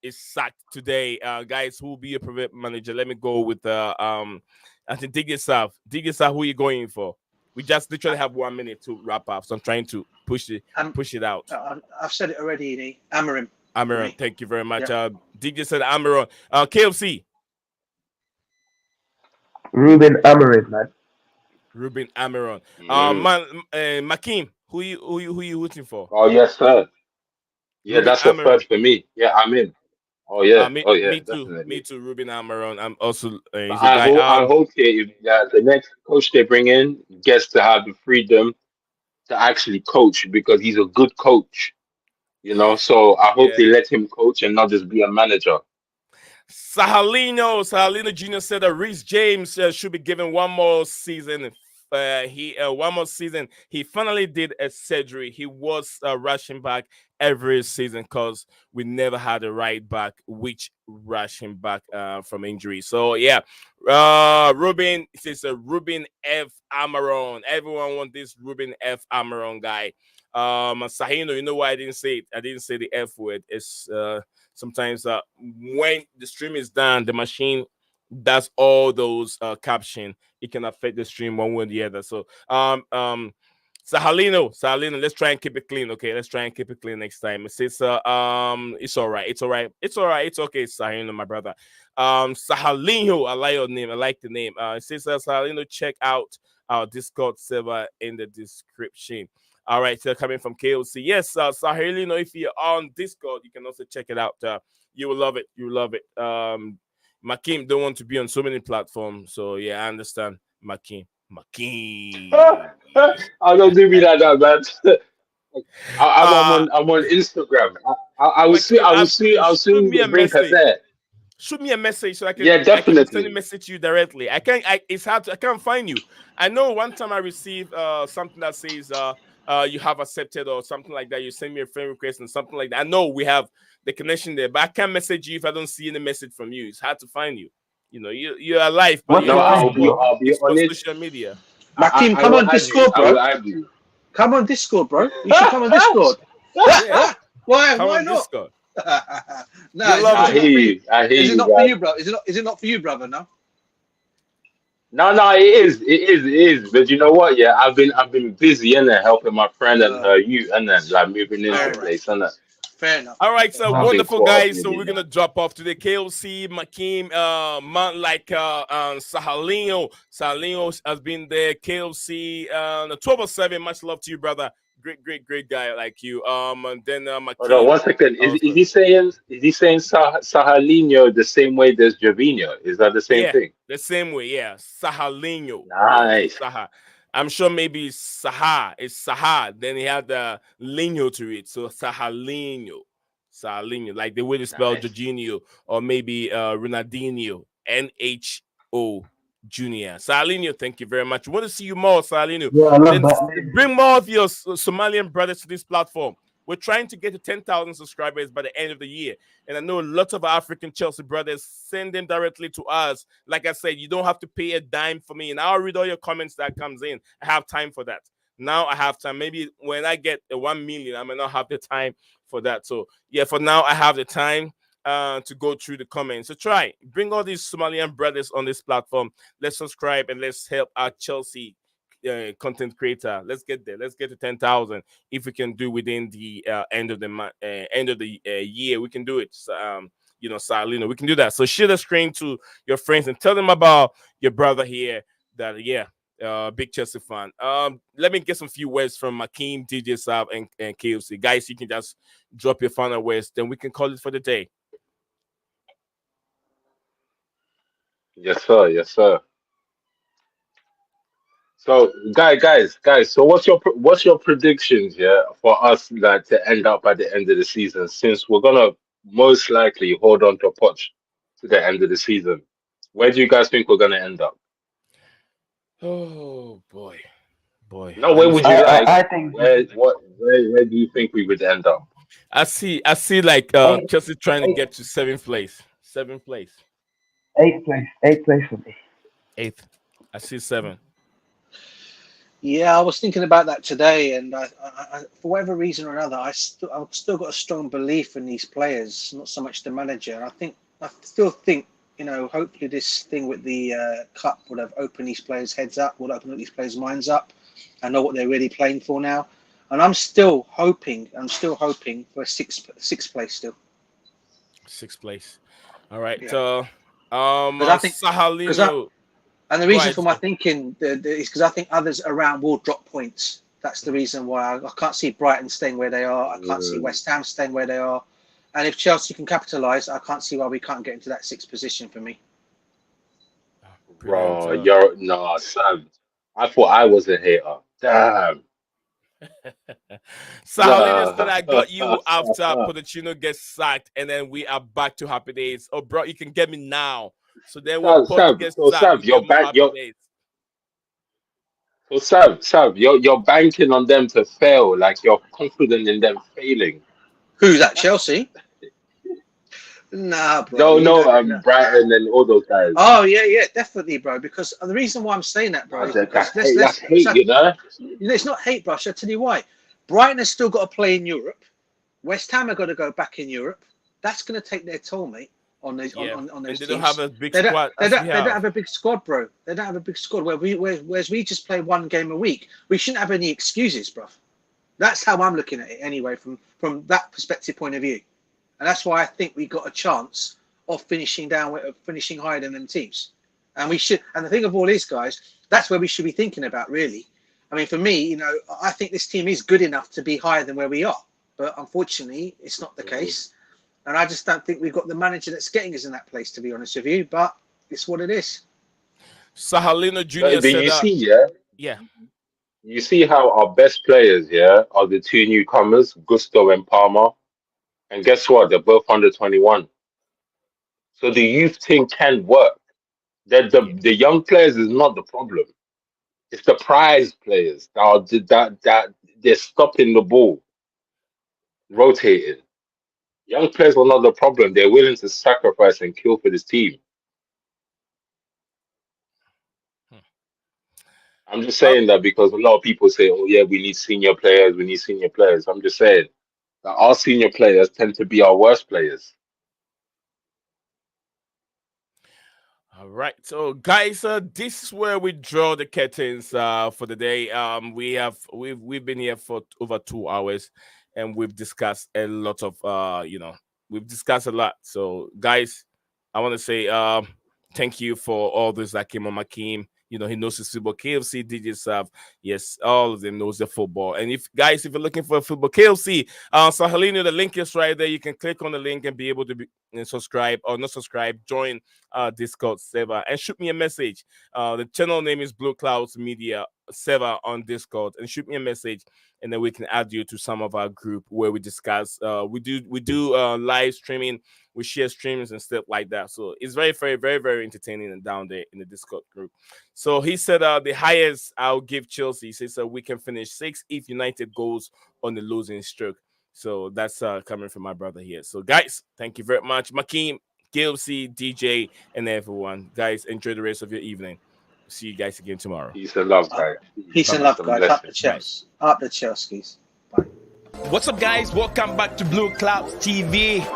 is sacked today? Guys, who will be your preferred manager? Let me go with I think dig yourself. Dig yourself. Who you going for? We just literally have 1 minute to wrap up, so I'm trying to push it out. I've said it already, Ine. Amarim. for Amiron, me. thank you very much. Yeah. DJ said Amiron. KFC. Ruben Amorim, man. Ruben Amiron. Mm. Man, Makim, who you rooting for? Oh yes, sir. Yeah, Ruben that's a Amiron. third for me. Yeah, I'm in. Oh yeah, Me, oh yeah, me too. Me definitely. too. Ruben Amiron. I'm also But he's a guy. I hope if the next coach they bring in gets to have the freedom to actually coach because he's a good coach. You know, so I hope Yeah. they let him coach and not just be a manager. Sahalino Jr. said that Reece James should be given one more season. He 1 more season. He finally did a surgery. He was rushing back every season because we never had a right back which rushing back from injury. So yeah, Ruben it says Ruben F Amaron. Everyone want this Ruben F Amaron guy. Sahino, you know why I didn't say it? I didn't say the F word. It's sometimes when the stream is done, the machine does all those caption. It can affect the stream one way or the other. So Sahalino, let's try and keep it clean. Okay, let's try and keep it clean next time. It says it's all right, it's okay, Sahalino, my brother. Sahalino, I like your name, I like the name. It says Sahalino, check out our Discord server in the description. All right, so coming from KOC. Yes, Sahalino, if you're on Discord, you can also check it out. You will love it. You will love it. Makim don't want to be on so many platforms, so yeah, I understand. Makim. I don't do me like that, man. Uh I'm on Instagram. I will see Makim, I will see please I'll shoot soon me a bring message. cassette. Shoot me a message so Yeah, I can send a definitely. message to you directly. It's hard I can't find you. I know one time I received something that says you have accepted or something like that. You send me a friend request and something like that. I know we have the connection there, but I can't message you if I don't see any message from you. It's hard to find you. You know, you're alive, but What's you're No, your I'll be invisible. ID? I'll be It's on for it. social media. Makim, I come will on add you. Discord, I bro. will add you. Come on Discord, bro. You should come on Discord. Yeah, Why? come Why on not? Discord. No, You love I it. is it hear not for you? you. I hear Is it you, not for man. you, bro? Is it not for you, brother? No. No, it is. It is. But you know what? Yeah, I've been busy and helping my friend and Uh, her youth and then like moving into All fair right. enough. place and Fair enough. All right, Fair so enough. I've been wonderful caught up guys. with So we're it, man. gonna drop off today. KOC, Makim, man like Sahalino has been there. KOC, the 1207. Much love to you, brother. Great guy like you. And then Hold on Makim one second. also. Is he saying Sahalinho the same way as Javinho? Is that the same Yeah, thing? the same way. Yeah, Sahalino. Yeah, Nice. Saha. I'm sure maybe Saha is Saha. Then he had the Lino to it, so Sahalino, like the way they spell Nice. Jorginho or maybe Ronaldinho, Nho Junior. Sahalino, thank you very much. Want to see you more, Sahalino. Yeah, I love Then that name. bring more of your Somalian brothers to this platform. We're trying to get to 10,000 subscribers by the end of the year. And I know lots of African Chelsea brothers send them directly to us. Like I said, you don't have to pay a dime for me. And I'll read all your comments that comes in. I have time for that. Now I have time. Maybe when I get a 1 million, I may not have the time for that. So yeah, for now I have the time to go through the comments. So try bring all these Somalian brothers on this platform. Let's subscribe and let's help our Chelsea content creator. Let's get there. Let's get to 10,000. If we can do within the end of the end of the year, we can do it. So, Salino, we can do that. So share the screen to your friends and tell them about your brother here. That big Chelsea fan. Let me get some few words from Makim, DJ Sab, and KFC. Guys, you can just drop your final words, then we can call it for the day. Yes, sir. Yes, sir. So, guys. So, what's your predictions? Yeah, for us like to end up at the end of the season, since we're gonna most likely hold on to Poch to the end of the season. Where do you guys think we're gonna end up? Oh boy. No, Let where me would see. you like? I think Where do you think we would end up? I see like Eighth, Chelsea trying to eighth, get to seventh place. Seventh place. eighth place for me. Eighth. I see seven. Yeah, I was thinking about that today, and for whatever reason or another, I've still got a strong belief in these players, not so much the manager. And I still think, hopefully this thing with the cup would have opened these players' heads up, would open these players' minds up, and know what they're really playing for now. And I'm still hoping for sixth place still. Sixth place. All right. Yeah. Because I think, Sahalino. and the Go reason ahead, for my sir. thinking is because I think others around will drop points. That's the reason why I can't see Brighton staying where they are. I can't see West Ham staying where they are. And if Chelsea can capitalise, I can't see why we can't get into that sixth position for me. Brilliant. Bro, you're no, Sam. I thought I was a hater. Damn. Sahalino said, Nah. I got you after Pochettino gets sacked, and then we are back to happy days. Oh, bro, you can get me now. So then when Poch gets sacked, Sam, we get more happy days. Sam, you're banking on them to fail. Like you're confident in them failing. Who's that? Chelsea? Nah, bro. No, Brighton and all those guys. Oh yeah, definitely, bro. Because the reason why I'm saying that, bro, is because That's hate, you know. It's not hate, bro. I'll tell you why. Brighton has still got to play in Europe. West Ham are going to go back in Europe. That's going to take their toll, mate. On those And teams. they don't have a big They squad. don't have a big squad, bro. They don't have a big squad. Whereas we just play one game a week. We shouldn't have any excuses, bro. That's how I'm looking at it, anyway, from that perspective point of view. And that's why I think we got a chance of finishing higher than them teams. And we should. And the thing of all is, guys, that's where we should be thinking about, really. I mean, for me, I think this team is good enough to be higher than where we are. But unfortunately, it's not the case. And I just don't think we've got the manager that's getting us in that place, to be honest with you. But it's what it is. Sahalino Jr. But said you that. see, Yeah. you see how our best players, are the two newcomers, Gusto and Palmer. And guess what? They're both under 21. So the youth thing can work. The young players is not the problem. It's the prize players that they're stopping the ball, rotating. Young players are not the problem. They're willing to sacrifice and kill for this team. I'm just saying that because a lot of people say, "Oh yeah, we need senior players. We need senior players." I'm just saying that our senior players tend to be our worst players. All right, so guys, this is where we draw the curtains for the day. We've been here for over 2 hours, and we've discussed a lot of we've discussed a lot. So guys, I want to say thank you for all those that came on my team. He knows his football. KFC, DJ Sav, yes, all of them knows the football. And if you're looking for a football, KFC, Sahalino, the link is right there. You can click on the link and be able to subscribe or not subscribe. Join Discord server and shoot me a message. The channel name is Blueclouds Media server on Discord, and shoot me a message, and then we can add you to some of our group where we discuss. We do live streaming. We share streams and stuff like that. So it's very, very, very, very entertaining and down there in the Discord group. So he said the highest I'll give Chelsea. He says we can finish 6th if United goes on the losing streak. So that's coming from my brother here. So guys, thank you very much. Makeem, KLC, DJ, and everyone. Guys, enjoy the rest of your evening. See you guys again tomorrow. Peace and love, guys. Peace and love, guys. Up the Chelsea. Up the Chelseas. Bye. What's up, guys? Welcome back to Blue Clouds TV.